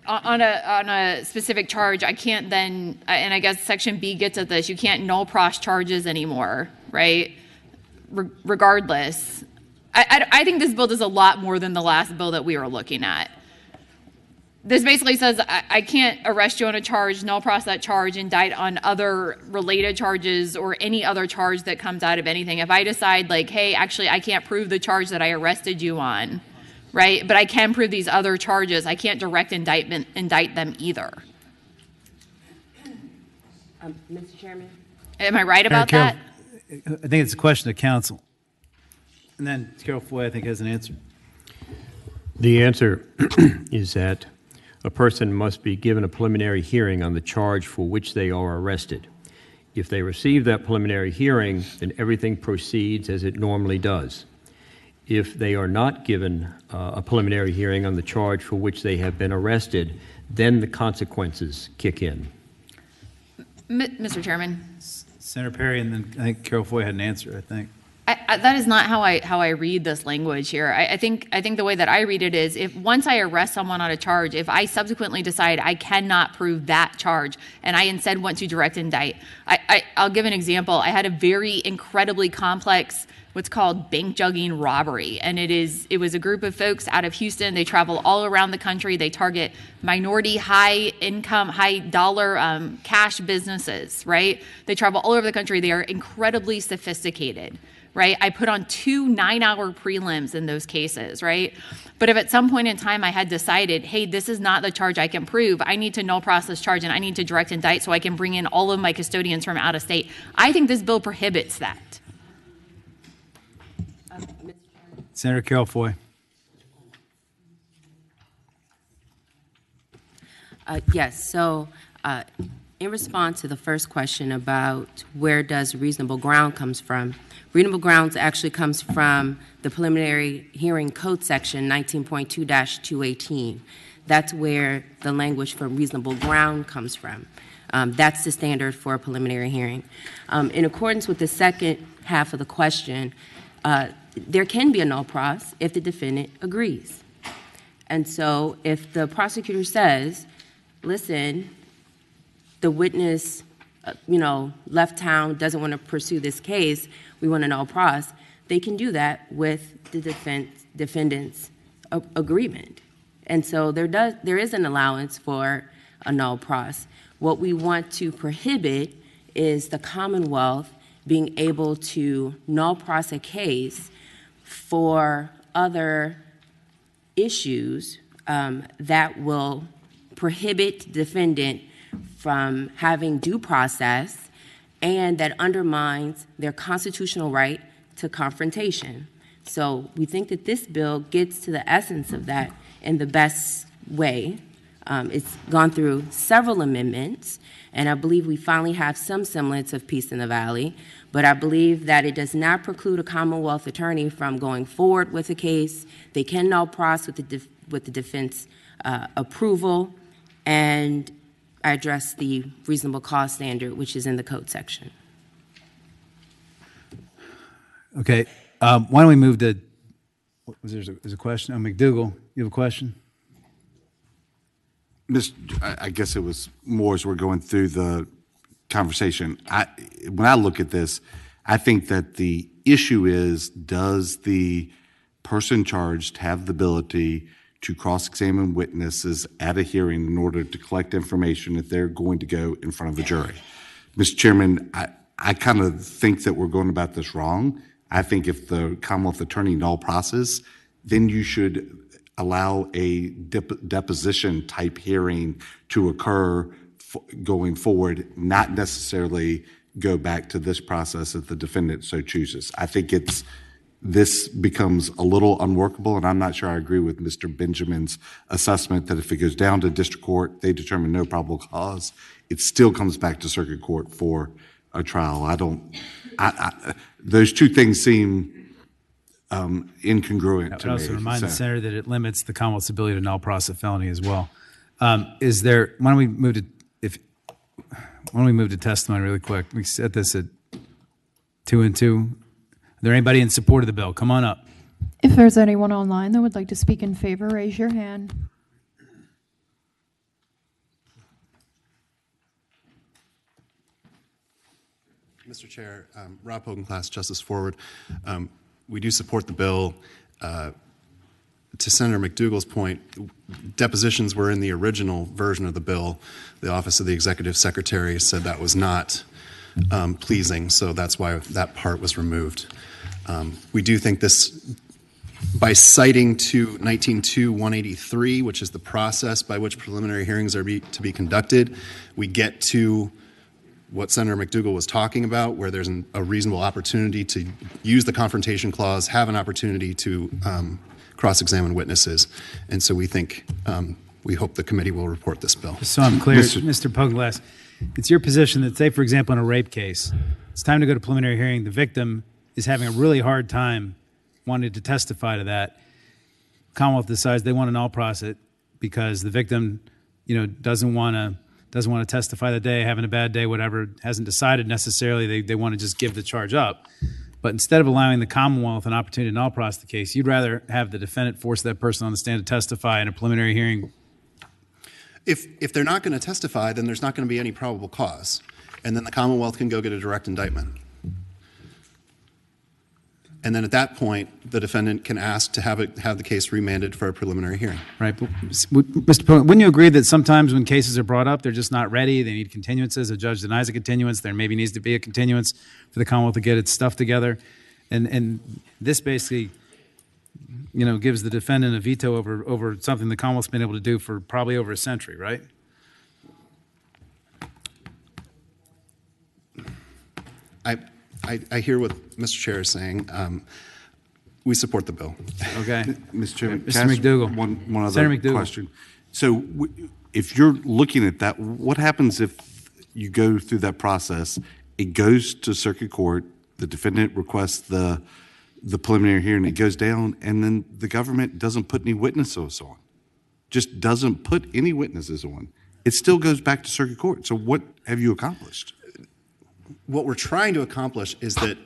a specific charge, I can't then, and I guess Section B gets at this, you can't null pros charges anymore, right? Regardless. I think this bill does a lot more than the last bill that we were looking at. This basically says I can't arrest you on a charge, null pros that charge, indict on other related charges or any other charge that comes out of anything. If I decide like, hey, actually I can't prove the charge that I arrested you on, right? But I can prove these other charges, I can't direct indict them either. Mr. Chairman? Am I right about that? I think it's a question of counsel. And then Carol Foy, I think, has an answer. The answer is that a person must be given a preliminary hearing on the charge for which they are arrested. If they receive that preliminary hearing, then everything proceeds as it normally does. If they are not given a preliminary hearing on the charge for which they have been arrested, then the consequences kick in. Mr. Chairman. Senator Perry, and then I think Carol Foy had an answer, I think. That is not how I read this language here. I think the way that I read it is, if once I arrest someone on a charge, if I subsequently decide I cannot prove that charge and I instead want to direct indict, I'll give an example. I had a very incredibly complex what's called bank jugging robbery, and it was a group of folks out of Houston. They travel all around the country. They target minority, high income, high dollar cash businesses, right? They travel all over the country. They are incredibly sophisticated, right? I put on 2 9-hour prelims in those cases, right? But if at some point in time I had decided, hey, this is not the charge I can prove, I need to null process charge and I need to direct indict so I can bring in all of my custodians from out of state, I think this bill prohibits that. Senator Carol Foy. Yes, so in response to the first question about where does reasonable ground comes from, reasonable grounds actually comes from the preliminary hearing code section 19.2-218. That's where the language for reasonable ground comes from. That's the standard for a preliminary hearing. In accordance with the second half of the question, there can be a null pros if the defendant agrees. And so if the prosecutor says, listen, the witness, left town, doesn't want to pursue this case, we want a null pros, they can do that with the defendant's agreement. And so there is an allowance for a null pros. What we want to prohibit is the Commonwealth being able to null pros a case for other issues that will prohibit the defendant from having due process and that undermines their constitutional right to confrontation. So we think that this bill gets to the essence of that in the best way. It's gone through several amendments, and I believe we finally have some semblance of peace in the Valley, but I believe that it does not preclude a Commonwealth attorney from going forward with a case. They can null pros with the defense approval, and I address the reasonable cause standard, which is in the code section. Okay, why don't we move to, there's a question? McDougall, you have a question? I guess it was more as we're going through the conversation. When I look at this, I think that the issue is, does the person charged have the ability to cross-examine witnesses at a hearing in order to collect information if they're going to go in front of a jury? Mr. Chairman, I kind of think that we're going about this wrong. I think if the Commonwealth attorney null process, then you should allow a deposition type hearing to occur going forward, not necessarily go back to this process if the defendant so chooses. I think this becomes a little unworkable, and I'm not sure I agree with Mr. Benjamin's assessment that if it goes down to district court, they determine no probable cause, it still comes back to circuit court for a trial. Those two things seem incongruent to me. I also remind the Senator that it limits the Commonwealth's ability to null process a felony as well. Why don't we move to testimony really quick? We set this at 2 and 2. Are there anybody in support of the bill? Come on up. If there's anyone online that would like to speak in favor, raise your hand. Mr. Chair, Rob Hogan-Class, Justice Forward. We do support the bill. To Senator McDougall's point, depositions were in the original version of the bill. The Office of the Executive Secretary said that was not pleasing, so that's why that part was removed. We do think this, by citing to 19.2.183, which is the process by which preliminary hearings are to be conducted, we get to what Senator McDougall was talking about, where there's a reasonable opportunity to use the confrontation clause, have an opportunity to cross-examine witnesses. And so we think, we hope the committee will report this bill. So I'm clear, Mr. Puglass, it's your position that, say, for example, in a rape case, it's time to go to preliminary hearing. The victim is having a really hard time wanting to testify to that. Commonwealth decides they want to null process it because the victim, doesn't want to testify that day, having a bad day, whatever, hasn't decided necessarily they want to just give the charge up. But instead of allowing the Commonwealth an opportunity to null process the case, you'd rather have the defendant force that person on the stand to testify in a preliminary hearing. If they're not going to testify, then there's not going to be any probable cause. And then the Commonwealth can go get a direct indictment. And then at that point, the defendant can ask to have the case remanded for a preliminary hearing. Right. But, Mr. Poe, wouldn't you agree that sometimes when cases are brought up, they're just not ready, they need continuances, a judge denies a continuance, there maybe needs to be a continuance for the Commonwealth to get its stuff together? And this basically, gives the defendant a veto over something the Commonwealth's been able to do for probably over a century, right? I hear what Mr. Chair is saying. We support the bill. Okay. Mr. Chairman, Mr. can I ask McDougall. one other Senator McDougall. question. So if you're looking at that, what happens if you go through that process, it goes to circuit court, the defendant requests the preliminary hearing, it goes down, and then the government doesn't put any witnesses on, just doesn't put any witnesses on. It still goes back to circuit court. So what have you accomplished? What we're trying to accomplish is that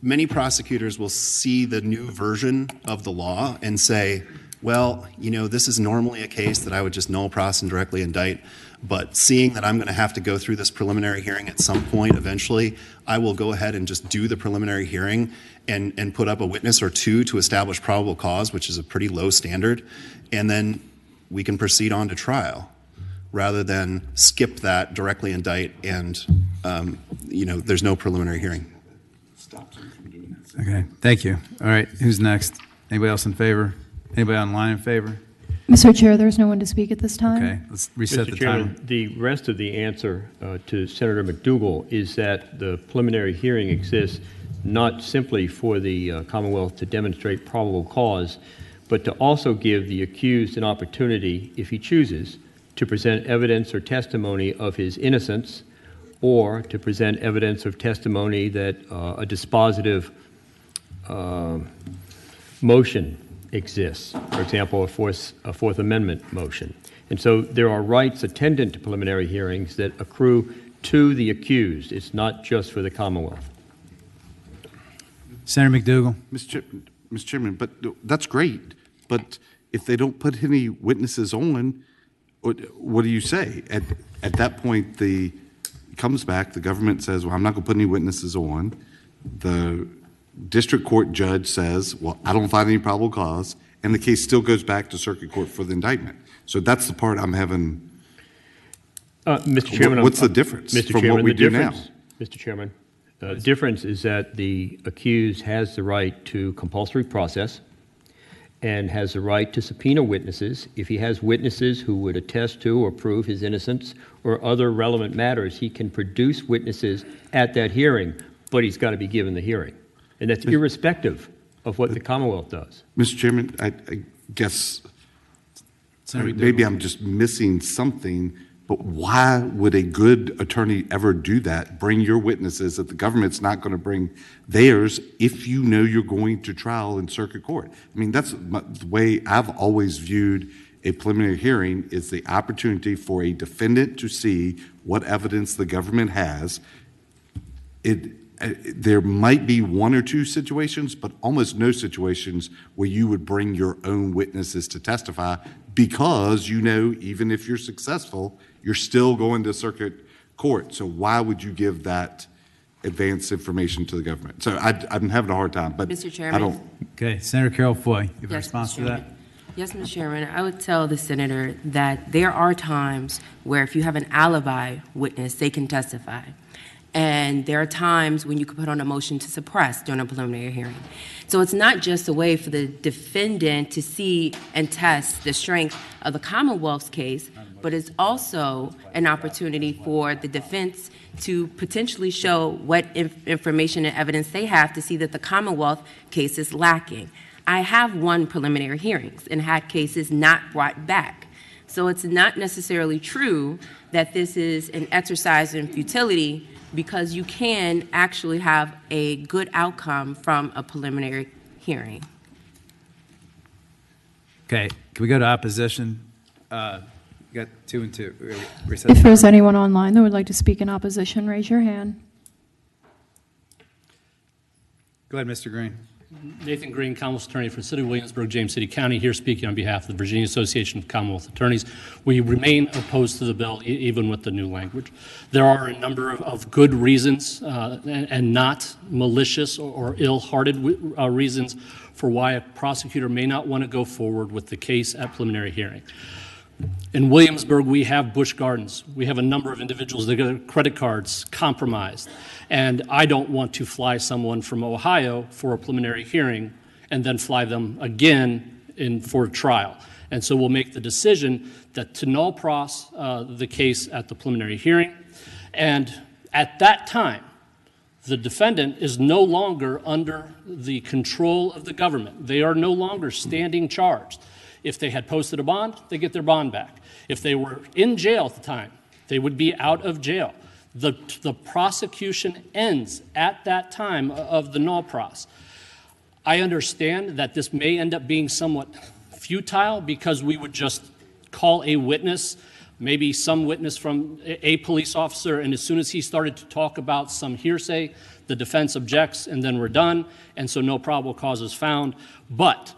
many prosecutors will see the new version of the law and say, well, this is normally a case that I would just null process and directly indict, but seeing that I'm going to have to go through this preliminary hearing at some point eventually, I will go ahead and just do the preliminary hearing and put up a witness or two to establish probable cause, which is a pretty low standard, and then we can proceed on to trial rather than skip that, directly indict, and there's no preliminary hearing. Okay, thank you. All right, who's next? Anybody else in favor? Anybody online in favor? Mr. Chair, there's no one to speak at this time. Okay, let's reset Mr. the Chairman, timer. the rest of the answer to Senator McDougall is that the preliminary hearing exists not simply for the Commonwealth to demonstrate probable cause, but to also give the accused an opportunity, if he chooses, to present evidence or testimony of his innocence, or to present evidence or testimony that a dispositive motion exists, for example, a Fourth Amendment motion. And so there are rights attendant to preliminary hearings that accrue to the accused. It's not just for the Commonwealth. Senator McDougall. Mr. Chairman, but that's great. But if they don't put any witnesses on, what do you say? At that point, it comes back, the government says, well, I'm not going to put any witnesses on. The district court judge says, well, I don't find any probable cause, and the case still goes back to circuit court for the indictment. So that's the part I'm having. Mr. Chairman, what's the difference from what we do now? Mr. Chairman, the difference is that the accused has the right to compulsory process and has the right to subpoena witnesses. If he has witnesses who would attest to or prove his innocence or other relevant matters, he can produce witnesses at that hearing, but he's got to be given the hearing. And that's irrespective of what the Commonwealth does. Mr. Chairman, I guess maybe I'm just missing something, but why would a good attorney ever do that? Bring your witnesses if the government's not going to bring theirs if you know you're going to trial in circuit court. I mean, that's the way I've always viewed a preliminary hearing, is the opportunity for a defendant to see what evidence the government has. There might be one or two situations, but almost no situations where you would bring your own witnesses to testify, because even if you're successful, you're still going to circuit court. So why would you give that advanced information to the government? So I'm having a hard time, but Mr. Chairman. I don't. Okay, Senator Carol Foy, you have a Yes, response Mr. to that? Chairman. Yes, Mr. Chairman. I would tell the senator that there are times where if you have an alibi witness, they can testify. And there are times when you could put on a motion to suppress during a preliminary hearing. So it's not just a way for the defendant to see and test the strength of the Commonwealth's case, but it's also an opportunity for the defense to potentially show what information and evidence they have to see that the Commonwealth case is lacking. I have won preliminary hearings and had cases not brought back. So it's not necessarily true that this is an exercise in futility, because you can actually have a good outcome from a preliminary hearing. Okay, can we go to opposition? You got 2 and 2. If there's anyone online that would like to speak in opposition, raise your hand. Go ahead, Mr. Green. Nathan Green, Commonwealth Attorney for the City of Williamsburg, James City County, here speaking on behalf of the Virginia Association of Commonwealth Attorneys. We remain opposed to the bill, even with the new language. There are a number of good reasons and not malicious or ill-hearted reasons for why a prosecutor may not want to go forward with the case at preliminary hearing. In Williamsburg, we have Busch Gardens. We have a number of individuals that get their credit cards compromised. And I don't want to fly someone from Ohio for a preliminary hearing and then fly them again for a trial. And so we'll make the decision that to null pros the case at the preliminary hearing. And at that time, the defendant is no longer under the control of the government. They are no longer standing charged. If they had posted a bond, they get their bond back. If they were in jail at the time, they would be out of jail. The prosecution ends at that time of the null pros. I understand that this may end up being somewhat futile because we would just call a witness, maybe some witness from a police officer, and as soon as he started to talk about some hearsay, the defense objects, and then we're done, and so no probable cause is found. But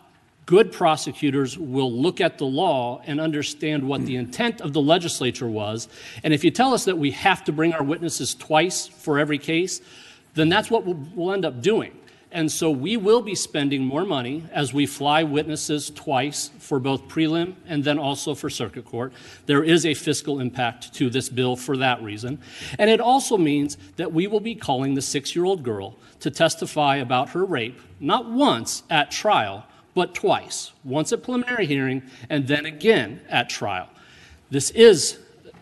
good prosecutors will look at the law and understand what the intent of the legislature was. And if you tell us that we have to bring our witnesses twice for every case, then that's what we'll end up doing. And so we will be spending more money as we fly witnesses twice for both prelim and then also for circuit court. There is a fiscal impact to this bill for that reason. And it also means that we will be calling the 6-year-old girl to testify about her rape, not once at trial, but twice, once at preliminary hearing and then again at trial.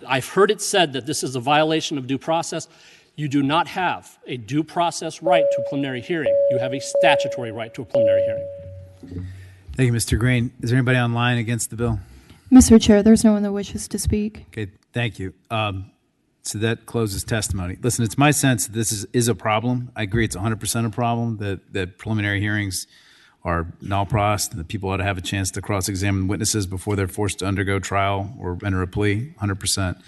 I've heard it said that this is a violation of due process. You do not have a due process right to a preliminary hearing. You have a statutory right to a preliminary hearing. Thank you, Mr. Green. Is there anybody online against the bill? Mr. Chair, there's no one that wishes to speak. Okay, thank you. So that closes testimony. Listen, it's my sense that this is a problem. I agree it's 100% a problem, that preliminary hearings are null pros, and that people ought to have a chance to cross-examine witnesses before they're forced to undergo trial or enter a plea, 100%.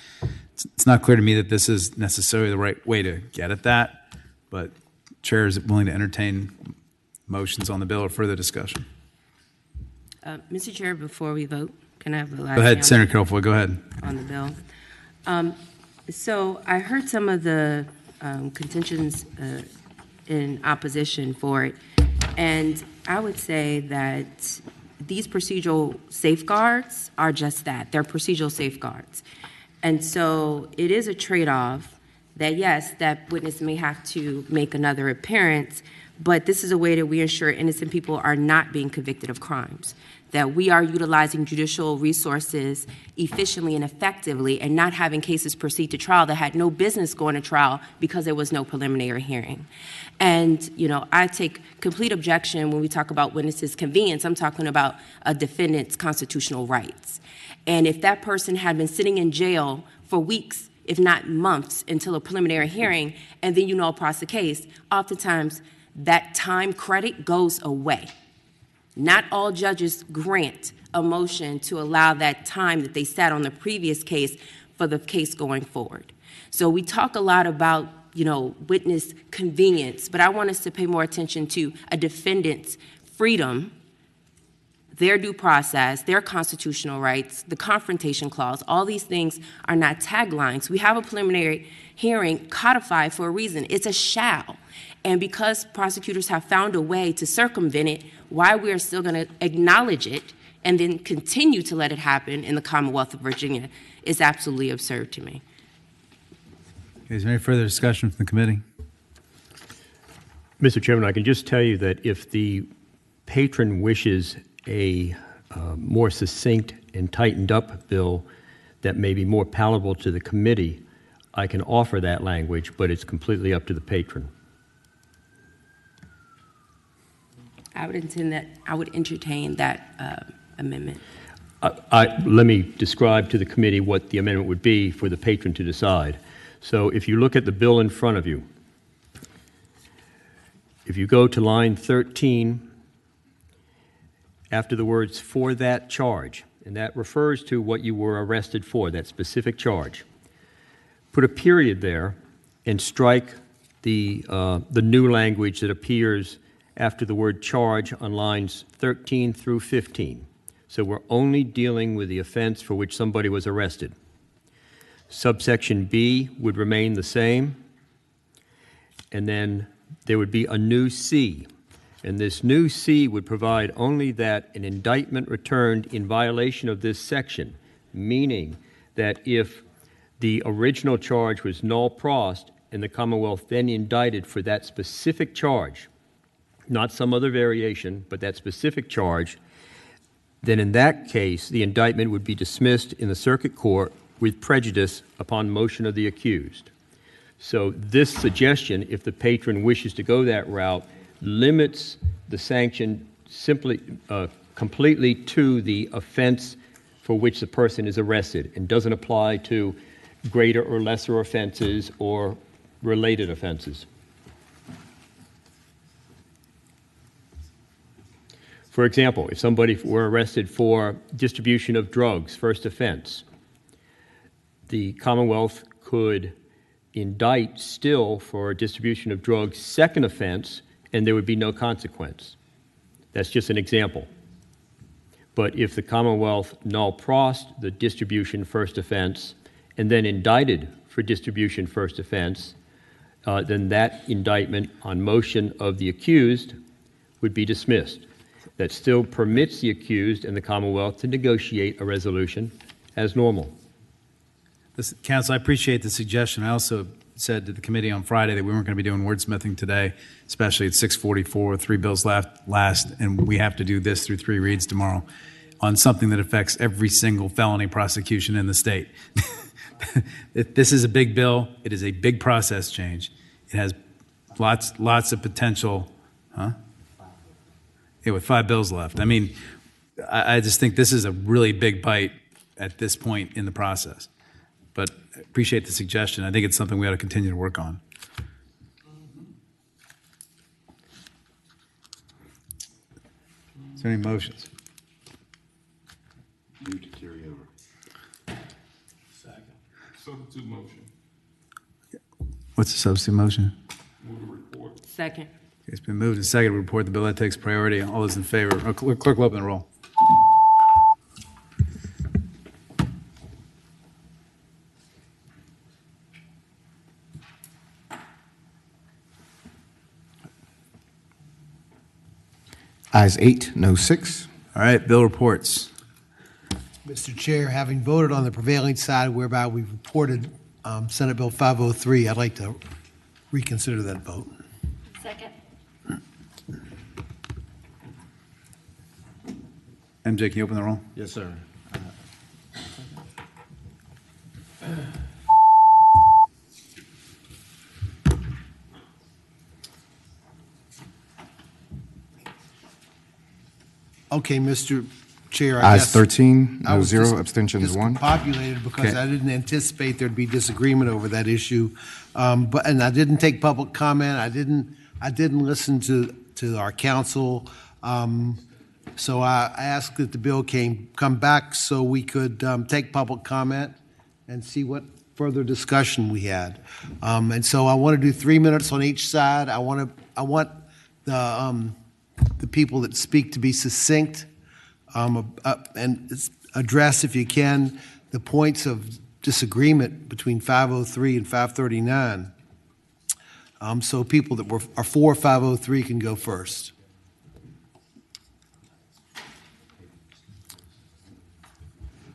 It's not clear to me that this is necessarily the right way to get at that, but Chair is willing to entertain motions on the bill or further discussion. Mr. Chair, before we vote, can I have the last Go ahead, Senator Carroll, go ahead. On the bill. So I heard some of the contentions in opposition for it, and I would say that these procedural safeguards are just that. They're procedural safeguards. And so it is a trade-off that, yes, that witness may have to make another appearance, but this is a way that we ensure innocent people are not being convicted of crimes, that we are utilizing judicial resources efficiently and effectively and not having cases proceed to trial that had no business going to trial because there was no preliminary hearing. And, I take complete objection when we talk about witnesses' convenience. I'm talking about a defendant's constitutional rights. And if that person had been sitting in jail for weeks, if not months, until a preliminary hearing, and then null pros the case, oftentimes that time credit goes away. Not all judges grant a motion to allow that time that they sat on the previous case for the case going forward. So we talk a lot about, witness convenience, but I want us to pay more attention to a defendant's freedom, their due process, their constitutional rights, the confrontation clause. All these things are not taglines. We have a preliminary hearing codified for a reason. It's a shall. And because prosecutors have found a way to circumvent it, why we are still going to acknowledge it and then continue to let it happen in the Commonwealth of Virginia is absolutely absurd to me. Okay, is there any further discussion from the committee? Mr. Chairman, I can just tell you that if the patron wishes a more succinct and tightened up bill that may be more palatable to the committee, I can offer that language, but it's completely up to the patron. I would entertain that amendment. Let me describe to the committee what the amendment would be for the patron to decide. So if you look at the bill in front of you, if you go to line 13, after the words "for that charge," and that refers to what you were arrested for, that specific charge, put a period there and strike the new language that appears after the word charge on lines 13 through 15. So we're only dealing with the offense for which somebody was arrested. Subsection B would remain the same, and then there would be a new C. And this new C would provide only that an indictment returned in violation of this section, meaning that if the original charge was null prost and the Commonwealth then indicted for that specific charge, not some other variation, but that specific charge, then in that case, the indictment would be dismissed in the circuit court with prejudice upon motion of the accused. So this suggestion, if the patron wishes to go that route, limits the sanction simply completely to the offense for which the person is arrested and doesn't apply to greater or lesser offenses or related offenses. For example, if somebody were arrested for distribution of drugs, first offense, the Commonwealth could indict still for distribution of drugs, second offense, and there would be no consequence. That's just an example. But if the Commonwealth null prost the distribution first offense and then indicted for distribution first offense, then that indictment on motion of the accused would be dismissed. That still permits the accused and the Commonwealth to negotiate a resolution as normal. Listen, Counsel, I appreciate the suggestion. I also said to the committee on Friday that we weren't going to be doing wordsmithing today, especially at 6:44, 3 bills last, and we have to do this through 3 reads tomorrow on something that affects every single felony prosecution in the state. This is a big bill. It is a big process change. It has lots of potential. Huh? Yeah, with 5 bills left. I mean, I just think this is a really big bite at this point in the process. But I appreciate the suggestion. I think it's something we ought to continue to work on. Is there any motions? Move to carry over. Second. Substitute motion. What's the substitute motion? Move the report. Second. It's been moved and seconded. We report the bill that takes priority. All those in favor? Clerk will open the roll. Ayes 8, no 6. All right, bill reports. Mr. Chair, having voted on the prevailing side whereby we reported Senate Bill 503, I'd like to reconsider that vote. Second. MJ, can you open the roll? Yes, sir. Okay, Mr. Chair, Ayes 13, I no was 0, just abstentions 1. Discombobulated because Okay. I didn't anticipate there'd be disagreement over that issue. And I didn't take public comment. I didn't listen to our counsel. So I asked that the bill come back so we could take public comment and see what further discussion we had. And so I want to do 3 minutes on each side. I want the people that speak to be succinct and address, if you can, the points of disagreement between 503 and 539. So people that are for 503 can go first.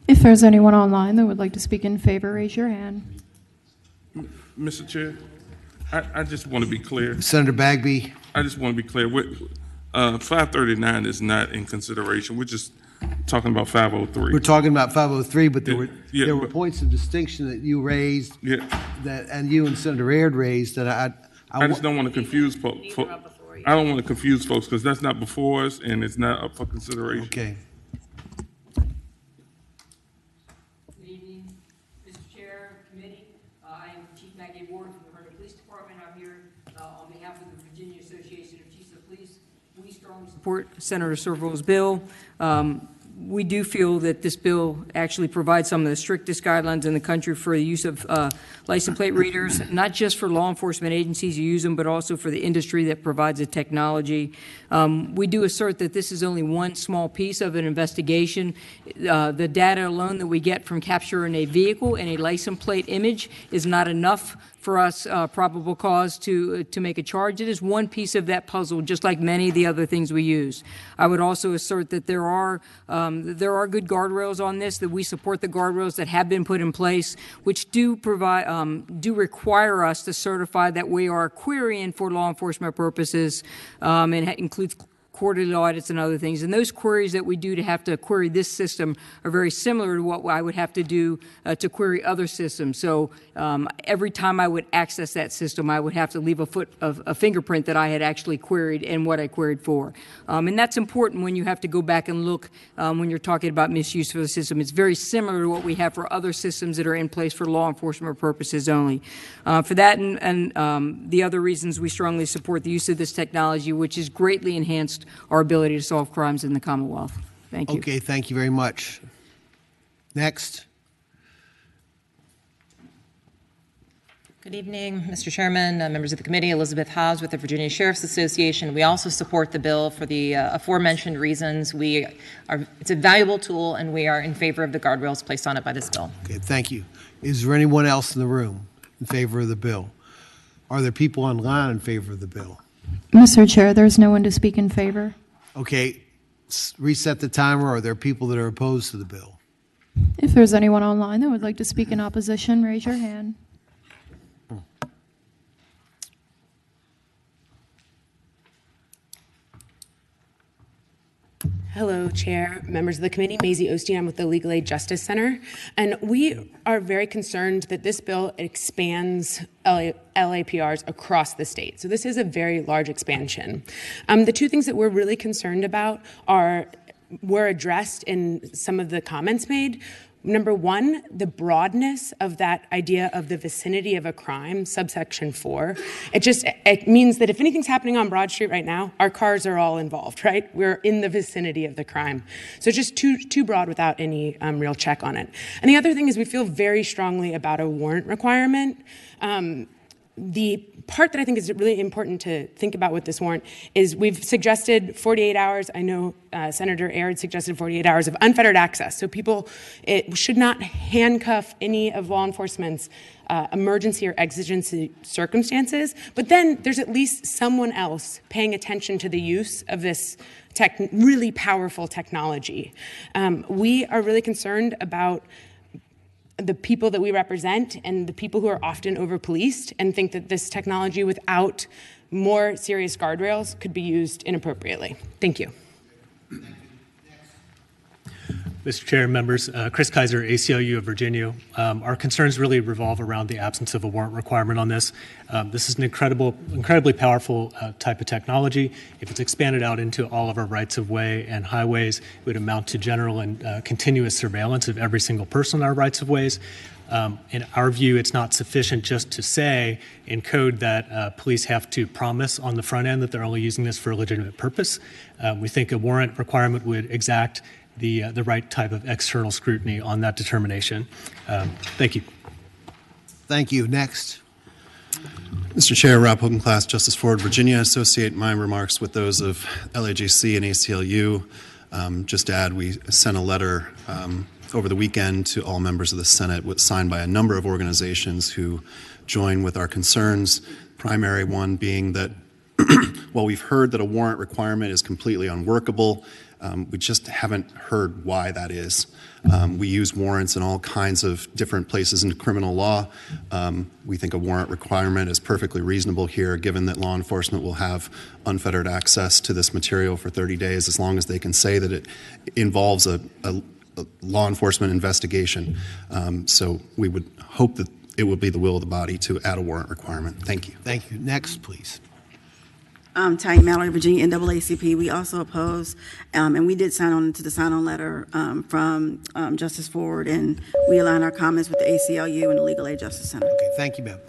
If there's anyone online that would like to speak in favor, raise your hand. Mr. Chair, I just want to be clear. Senator Bagby. I just want to be clear. 539 is not in consideration. We're just talking about 503. We're talking about 503, but there Yeah, were points of distinction that you raised, and you and Senator Aird raised that I just don't want to confuse folks. I don't want to confuse folks because that's not before us and it's not up for consideration. Okay. Good evening, Mr. Chair, committee. I am Chief Maggie Ward from the Herndon Police Department. I'm here on behalf of the Virginia Association of Chiefs of Police. We strongly support Senator Servo's bill. We do feel that this bill actually provides some of the strictest guidelines in the country for the use of license plate readers, not just for law enforcement agencies who use them, but also for the industry that provides the technology. We do assert that this is only one small piece of an investigation. The data alone that we get from capturing a vehicle and a license plate image is not enough for us probable cause to make a charge. It is one piece of that puzzle, just like many of the other things we use. I would also assert that there are good guardrails on this, that we support the guardrails that have been put in place, which do require us to certify that we are querying for law enforcement purposes, and it includes quarterly audits and other things. And those queries that we do to have to query this system are very similar to what I would have to do to query other systems. So every time I would access that system, I would have to leave a fingerprint that I had actually queried and what I queried for. And that's important when you have to go back and look when you're talking about misuse for the system. It's very similar to what we have for other systems that are in place for law enforcement purposes only. For that and the other reasons, we strongly support the use of this technology, which has greatly enhanced our ability to solve crimes in the Commonwealth. Thank you. Okay, thank you very much. Next. Good evening, Mr. Chairman, members of the committee. Elizabeth Hobbs with the Virginia Sheriff's Association. We also support the bill for the aforementioned reasons. It's a valuable tool, and we are in favor of the guardrails placed on it by this bill. Okay, thank you. Is there anyone else in the room in favor of the bill? Are there people online in favor of the bill? Mr. Chair, there's no one to speak in favor. Okay, reset the timer. Are there people that are opposed to the bill? If there's anyone online that would like to speak in opposition, raise your hand. Hello, Chair, members of the committee. Maisie Osteen, I'm with the Legal Aid Justice Center. And we are very concerned that this bill expands LAPRs across the state. So this is a very large expansion. The two things that we're really concerned about were addressed in some of the comments made. Number one, the broadness of that idea of the vicinity of a crime, subsection 4. It means that if anything's happening on Broad Street right now, our cars are all involved, right? We're in the vicinity of the crime. So just too broad without any real check on it. And the other thing is we feel very strongly about a warrant requirement. The part that I think is really important to think about with this warrant is we've suggested 48 hours. I know Senator Aird suggested 48 hours of unfettered access. So it should not handcuff any of law enforcement's emergency or exigency circumstances. But then there's at least someone else paying attention to the use of this really powerful technology. We are really concerned about the people that we represent and the people who are often over-policed and think that this technology without more serious guardrails could be used inappropriately. Thank you. Mr. Chair, members, Chris Kaiser, ACLU of Virginia. Our concerns really revolve around the absence of a warrant requirement on this. This is an incredibly powerful type of technology. If it's expanded out into all of our rights-of-way and highways, it would amount to general and continuous surveillance of every single person on our rights-of-ways. In our view, it's not sufficient just to say in code that police have to promise on the front end that they're only using this for a legitimate purpose. We think a warrant requirement would exact the right type of external scrutiny on that determination. Thank you. Thank you. Next. Mr. Chair, Rob Hogan-Class, Justice Ford, Virginia. Associate my remarks with those of LAJC and ACLU. Just to add, we sent a letter over the weekend to all members of the Senate, signed by a number of organizations who join with our concerns. Primary one being that while we've heard that a warrant requirement is completely unworkable, we just haven't heard why that is. We use warrants in all kinds of different places in criminal law. We think a warrant requirement is perfectly reasonable here, given that law enforcement will have unfettered access to this material for 30 days, as long as they can say that it involves a law enforcement investigation. So we would hope that it will be the will of the body to add a warrant requirement. Thank you. Thank you. Next, please. Ty Mallory, Virginia NAACP. We also oppose, and we did sign on to the sign-on letter from Justice Ford, and we align our comments with the ACLU and the Legal Aid Justice Center. Okay, thank you, ma'am.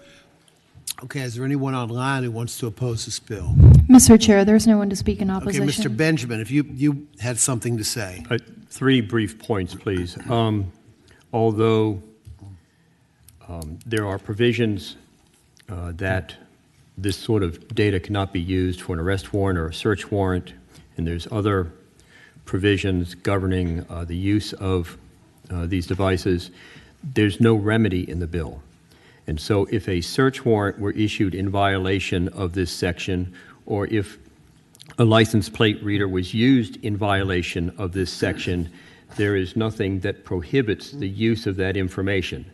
Okay, is there anyone online who wants to oppose this bill? Mr. Chair, there's no one to speak in Okay, opposition. Mr. Benjamin, if you had something to say. 3 brief points, please. Although there are provisions that this sort of data cannot be used for an arrest warrant or a search warrant, and there's other provisions governing the use of these devices, there's no remedy in the bill. And so if a search warrant were issued in violation of this section, or if a license plate reader was used in violation of this section, there is nothing that prohibits the use of that information.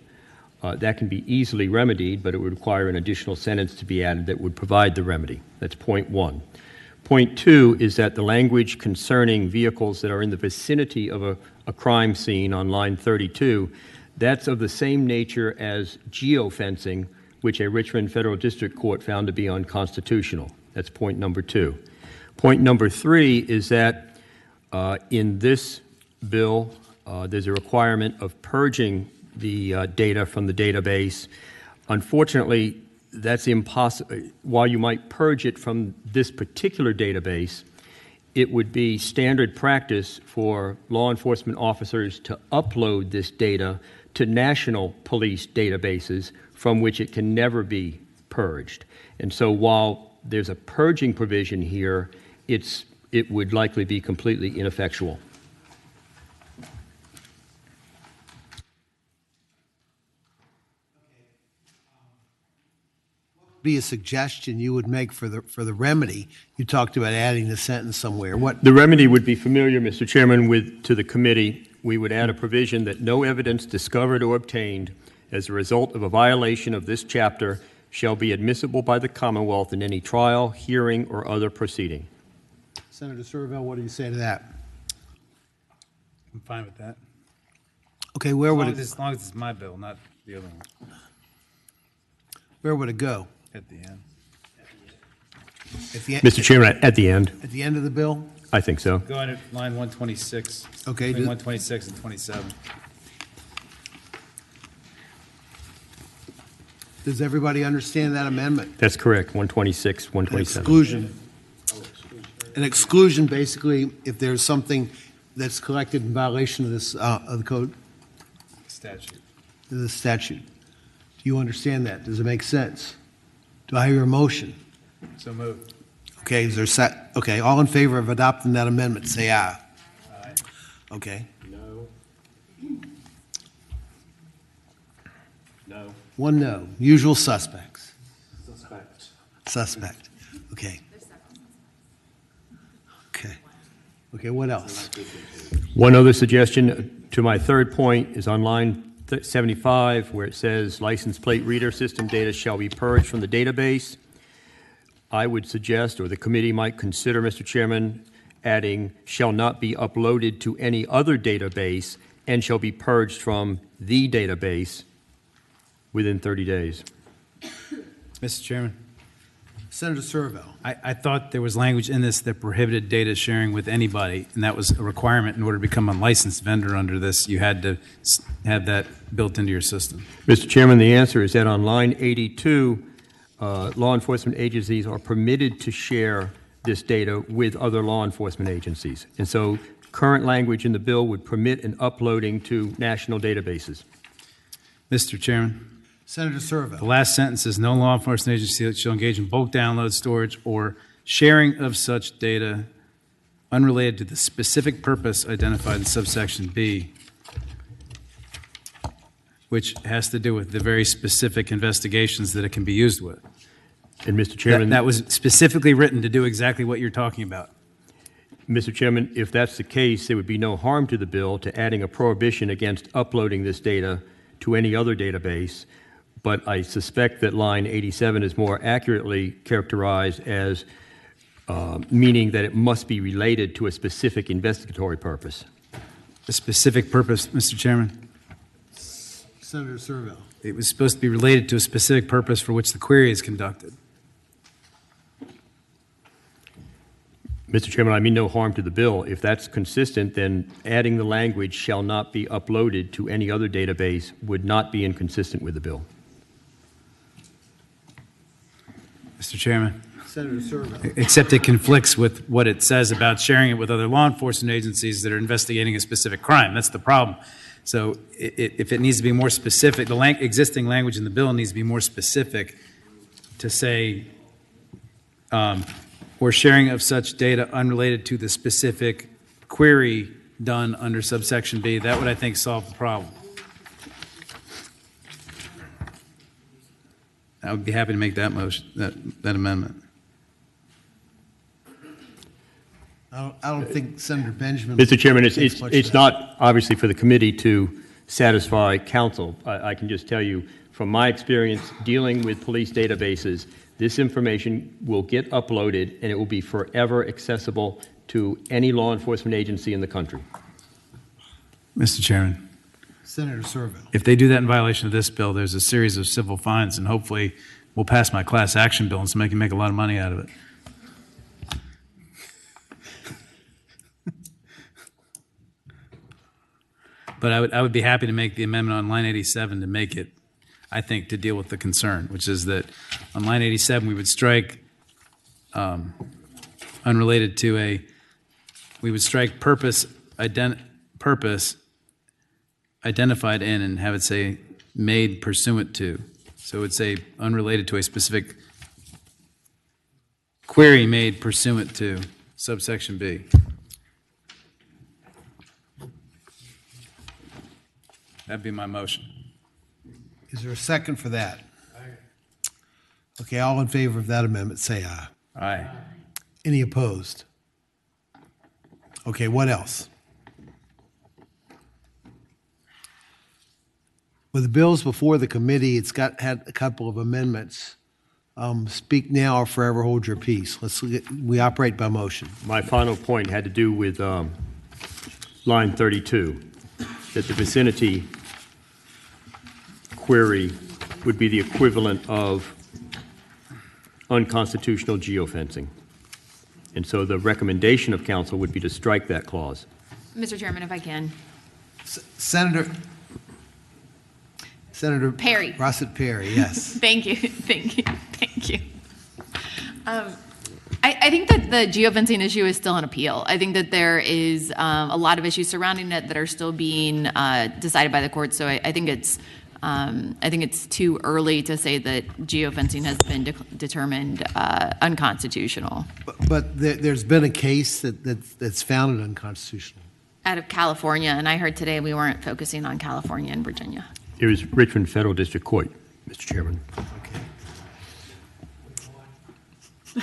That can be easily remedied, but it would require an additional sentence to be added that would provide the remedy. That's point 1. Point 2 is that the language concerning vehicles that are in the vicinity of a crime scene on line 32, that's of the same nature as geofencing, which a Richmond Federal District Court found to be unconstitutional. That's point number 2. Point number 3 is that in this bill, there's a requirement of purging the data from the database. Unfortunately, that's impossible. While you might purge it from this particular database, it would be standard practice for law enforcement officers to upload this data to national police databases from which it can never be purged. And so while there's a purging provision here, it would likely be completely ineffectual. Be a suggestion you would make for the remedy? You talked about adding the sentence somewhere. What? The remedy would be familiar, Mr. Chairman, to the committee. We would add a provision that no evidence discovered or obtained as a result of a violation of this chapter shall be admissible by the Commonwealth in any trial, hearing, or other proceeding. Senator Surville, what do you say to that? I'm fine with that. Okay, where would As long as it's my bill, not the other one. Where would it go? At the end. At the end, Mr. Chairman, at the end. At the end of the bill? I think so. Go on at line 126. Okay. Between 126 and 27. Does everybody understand that amendment? That's correct, 126, 127. Exclusion. An exclusion, basically, if there's something that's collected in violation of this, of the code, Statute. the statute. Do you understand that? Does it make sense? Do I hear a motion? So moved. Okay, is there okay, all in favor of adopting that amendment, say aye. Aye. Okay. No. No. One no. Usual suspects. Suspect. Suspect. Okay. Okay. Okay, what else? One other suggestion to my third point is on line 75, where it says license plate reader system data shall be purged from the database. I would suggest, or the committee might consider, Mr. Chairman, adding shall not be uploaded to any other database and shall be purged from the database within 30 days. Mr. Chairman. Senator Surville. I thought there was language in this that prohibited data sharing with anybody, and that was a requirement in order to become a licensed vendor under this. You had to have that built into your system. Mr. Chairman, the answer is that on line 82, law enforcement agencies are permitted to share this data with other law enforcement agencies. And so current language in the bill would permit an uploading to national databases. Mr. Chairman. Senator Surville. The last sentence is no law enforcement agency shall engage in bulk download, storage, or sharing of such data unrelated to the specific purpose identified in subsection B, which has to do with the very specific investigations that it can be used with. And Mr. Chairman, that was specifically written to do exactly what you're talking about. Mr. Chairman, if that's the case, there would be no harm to the bill to adding a prohibition against uploading this data to any other database. But I suspect that line 87 is more accurately characterized as meaning that it must be related to a specific investigatory purpose. A specific purpose, Mr. Chairman? Senator Surville. It was supposed to be related to a specific purpose for which the query is conducted. Mr. Chairman, I mean no harm to the bill. If that's consistent, then adding the language shall not be uploaded to any other database would not be inconsistent with the bill. Mr. Chairman. Senator Servo. Except it conflicts with what it says about sharing it with other law enforcement agencies that are investigating a specific crime. That's the problem. So if it needs to be more specific, the existing language in the bill needs to be more specific to say, or sharing of such data unrelated to the specific query done under subsection B. That would, I think, solve the problem. I would be happy to make that motion, that amendment. I don't think Senator Benjamin. Mr. Chairman, thinks much of it's that. not obviously for the committee to satisfy council. I can just tell you from my experience dealing with police databases, this information will get uploaded and it will be forever accessible to any law enforcement agency in the country. Mr. Chairman, Senator Servo. if they do that in violation of this bill, there's a series of civil fines, and hopefully we'll pass my class action bill and somebody can make a lot of money out of it. But I would be happy to make the amendment on line 87 to make it, I think, to deal with the concern, which is that on line 87, we would strike unrelated to a, we would strike purpose identified in and have it say made pursuant to. So it would say unrelated to a specific query made pursuant to subsection B. That'd be my motion. Is there a second for that? Okay, all in favor of that amendment, say aye. Aye. Any opposed? Okay, what else? With the bills before the committee, it's had a couple of amendments. Speak now or forever hold your peace. We operate by motion. My final point had to do with line 32, that the vicinity query would be the equivalent of unconstitutional geofencing. And so the recommendation of council would be to strike that clause. Mr. Chairman, if I can. Senator Perry. Rossett Perry, yes. Thank you. I think that the geofencing issue is still an appeal. I think that there is a lot of issues surrounding it that are still being decided by the court. So I think it's too early to say that geofencing has been determined unconstitutional. But there's been a case that's found it unconstitutional. Out of California, and I heard today we weren't focusing on California and Virginia. It was Richmond Federal District Court, Mr. Chairman. I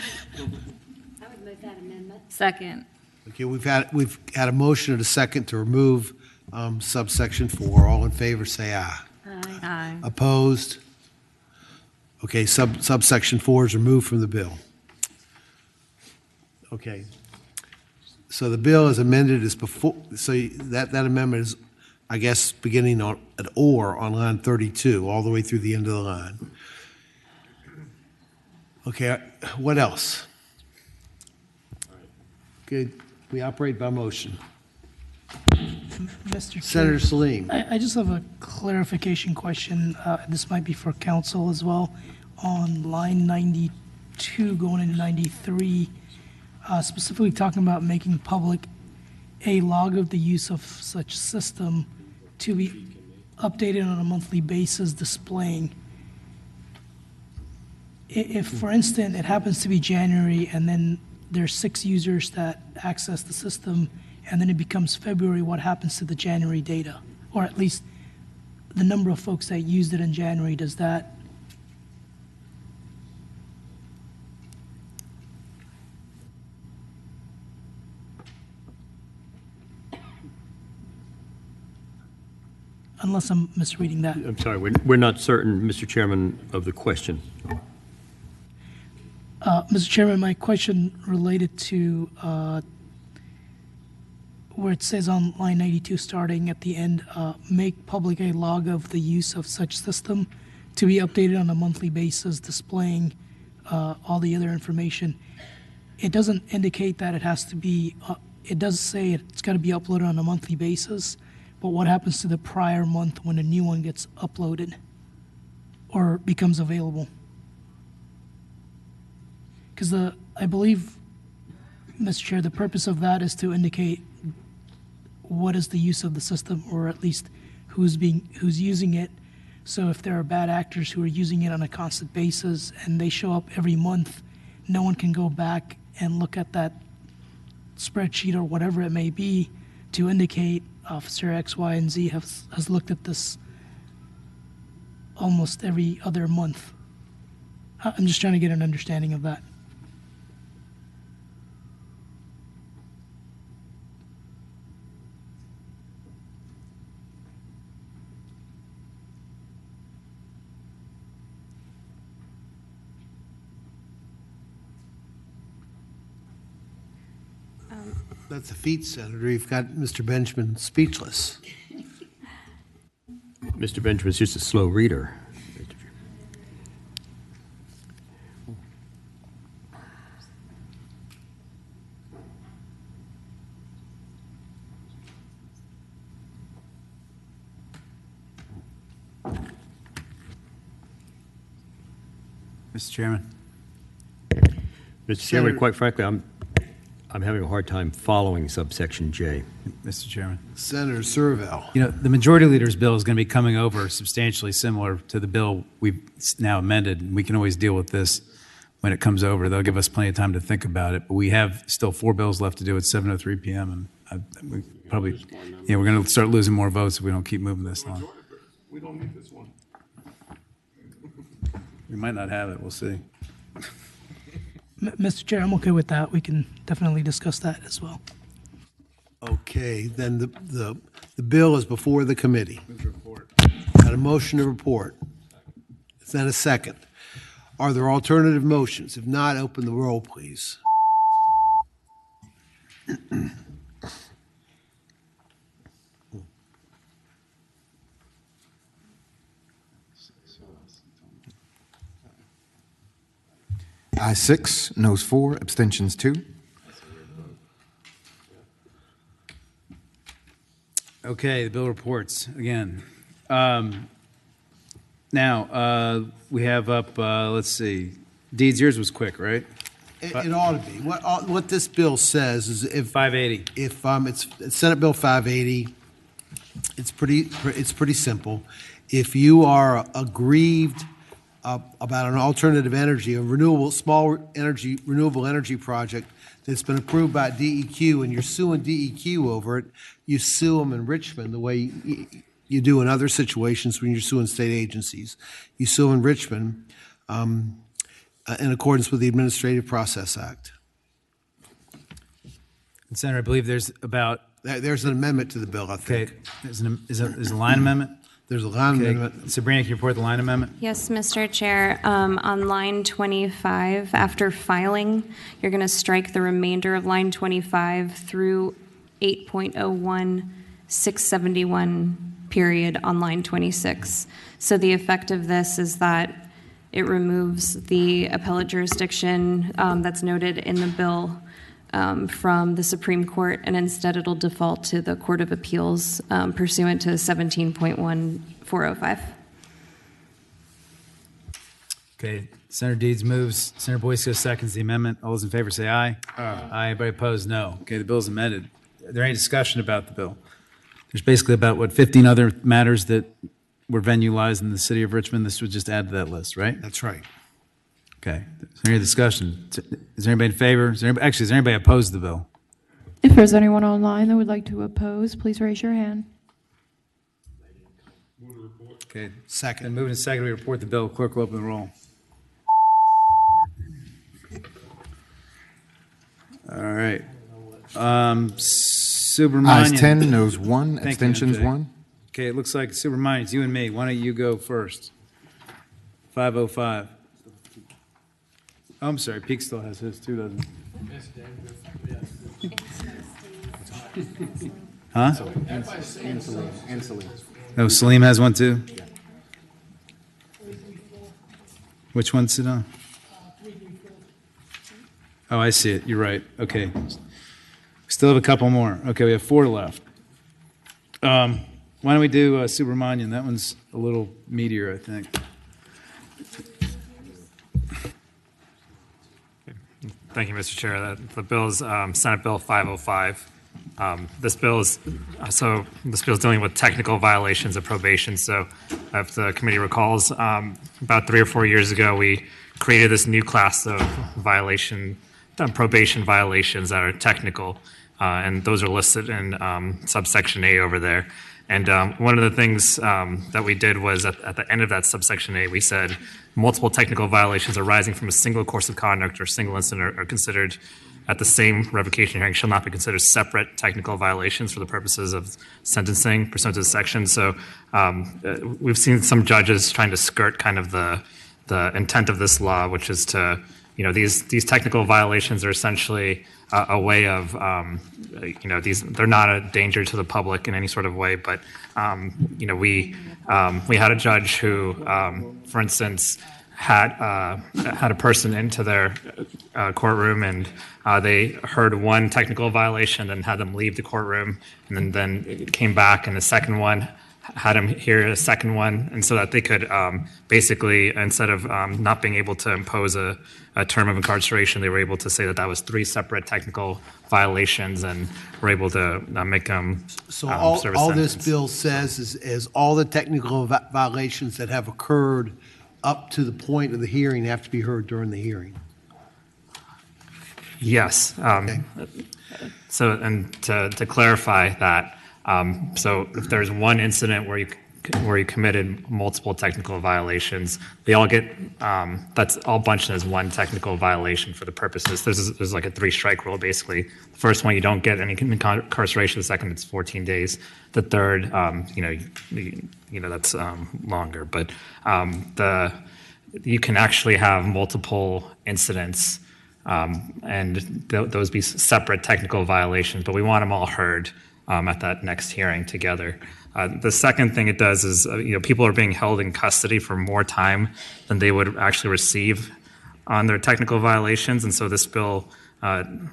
would move that amendment. Second. Okay, we've had a motion and a second to remove subsection 4. All in favor, say aye. Aye. Opposed? Okay, subsection 4 is removed from the bill. Okay. So the bill is amended as before, so that amendment is, I guess, beginning at or on line 32, all the way through the end of the line. Okay, what else? Good, we operate by motion. Mr. Chair, Senator Salim. I just have a clarification question. This might be for council as well. On line 92, going into 93, specifically talking about making public a log of the use of such system to be updated on a monthly basis, displaying. If, for instance, it happens to be January and then there's 6 users that access the system and then it becomes February, what happens to the January data? Or at least the number of folks that used it in January, does that? Unless I'm misreading that. I'm sorry, we're not certain, Mr. Chairman, of the question. Mr. Chairman, my question related to where it says on line 92, starting at the end, make public a log of the use of such system to be updated on a monthly basis, displaying all the other information. It doesn't indicate that it has to be, it does say it's got to be uploaded on a monthly basis, but what happens to the prior month when a new one gets uploaded or becomes available? Because I believe, Mr. Chair, the purpose of that is to indicate what is the use of the system, or at least who's using it. So if there are bad actors who are using it on a constant basis and they show up every month, no one can go back and look at that spreadsheet or whatever it may be to indicate Officer X, Y, and Z has looked at this almost every other month. I'm just trying to get an understanding of that. That's a feat, Senator. You've got Mr. Benjamin speechless. Mr. Benjamin's just a slow reader. Mr. Chairman. Mr. Chairman, quite frankly, I'm having a hard time following subsection J. Mr. Chairman. Senator Servell. You know, the Majority Leader's bill is going to be coming over substantially similar to the bill we've now amended, and we can always deal with this when it comes over. They'll give us plenty of time to think about it, but we have still 4 bills left to do at 7:03 p.m., and we probably, we're going to start losing more votes if we don't keep moving this long. We don't need this one. We might not have it. We'll see. Mr. Chair, I'm okay with that. We can definitely discuss that as well. Okay, then the bill is before the committee. Got a motion to report. Is that a second? Are there alternative motions? If not, open the roll, please. Ayes 6, noes 4, abstentions 2. Okay, the bill reports again. Now, we have up, let's see, Deeds, yours was quick, right? It ought to be. What this bill says is if 580. If it's Senate Bill 580, it's pretty simple. If you are aggrieved about an alternative energy, a renewable energy project that's been approved by DEQ, and you're suing DEQ over it, you sue them in Richmond the way you do in other situations when you're suing state agencies. You sue in Richmond in accordance with the Administrative Process Act. And Senator, I believe there's an amendment to the bill, I think. Okay, there's a line amendment? There's a line amendment. Sabrina, can you report the line amendment? Yes, Mr. Chair. On line 25, after filing, you're going to strike the remainder of line 25 through 8.01, 671 period on line 26. So the effect of this is that it removes the appellate jurisdiction that's noted in the bill from the Supreme Court, and instead it'll default to the Court of Appeals pursuant to 17.1405. Okay, Senator Deeds moves. Senator Boyce seconds the amendment. All those in favor say aye. Aye. Anybody opposed? No. Okay, the bill is amended. Is there any discussion about the bill? There's basically about, 15 other matters that were venualized in the city of Richmond. This would just add to that list, right? That's right. Okay. Is there any discussion? Is there anybody in favor? Is there anybody opposed to the bill? If there's anyone online that would like to oppose, please raise your hand. Okay. Second. And moving to second, we report the bill. Clerk will open the roll. All right. Subramanian. Ayes 10, noes 1, Thank you, abstentions MJ. 1. Okay, it looks like Subramanian, it's you and me. Why don't you go first? 505. Oh, I'm sorry, Peak still has his too, doesn't he? Huh? And Salim. Oh, Salim has one too? Which one's it on? Oh, I see it. You're right. Okay. We still have a couple more. Okay, we have 4 left. Why don't we do Subramanian? That one's a little meatier, I think. Thank you, Mr. Chair. The bill is Senate Bill 505. This bill is dealing with technical violations of probation. So, if the committee recalls, about 3 or 4 years ago, we created this new class of probation violations that are technical, and those are listed in subsection A over there. And one of the things that we did was at the end of that subsection A, we said multiple technical violations arising from a single course of conduct or single incident are considered at the same revocation hearing shall not be considered separate technical violations for the purposes of sentencing pursuant to the section. So we've seen some judges trying to skirt kind of the intent of this law, which is to, these technical violations are essentially a way of, they're not a danger to the public in any sort of way, but, we had a judge who, for instance, had a person into their courtroom, and they heard one technical violation and had them leave the courtroom, and then came back, and the second one had him hear a second one, and so that they could basically, instead of not being able to impose a term of incarceration, they were able to say that was 3 separate technical violations, and were able to make them So all serve a sentence. this bill says is all the technical violations that have occurred up to the point of the hearing have to be heard during the hearing. Yes. So, and to clarify that, so if there's one incident where you committed multiple technical violations, they all get that's all bunched as one technical violation for the purposes. There's like a 3-strike rule basically. The first one, you don't get any incarceration. The second, it's 14 days. The third, that's longer. But you can actually have multiple incidents, and those be separate technical violations. But we want them all heard at that next hearing together. The second thing it does is, people are being held in custody for more time than they would actually receive on their technical violations, and so this bill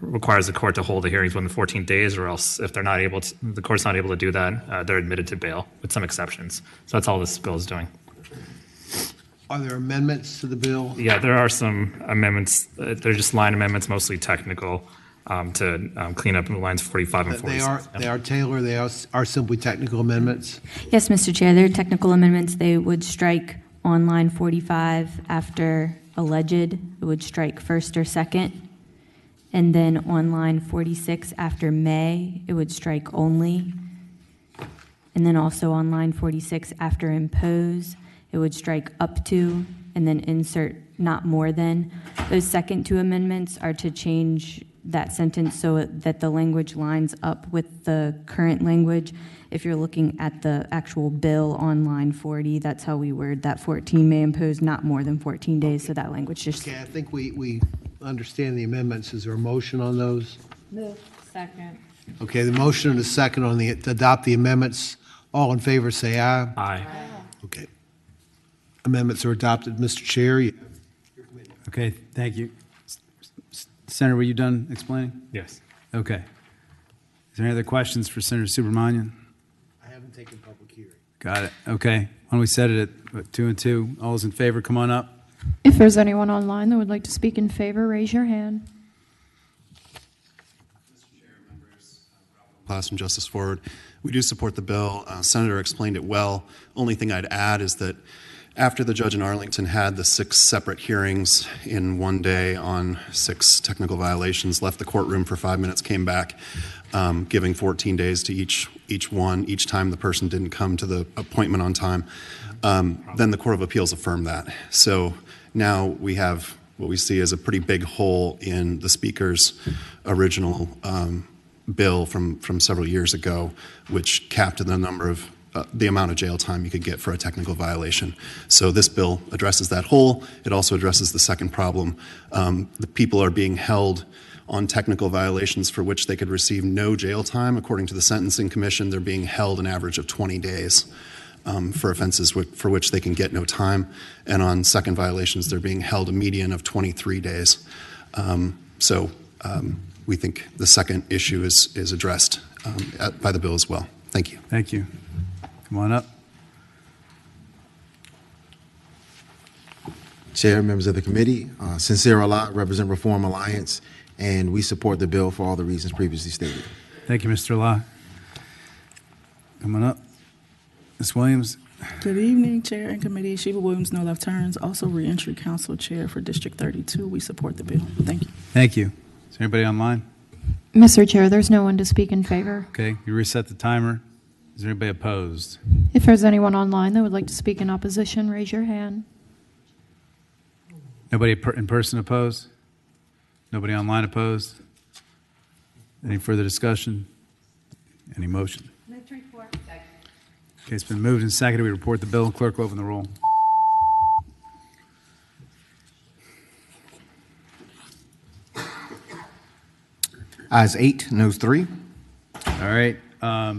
requires the court to hold the hearings within 14 days, or else if they're not able to, the court's not able to do that, they're admitted to bail with some exceptions. So that's all this bill is doing. Are there amendments to the bill? Yeah, there are some amendments. They're just line amendments, mostly technical, to clean up lines 45 and 46. They are tailored, they are simply technical amendments? Yes, Mr. Chair, they're technical amendments. They would strike on line 45 after alleged, it would strike first or second. And then on line 46 after may, it would strike only. And then also on line 46 after impose, it would strike up to, and then insert not more than. Those second 2 amendments are to change that sentence so that the language lines up with the current language. If you're looking at the actual bill on line 40, that's how we word that 14 may impose not more than 14 days, so that language just... Okay, I think we understand the amendments. Is there a motion on those? Move. Second. Okay, the motion and a second on to adopt the amendments. All in favor, say aye. Aye. Okay. Amendments are adopted. Mr. Chair. Okay, thank you. Senator, were you done explaining? Yes. Okay. Is there any other questions for Senator Subramanian? I haven't taken public hearing. Got it. Okay. Why don't we set it at 2 and 2? All those in favor, come on up. If there's anyone online that would like to speak in favor, raise your hand. Class and Justice Forward. We do support the bill. Senator explained it well. Only thing I'd add is that after the judge in Arlington had the 6 separate hearings in one day on 6 technical violations, left the courtroom for 5 minutes, came back, giving 14 days to each one, each time the person didn't come to the appointment on time, then the Court of Appeals affirmed that. So now we have what we see as a pretty big hole in the Speaker's original bill from several years ago, which capped the number of the amount of jail time you could get for a technical violation. So this bill addresses that hole. It also addresses the second problem. The people are being held on technical violations for which they could receive no jail time. According to the Sentencing Commission, they're being held an average of 20 days for offenses for which they can get no time. And on second violations, they're being held a median of 23 days. We think the second issue is addressed by the bill as well. Thank you. Thank you. Come on up. Chair, members of the committee, Sincere Allah, represent Reform Alliance, and we support the bill for all the reasons previously stated. Thank you, Mr. Law. Coming up, Ms. Williams. Good evening, Chair and Committee. Sheba Williams, No Left Turns, also Reentry Council Chair for District 32. We support the bill. Thank you. Thank you. Is there anybody online? Mr. Chair, there's no one to speak in favor. Okay, you reset the timer. Is there anybody opposed? If there's anyone online that would like to speak in opposition, raise your hand. Nobody in person opposed? Nobody online opposed? Any further discussion? Any motion? Move to report. Okay, it's been moved and seconded. We report the bill. Clerk will open the roll. Ayes 8, noes 3. All right. Why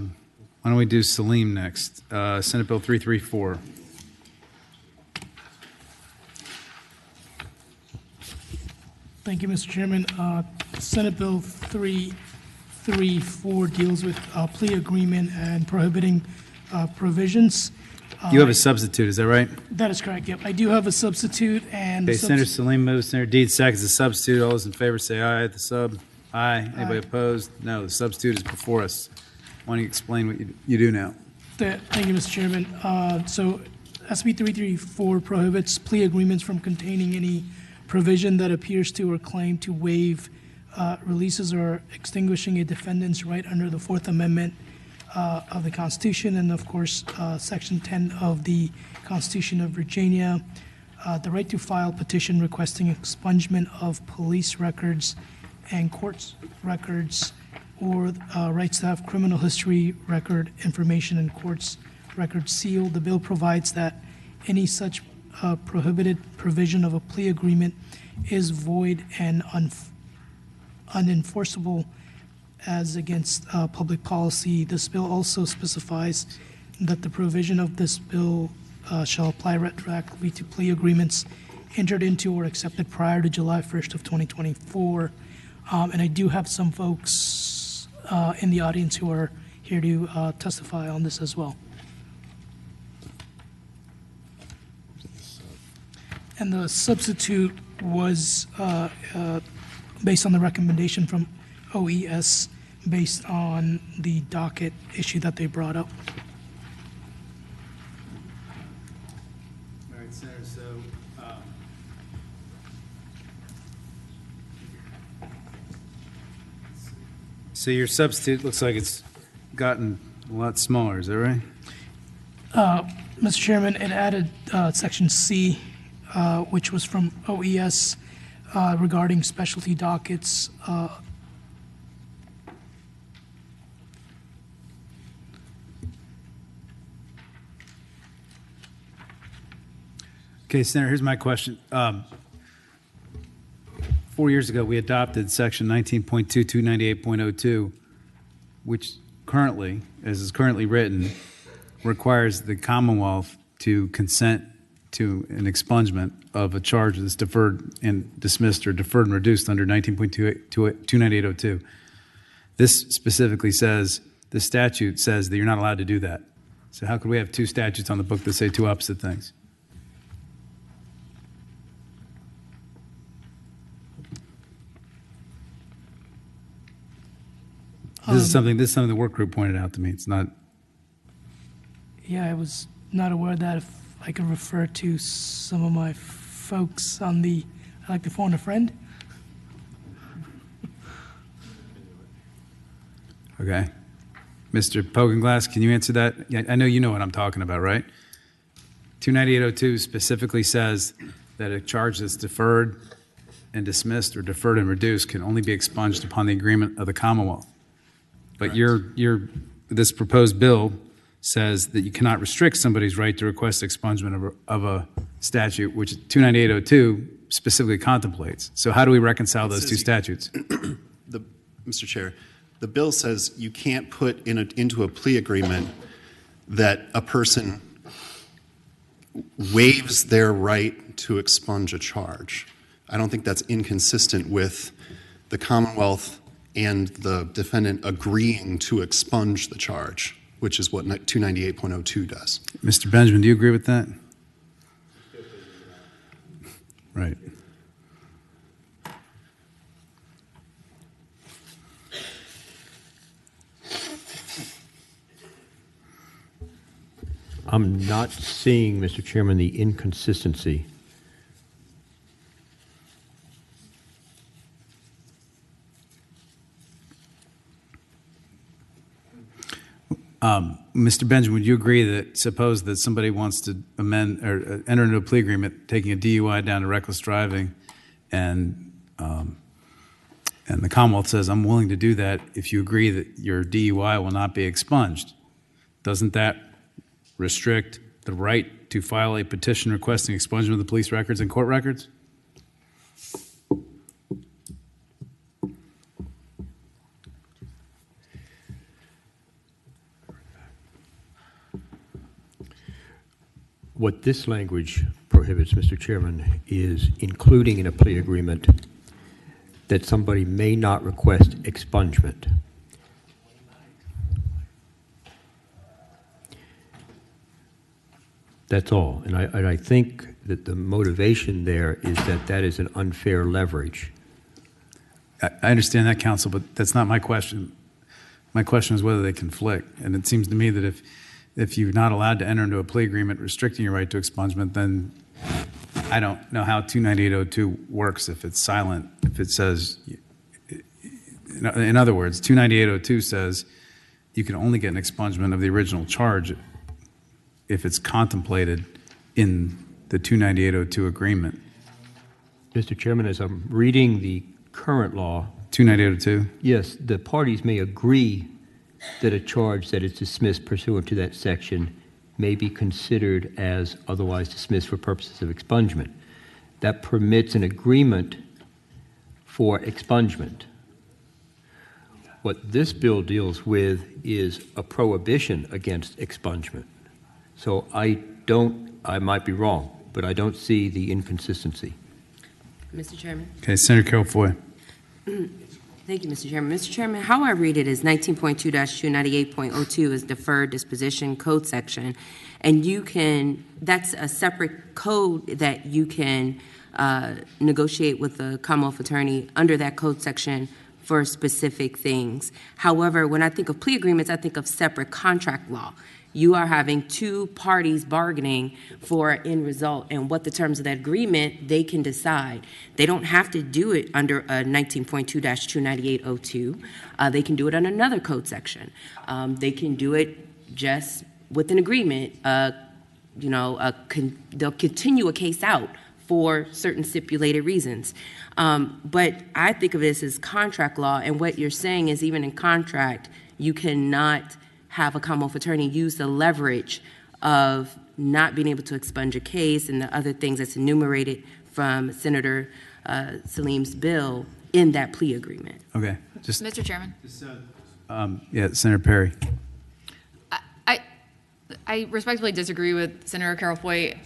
don't we do Salim next? Senate Bill 334. Thank you, Mr. Chairman. Senate Bill 334 deals with plea agreement and prohibiting provisions. You have a substitute, is that right? That is correct, yep. I do have a substitute and... Okay, Senator Salim moves, Senator Deed seconds the substitute. All those in favor say aye. The sub, aye. Anybody opposed? No, the substitute is before us. Why don't you explain what you do now? Thank you, Mr. Chairman. So SB 334 prohibits plea agreements from containing any provision that appears to or claim to waive releases or extinguishing a defendant's right under the Fourth Amendment of the Constitution, and of course, Section 10 of the Constitution of Virginia, the right to file petition requesting expungement of police records and courts records, or rights to have criminal history record information and courts records sealed. The bill provides that any such prohibited provision of a plea agreement is void and unenforceable as against public policy. This bill also specifies that the provision of this bill shall apply retroactively to plea agreements entered into or accepted prior to July 1st of 2024. And I do have some folks in the audience who are here to testify on this as well. And the substitute was based on the recommendation from OES based on the docket issue that they brought up. All right, Senator, so your substitute looks like it's gotten a lot smaller, is that right? Mr. Chairman, it added Section C, which was from OES regarding specialty dockets. Okay, Senator, here's my question. 4 years ago, we adopted Section 19.2298.02, which currently, as is currently written, requires the Commonwealth to consent to an expungement of a charge that's deferred and dismissed or deferred and reduced under 19.298.02. This specifically says, the statute says that you're not allowed to do that. So how could we have two statutes on the book that say two opposite things? This is something the work group pointed out to me. It's not. Yeah, I was not aware that if I could refer to some of my folks on the, I like to phone a friend. Okay. Mr. Pogenglass, can you answer that? Yeah, I know you know what I'm talking about, right? 298.02 specifically says that a charge that's deferred and dismissed or deferred and reduced can only be expunged upon the agreement of the Commonwealth. But this proposed bill says that you cannot restrict somebody's right to request expungement of a statute, which 298.02 specifically contemplates. So how do we reconcile those two statutes? Mr. Chair, the bill says you can't put into a plea agreement that a person waives their right to expunge a charge. I don't think that's inconsistent with the Commonwealth and the defendant agreeing to expunge the charge, which is what 298.02 does. Mr. Benjamin, do you agree with that? Right. I'm not seeing, Mr. Chairman, the inconsistency. Mr. Benjamin, would you agree that suppose that somebody wants to amend or enter into a plea agreement, taking a DUI down to reckless driving, and the Commonwealth says, I'm willing to do that if you agree that your DUI will not be expunged. Doesn't that restrict the right to file a petition requesting expungement of the police records and court records? What this language prohibits, Mr. Chairman, is including in a plea agreement that somebody may not request expungement. That's all. And I think that the motivation there is that is an unfair leverage. I understand that, counsel, but that's not my question. My question is whether they conflict. And it seems to me that if you're not allowed to enter into a plea agreement restricting your right to expungement, then I don't know how 298.02 works if it's silent, if it says, in other words, 298.02 says you can only get an expungement of the original charge if it's contemplated in the 298.02 agreement. Mr. Chairman, as I'm reading the current law, 298.02? Yes, the parties may agree that a charge that is dismissed pursuant to that section may be considered as otherwise dismissed for purposes of expungement. That permits an agreement for expungement. What this bill deals with is a prohibition against expungement. So I might be wrong, but I don't see the inconsistency. Mr. Chairman. Okay, Senator Carol Foy. Thank you, Mr. Chairman. Mr. Chairman, how I read it is 19.2-298.02 is deferred disposition code section, and that's a separate code that you can negotiate with the Commonwealth attorney under that code section for specific things. However, when I think of plea agreements, I think of separate contract law. You are having two parties bargaining for an end result, and what the terms of that agreement, they can decide. They don't have to do it under 19.2-298.02. They can do it on another code section. They can do it just with an agreement. They'll continue a case out for certain stipulated reasons. But I think of this as contract law, and what you're saying is even in contract, you cannot have a Commonwealth attorney use the leverage of not being able to expunge a case and the other things that's enumerated from Senator Salim's bill in that plea agreement. Okay. Mr. Chairman. Yeah, Senator Perry. I respectfully disagree with Senator Carol Foy.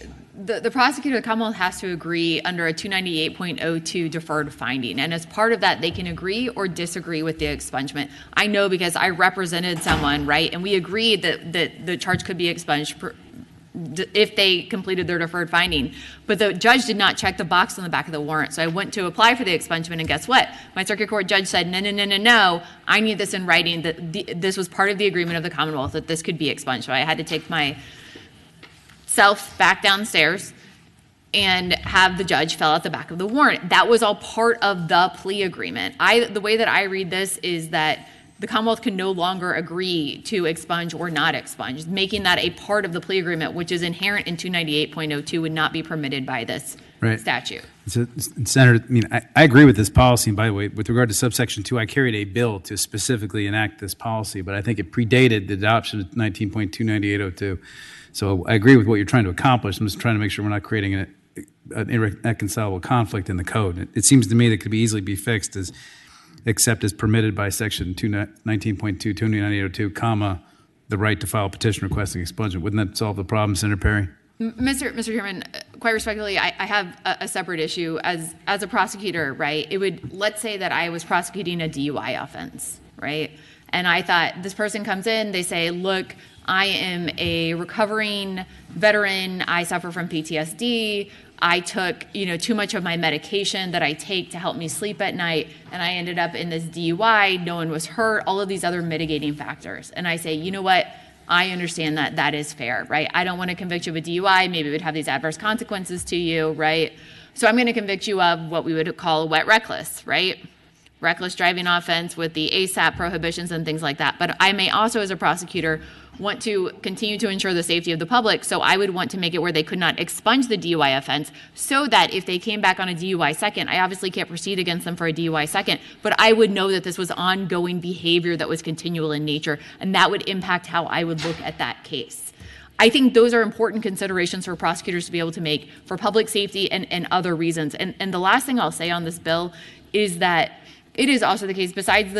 The prosecutor of the Commonwealth has to agree under a 298.02 deferred finding. And as part of that, they can agree or disagree with the expungement. I know because I represented someone, right? And we agreed that the charge could be expunged if they completed their deferred finding. But the judge did not check the box on the back of the warrant. So I went to apply for the expungement, and guess what? My circuit court judge said, no, I need this in writing, that this was part of the agreement of the Commonwealth, that this could be expunged. So I had to take myself back downstairs and have the judge fill out the back of the warrant. That was all part of the plea agreement. The way that I read this is that the Commonwealth can no longer agree to expunge or not expunge. Making that a part of the plea agreement, which is inherent in 298.02, would not be permitted by this statute. Senator, I agree with this policy. And by the way, with regard to subsection 2, I carried a bill to specifically enact this policy, but I think it predated the adoption of 19.298.02. So I agree with what you're trying to accomplish. I'm just trying to make sure we're not creating an irreconcilable conflict in the code. It seems to me that it could easily be fixed except as permitted by section 19.2-298.02, comma, the right to file a petition requesting expungement. Wouldn't that solve the problem, Senator Perry? Mr. Chairman, quite respectfully, I have a separate issue. As a prosecutor, right, let's say that I was prosecuting a DUI offense, right? And I thought, this person comes in, they say, look, I am a recovering veteran, I suffer from PTSD, I took, too much of my medication that I take to help me sleep at night, and I ended up in this DUI, no one was hurt, all of these other mitigating factors. And I say, you know what? I understand that that is fair, right? I don't want to convict you of a DUI. Maybe it would have these adverse consequences to you, right? So I'm going to convict you of what we would call wet reckless, right? Reckless driving offense with the ASAP prohibitions and things like that. But I may also, as a prosecutor, want to continue to ensure the safety of the public. So I would want to make it where they could not expunge the DUI offense, so that if they came back on a DUI second, I obviously can't proceed against them for a DUI second, but I would know that this was ongoing behavior that was continual in nature, and that would impact how I would look at that case. I think those are important considerations for prosecutors to be able to make for public safety and other reasons. And the last thing I'll say on this bill is that it is also the case, besides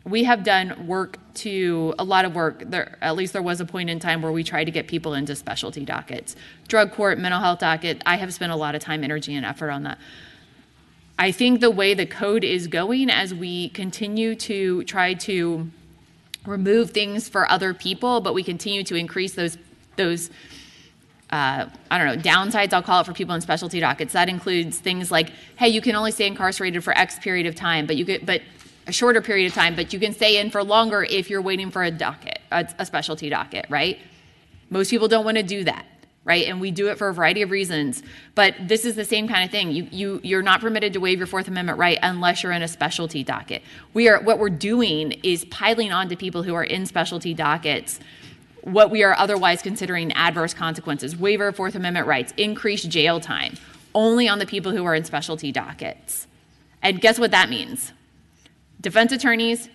we have done a lot of work. At least there was a point in time where we tried to get people into specialty dockets. Drug court, mental health docket, I have spent a lot of time, energy, and effort on that. I think the way the code is going, as we continue to try to remove things for other people, but we continue to increase those downsides, I'll call it, for people in specialty dockets. That includes things like, hey, you can only stay incarcerated for X period of time, but a shorter period of time, but you can stay in for longer if you're waiting for a docket, a specialty docket, right? Most people don't want to do that, right? And we do it for a variety of reasons, but this is the same kind of thing. You're not permitted to waive your Fourth Amendment right unless you're in a specialty docket. What we're doing is piling on to people who are in specialty dockets what we are otherwise considering adverse consequences: waiver of Fourth Amendment rights, increased jail time, only on the people who are in specialty dockets. And guess what that means? Defense attorneys,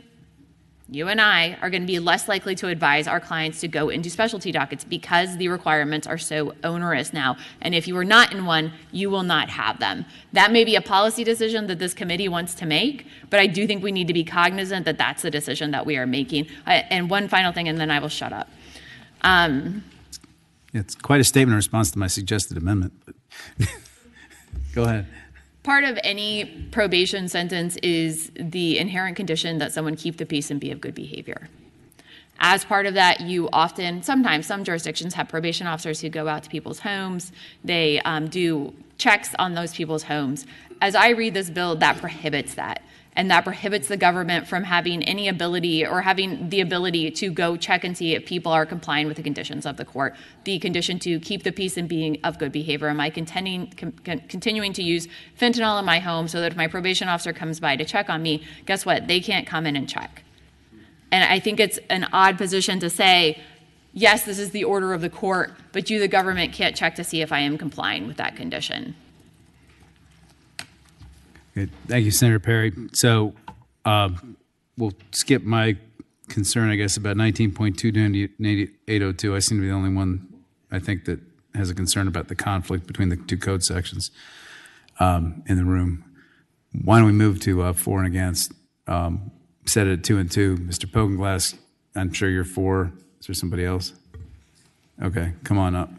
you and I, are going to be less likely to advise our clients to go into specialty dockets because the requirements are so onerous now. And if you are not in one, you will not have them. That may be a policy decision that this committee wants to make, but I do think we need to be cognizant that that's the decision that we are making. And one final thing, and then I will shut up. It's quite a statement in response to my suggested amendment. Go ahead. Part of any probation sentence is the inherent condition that someone keep the peace and be of good behavior. As part of that, sometimes some jurisdictions have probation officers who go out to people's homes. They do checks on those people's homes. As I read this bill, that prohibits that. And that prohibits the government from having any ability or having the ability to go check and see if people are complying with the conditions of the court. The condition to keep the peace and being of good behavior. Am I continuing to use fentanyl in my home so that if my probation officer comes by to check on me, guess what? They can't come in and check. And I think it's an odd position to say, yes, this is the order of the court, but you, the government, can't check to see if I am complying with that condition. Good. Thank you, Senator Perry. So we'll skip my concern, I guess, about 19.2 down to 802. I seem to be the only one, I think, that has a concern about the conflict between the two code sections in the room. Why don't we move to for and against? Set it at 2 and 2. Mr. Pogenglass, I'm sure you're for. Is there somebody else? Okay, come on up.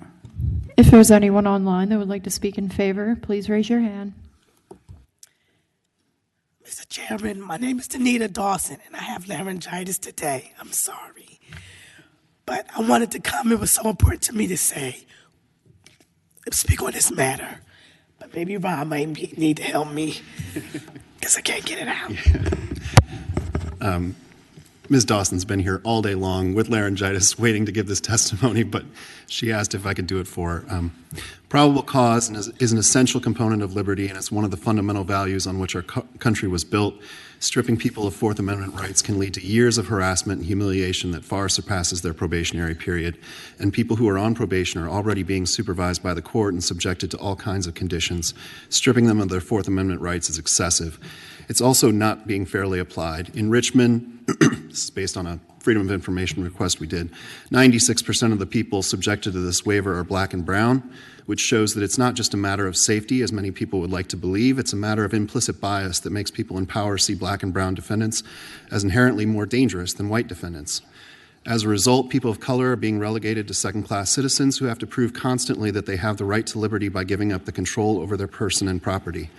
If there's anyone online that would like to speak in favor, please raise your hand. Mr. Chairman, my name is Danita Dawson, and I have laryngitis today. I'm sorry. But I wanted to comment. It was so important to me to speak on this matter. But maybe Ron might need to help me because I can't get it out. Ms. Dawson's been here all day long with laryngitis waiting to give this testimony, but she asked if I could do it for her. Probable cause is an essential component of liberty, and it's one of the fundamental values on which our country was built. Stripping people of Fourth Amendment rights can lead to years of harassment and humiliation that far surpasses their probationary period. And people who are on probation are already being supervised by the court and subjected to all kinds of conditions. Stripping them of their Fourth Amendment rights is excessive. It's also not being fairly applied. In Richmond, this is based on a Freedom of Information request we did, 96% of the people subjected to this waiver are black and brown, which shows that it's not just a matter of safety, as many people would like to believe. It's a matter of implicit bias that makes people in power see black and brown defendants as inherently more dangerous than white defendants. As a result, people of color are being relegated to second-class citizens who have to prove constantly that they have the right to liberty by giving up the control over their person and property.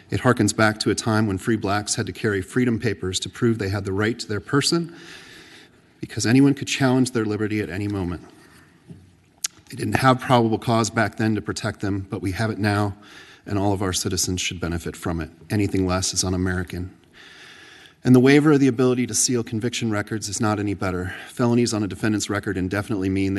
It harkens back to a time when free blacks had to carry freedom papers to prove they had the right to their person because anyone could challenge their liberty at any moment. They didn't have probable cause back then to protect them, but we have it now, and all of our citizens should benefit from it. Anything less is un-American. And the waiver of the ability to seal conviction records is not any better. Felonies on a defendant's record indefinitely mean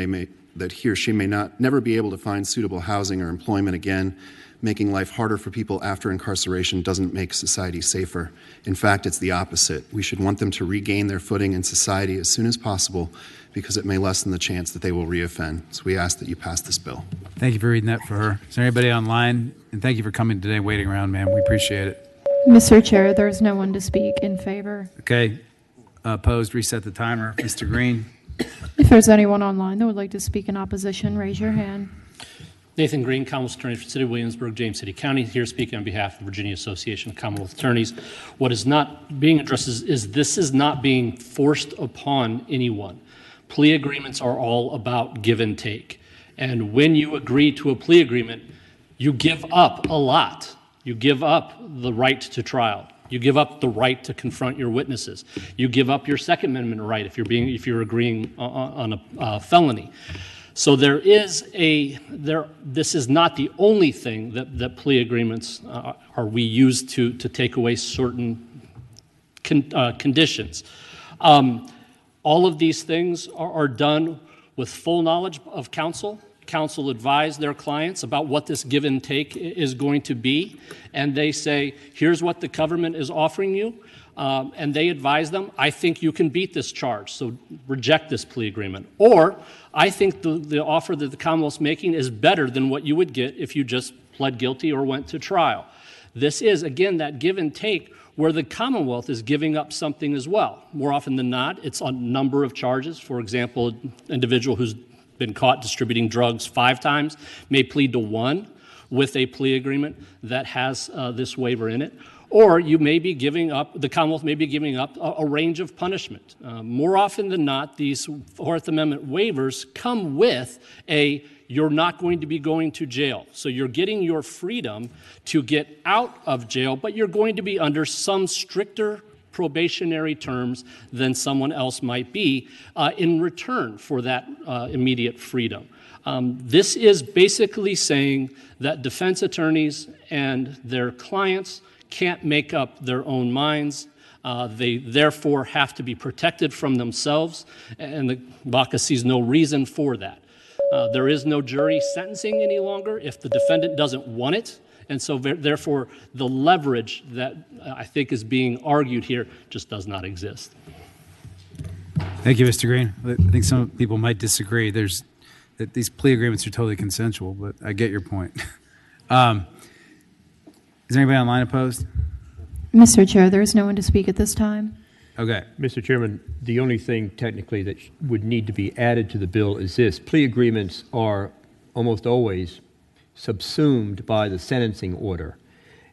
that he or she may never be able to find suitable housing or employment again. Making life harder for people after incarceration doesn't make society safer. In fact, it's the opposite. We should want them to regain their footing in society as soon as possible because it may lessen the chance that they will reoffend. So we ask that you pass this bill. Thank you for reading that for her. Is there anybody online? And thank you for coming today, waiting around, ma'am. We appreciate it. Mr. Chair, there's no one to speak in favor. Okay. Opposed, reset the timer. Mr. Green. If there's anyone online that would like to speak in opposition, raise your hand. Nathan Green, Commonwealth Attorney for the City of Williamsburg, James City County, here speaking on behalf of the Virginia Association of Commonwealth Attorneys. What is not being addressed is this is not being forced upon anyone. Plea agreements are all about give and take. And when you agree to a plea agreement, you give up a lot. You give up the right to trial. You give up the right to confront your witnesses. You give up your Second Amendment right if you're agreeing on a felony. So this is not the only thing that plea agreements we use to take away certain conditions. All of these things are done with full knowledge of counsel. Counsel advise their clients about what this give and take is going to be, and they say, here's what the government is offering you, and they advise them, I think you can beat this charge, so reject this plea agreement. Or, I think the offer that the Commonwealth's making is better than what you would get if you just pled guilty or went to trial. This is, again, that give and take where the Commonwealth is giving up something as well. More often than not, it's a number of charges. For example, an individual who's been caught distributing drugs 5 times may plead to 1 with a plea agreement that has this waiver in it. Or you may be giving up, the Commonwealth may be giving up a range of punishment. More often than not, these Fourth Amendment waivers come with you're not going to be going to jail. So you're getting your freedom to get out of jail, but you're going to be under some stricter probationary terms than someone else might be in return for that immediate freedom. This is basically saying that defense attorneys and their clients can't make up their own minds. They therefore have to be protected from themselves, and the VACA sees no reason for that. There is no jury sentencing any longer if the defendant doesn't want it. And so therefore, the leverage that I think is being argued here just does not exist. Thank you, Mr. Green. I think some people might disagree. That these plea agreements are totally consensual, but I get your point. Is anybody online opposed? Mr. Chair, there is no one to speak at this time. Okay. Mr. Chairman, the only thing technically that would need to be added to the bill is this. Plea agreements are almost always subsumed by the sentencing order.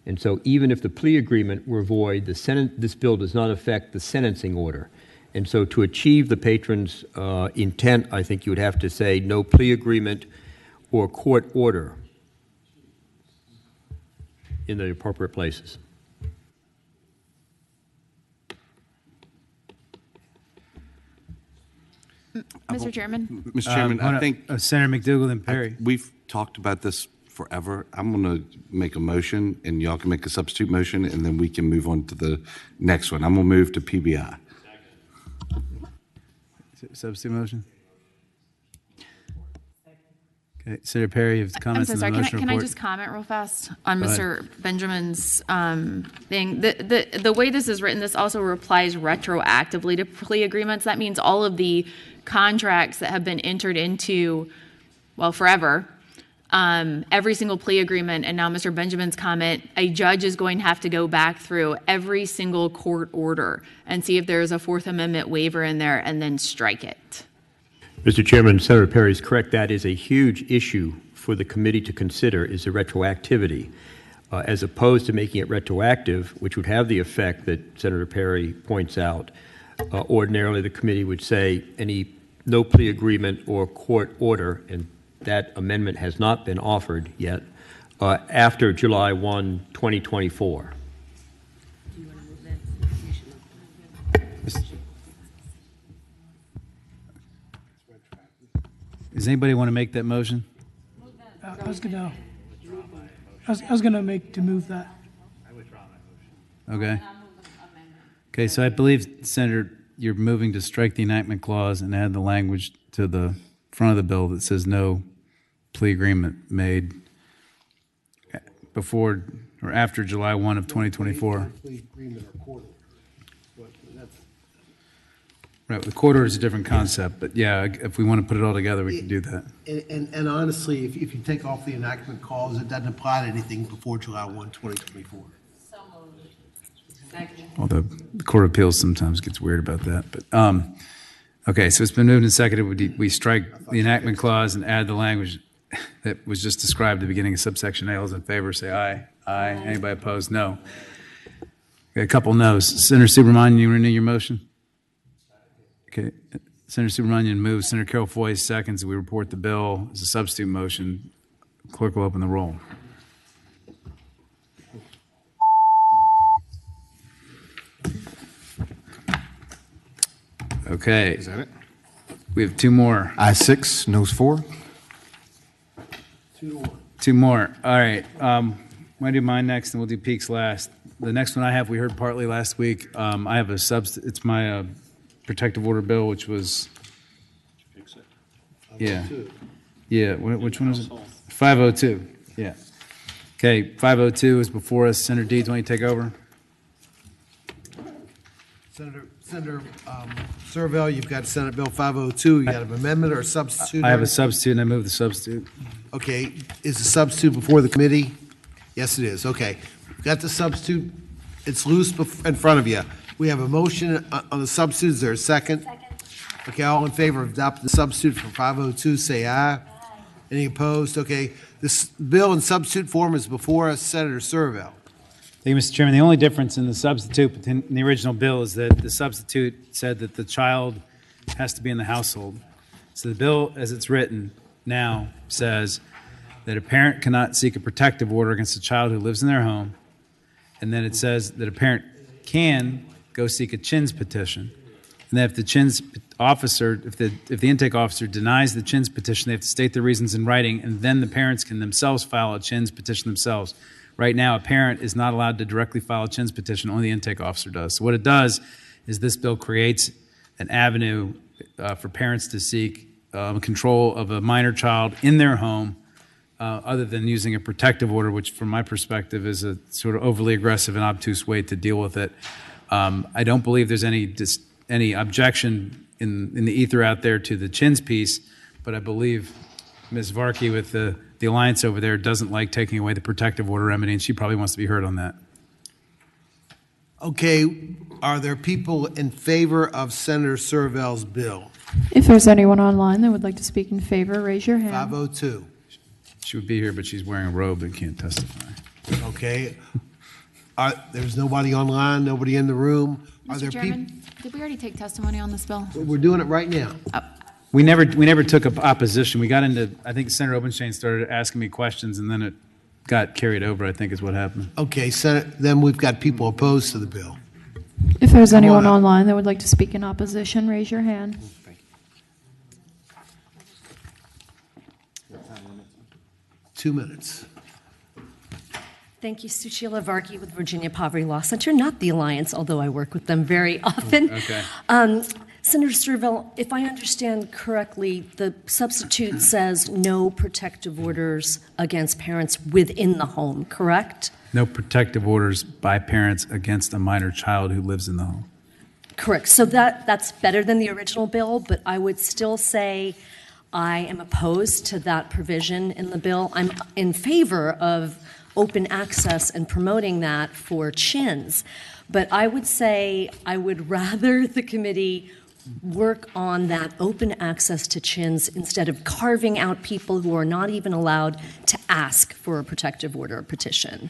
And so even if the plea agreement were void, this bill does not affect the sentencing order. And so to achieve the patron's intent, I think you would have to say no plea agreement or court order in the appropriate places. Mr. Chairman? Mr. Chairman, I think Senator McDougall and Perry. We've talked about this forever. I'm going to make a motion, and y'all can make a substitute motion, and then we can move on to the next one. I'm going to move to PBI. Substitute motion? Okay, Senator Perry, you have comments I'm so on the sorry. motion Can I report? just comment real fast on Go Mr. Benjamin's thing? The way this is written, this also applies retroactively to plea agreements. That means all of the contracts that have been entered into, well, forever, every single plea agreement, and now Mr. Benjamin's comment, a judge is going to have to go back through every single court order and see if there's a Fourth Amendment waiver in there and then strike it. Mr. Chairman, Senator Perry is correct. That is a huge issue for the committee to consider, is the retroactivity. As opposed to making it retroactive, which would have the effect that Senator Perry points out, ordinarily the committee would say no plea agreement or court order, and that amendment has not been offered yet, after July 1, 2024. Does anybody want to make that motion? I was gonna move that. Okay. Okay, so I believe, Senator, you're moving to strike the enactment clause and add the language to the front of the bill that says no plea agreement made before or after July 1 of 2024. Right, the quarter is a different concept, but yeah, if we want to put it all together, we can do that. And honestly, if you take off the enactment clause, it doesn't apply to anything before July 1, 2024. Although the Court of Appeals sometimes gets weird about that. But okay, so it's been moved and seconded. We strike the enactment clause and add the language that was just described at the beginning of subsection A. All those in favor say aye. Aye. Anybody opposed? No. Okay, a couple no's. Senator Subramanian, you renew your motion? Okay. Senator Subramanian moves. Senator Carol Foy seconds. We report the bill as a substitute motion. Clerk will open the roll. Okay. Is that it? We have two more. Ayes 6, noes 4. Two more. All right. I'm going to do mine next, and we'll do Peaks last. The next one I have, we heard partly last week. I have it's my protective order bill, which was, yeah. Yeah, which one is it? 502. Yeah. Okay, 502 is before us. Senator Deeds, why don't you take over? Senator Servell, you've got Senate Bill 502. You got an amendment or a substitute? I have a substitute, and I move the substitute. Okay, is the substitute before the committee? Yes, it is. Okay, we've got the substitute. It's loose in front of you. We have a motion on the substitute. Is there a second? Second. Okay, all in favor of adopting the substitute for 502, say aye. Aye. Any opposed? Okay, this bill in substitute form is before us. Senator Servell. Thank you, Mr. Chairman. The only difference in the substitute in the original bill is that the substitute said that the child has to be in the household. So the bill, as it's written now, says that a parent cannot seek a protective order against a child who lives in their home, and then it says that a parent can go seek a CHINS petition. And that if the CHINS officer, if the intake officer denies the CHINS petition, they have to state the reasons in writing, and then the parents can themselves file a CHINS petition themselves. Right now, a parent is not allowed to directly file a CHINS petition, only the intake officer does. So what it does is this bill creates an avenue for parents to seek control of a minor child in their home, other than using a protective order, which from my perspective is a sort of overly aggressive and obtuse way to deal with it. I don't believe there's any objection in the ether out there to the CHINS piece, but I believe Ms. Varkey with the alliance over there doesn't like taking away the protective order remedy, and she probably wants to be heard on that. Okay, are there people in favor of Senator Servell's bill? If there's anyone online that would like to speak in favor, raise your hand. 502. She would be here, but she's wearing a robe and can't testify. Okay. There's nobody online, nobody in the room. Are there Mr. Chairman, did we already take testimony on this bill? We're doing it right now. We never took up opposition. We got into, I think Senator Obenstein started asking me questions, and then it got carried over, I think is what happened. Okay, then we've got people opposed to the bill. If there's anyone online that would like to speak in opposition, raise your hand. 2 minutes. Thank you, Sushila Varkey with Virginia Poverty Law Center, not the Alliance, although I work with them very often. Okay. Senator Servell, if I understand correctly, the substitute says no protective orders against parents within the home, correct? No protective orders by parents against a minor child who lives in the home. Correct. So that's better than the original bill, but I would still say I am opposed to that provision in the bill. I'm in favor of open access and promoting that for CHINS. But I would say I would rather the committee work on that open access to CHINS instead of carving out people who are not even allowed to ask for a protective order or petition.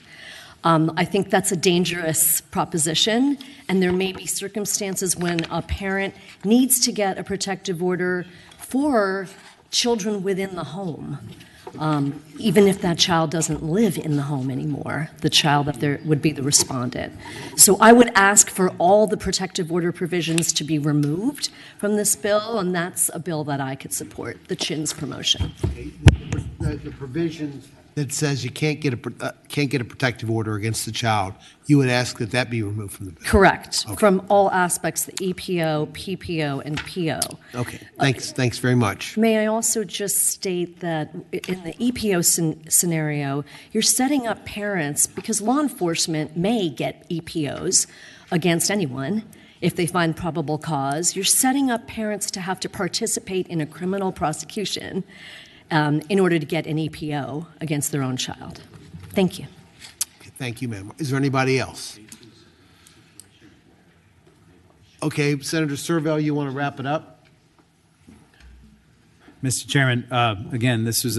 I think that's a dangerous proposition, and there may be circumstances when a parent needs to get a protective order for children within the home. even if that child doesn't live in the home anymore, the child that there would be the respondent. So I would ask for all the protective order provisions to be removed from this bill, and that's a bill that I could support, the CHIN's promotion. The provision that says you can't get a protective order against the child, you would ask that that be removed from the bill? Correct, Okay. from all aspects, the EPO, PPO, and PO. Okay, thanks very much. May I also just state that in the EPO scenario, you're setting up parents, because law enforcement may get EPOs against anyone if they find probable cause. You're setting up parents to have to participate in a criminal prosecution in order to get an EPO against their own child. Thank you. Thank you, ma'am. Is there anybody else? Okay, Senator Servell, you want to wrap it up? Mr. Chairman, again, this was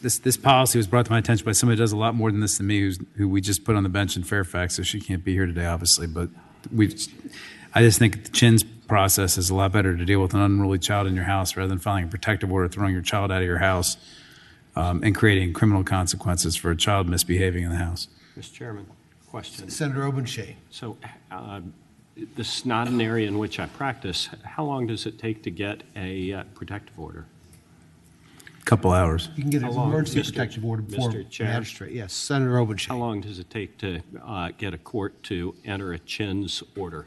this policy was brought to my attention by somebody who does a lot more than this than me, who we just put on the bench in Fairfax, so she can't be here today, obviously. But I just think the CHIN's process is a lot better to deal with an unruly child in your house rather than filing a protective order, throwing your child out of your house, and creating criminal consequences for a child misbehaving in the house. Mr. Chairman, question. Senator Obenshain. So this is not an area in which I practice. How long does it take to get a protective order? A couple hours. You can get an How long, emergency Mr. protective order before Mr. Chair? magistrate. Yes, Senator Obenshain. How long does it take to get a court to enter a CHIN's order?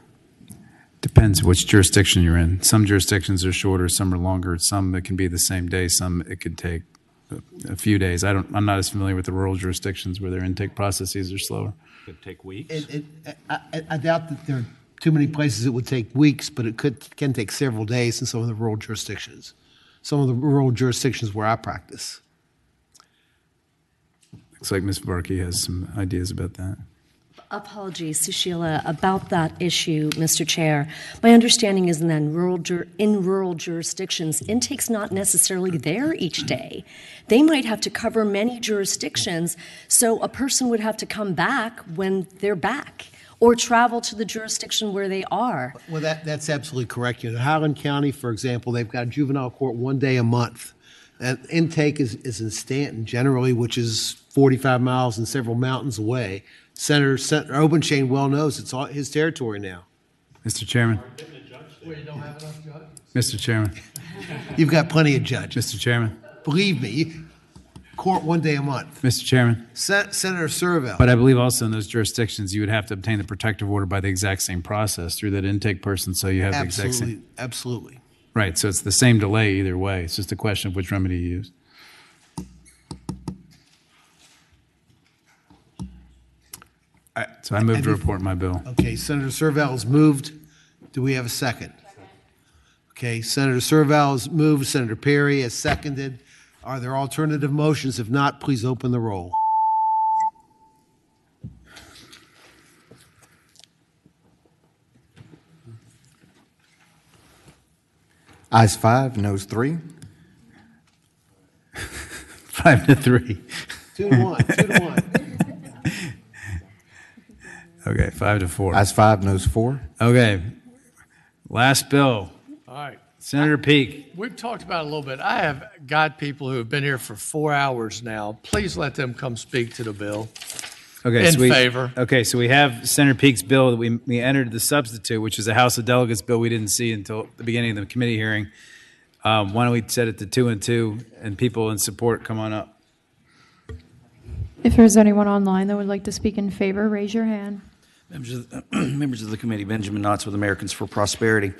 Depends which jurisdiction you're in. Some jurisdictions are shorter, some are longer. Some it can be the same day. Some it could take a few days. I'm not as familiar with the rural jurisdictions where their intake processes are slower. Could take weeks. I doubt that there are too many places it would take weeks, but it can take several days in some of the rural jurisdictions. Some of the rural jurisdictions where I practice. Looks like Ms. Varkey has some ideas about that. Apologies, Sushila, about that issue, Mr. Chair. My understanding is that in rural jurisdictions, intake's not necessarily there each day. They might have to cover many jurisdictions, so a person would have to come back when they're back or travel to the jurisdiction where they are. Well, that's absolutely correct. In Highland County, for example, they've got juvenile court one day a month. And intake is in Stanton generally, which is 45 miles and several mountains away. Senator Obenshain well knows it's all his territory now. Mr. Chairman. Mr. Chairman. You've got plenty of judges. Mr. Chairman. Believe me, court one day a month. Mr. Chairman. Senator Servell. But I believe also in those jurisdictions you would have to obtain the protective order by the exact same process through that intake person, so you have the exact same. Absolutely. Right, so it's the same delay either way. It's just a question of which remedy you use. So I move to report my bill. Okay, Senator Servell has moved. Do we have a second? Okay, Senator Servell has moved. Senator Perry has seconded. Are there alternative motions? If not, please open the roll. Ayes 5, noes 3. 5-3. 2-1, 2-1. Okay, 5-4. Ayes 5, noes 4. Okay, last bill. All right. Senator Peake. We've talked about it a little bit. I have got people who have been here for 4 hours now. Please let them come speak to the bill. Okay, In favor. Okay, so we have Senator Peake's bill that we entered the substitute, which is a House of Delegates bill we didn't see until the beginning of the committee hearing. Why don't we set it to 2 and 2, and people in support come on up. If there's anyone online that would like to speak in favor, raise your hand. Members of the committee, Benjamin Knotts with Americans for Prosperity.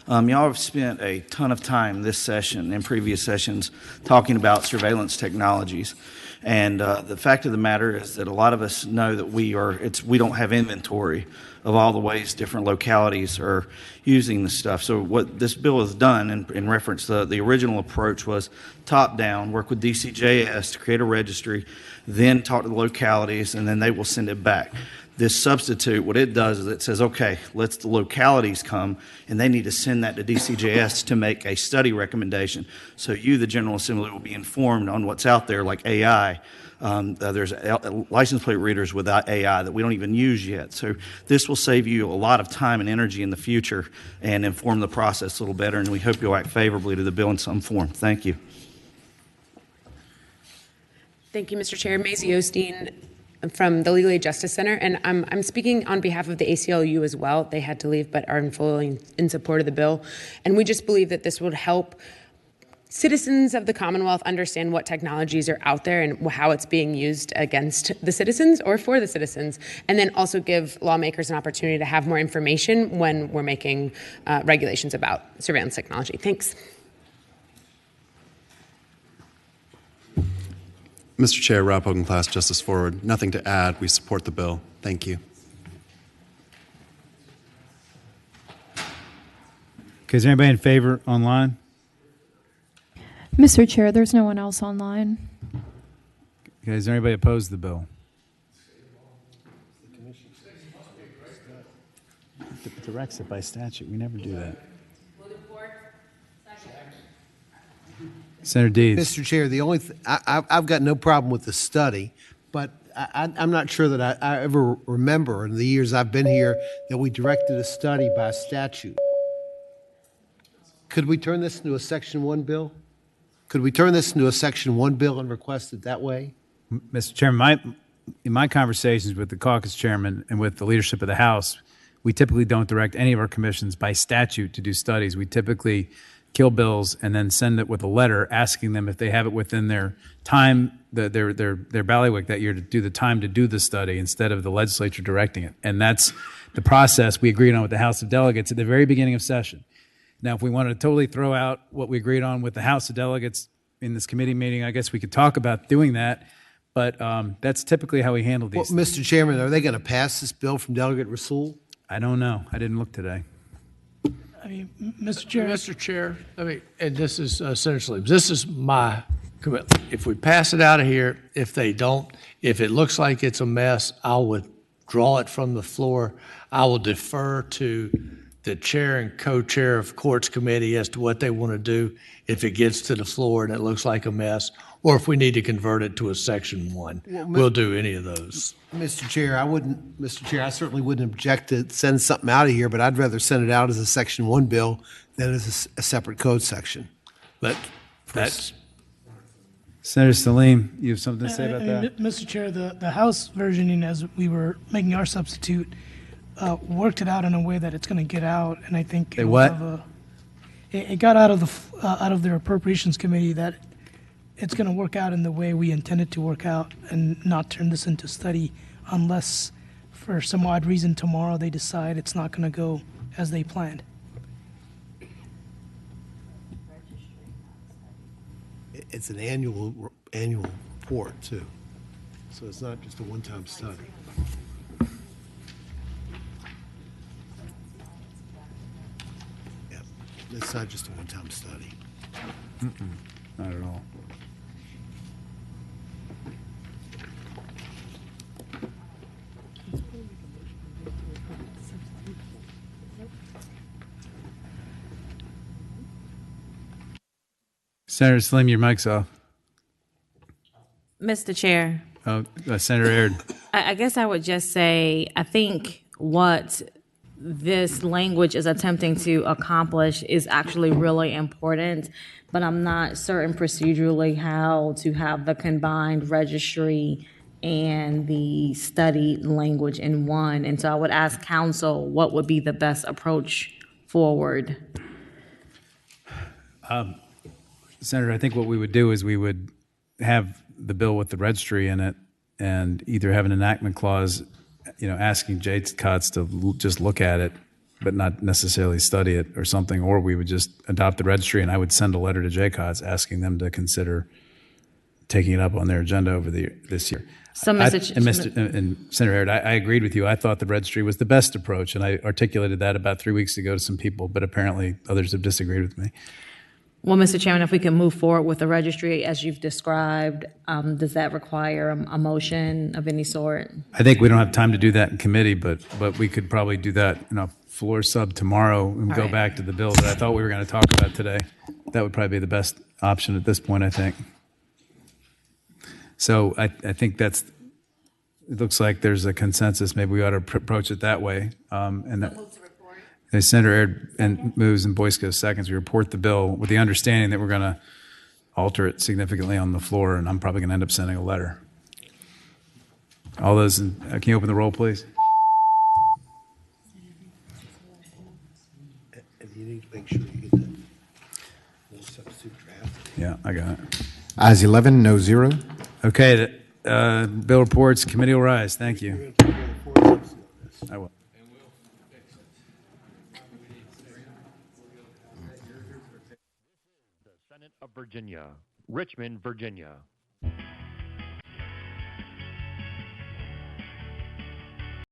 Y'all have spent a ton of time this session and previous sessions talking about surveillance technologies. And the fact of the matter is that a lot of us know that we don't have inventory of all the ways different localities are using this stuff. So what this bill has done in reference to the original approach was top down, work with DCJS to create a registry, then talk to the localities, and then they will send it back. This substitute, what it does is it says, okay, let the localities come, and they need to send that to DCJS to make a study recommendation. So you, the General Assembly, will be informed on what's out there, like AI. There's license plate readers without AI that we don't even use yet. So this will save you a lot of time and energy in the future and inform the process a little better, and we hope you'll act favorably to the bill in some form. Thank you. Thank you, Mr. Chair. Maisie Osteen from the Legal Aid Justice Center, and I'm speaking on behalf of the ACLU as well. They had to leave, but are fully in support of the bill. And we just believe that this would help citizens of the Commonwealth understand what technologies are out there and how it's being used against the citizens or for the citizens, and then also give lawmakers an opportunity to have more information when we're making regulations about surveillance technology. Thanks. Mr. Chair, Rob Hogan Class, Justice Forward. Nothing to add. We support the bill. Thank you. Okay, is there anybody in favor online? Mr. Chair, there's no one else online. Okay, is there anybody opposed to the bill? Directs it by statute. We never do that. Senator Deeds. Mr. Chair, the only I've got no problem with the study, but I'm not sure that I ever remember in the years I've been here that we directed a study by statute. Could we turn this into a Section 1 bill? Could we turn this into a Section 1 bill and request it that way? Mr. Chairman, in my conversations with the caucus chairman and with the leadership of the House, we typically don't direct any of our commissions by statute to do studies. We typically kill bills and then send it with a letter asking them if they have it within their time, their bailiwick that year to do the time to do the study instead of the legislature directing it. And that's the process we agreed on with the House of Delegates at the very beginning of session. Now, if we wanted to totally throw out what we agreed on with the House of Delegates in this committee meeting, I guess we could talk about doing that. But that's typically how we handle these Well, things. Mr. Chairman, are they going to pass this bill from Delegate Rasool? I don't know. I didn't look today. I mean, Mr. Chair. Mr. Chair, and this is essentially, this is my commitment. If we pass it out of here, if they don't, if it looks like it's a mess, I'll withdraw it from the floor. I will defer to the chair and co-chair of courts committee as to what they want to do if it gets to the floor and it looks like a mess, or if we need to convert it to a Section 1. We'll do any of those. Mr. Chair, I certainly wouldn't object to send something out of here, but I'd rather send it out as a Section 1 bill than as a separate code section. That's Senator Salim, you have something to say about that? Mr. Chair, the House versioning, as we were making our substitute, worked it out in a way that it's going to get out, and I think They what? It got out of their appropriations committee that it's going to work out in the way we intended to work out, and not turn this into study unless, for some odd reason, tomorrow they decide it's not going to go as they planned. It's an annual report too, so it's not just a one-time study. Yeah, it's not just a one-time study. Not at all. Senator Slim, your mic's off. Mr. Chair, Senator Aird. I guess I would just say, I think what this language is attempting to accomplish is actually really important, but I'm not certain procedurally how to have the combined registry and the study language in one. And so I would ask counsel what would be the best approach forward. Senator, I think what we would do is we would have the bill with the registry in it and either have an enactment clause, asking JCOTS to just look at it, but not necessarily study it or something, or we would just adopt the registry and I would send a letter to JCOTS asking them to consider taking it up on their agenda over this year. So, and Senator Aird, I agreed with you. I thought the registry was the best approach, and I articulated that about 3 weeks ago to some people, but apparently others have disagreed with me. Well, Mr. Chairman, if we can move forward with the registry as you've described, does that require a motion of any sort? I think we don't have time to do that in committee, but we could probably do that in a floor sub tomorrow and go back to the bill that I thought we were going to talk about today. That would probably be the best option at this point, I think. So I think it looks like there's a consensus. Maybe we ought to approach it that way. Senator Aird moves and Boyce goes seconds. We report the bill with the understanding that we're going to alter it significantly on the floor, and I'm probably going to end up sending a letter. All those, can you open the roll, please? And you need to make sure you get the substitute draft. Yeah, I got it. Ayes 11, no 0. Okay, bill reports, committee will rise. Thank you. I will. The Senate of Virginia, Richmond, Virginia.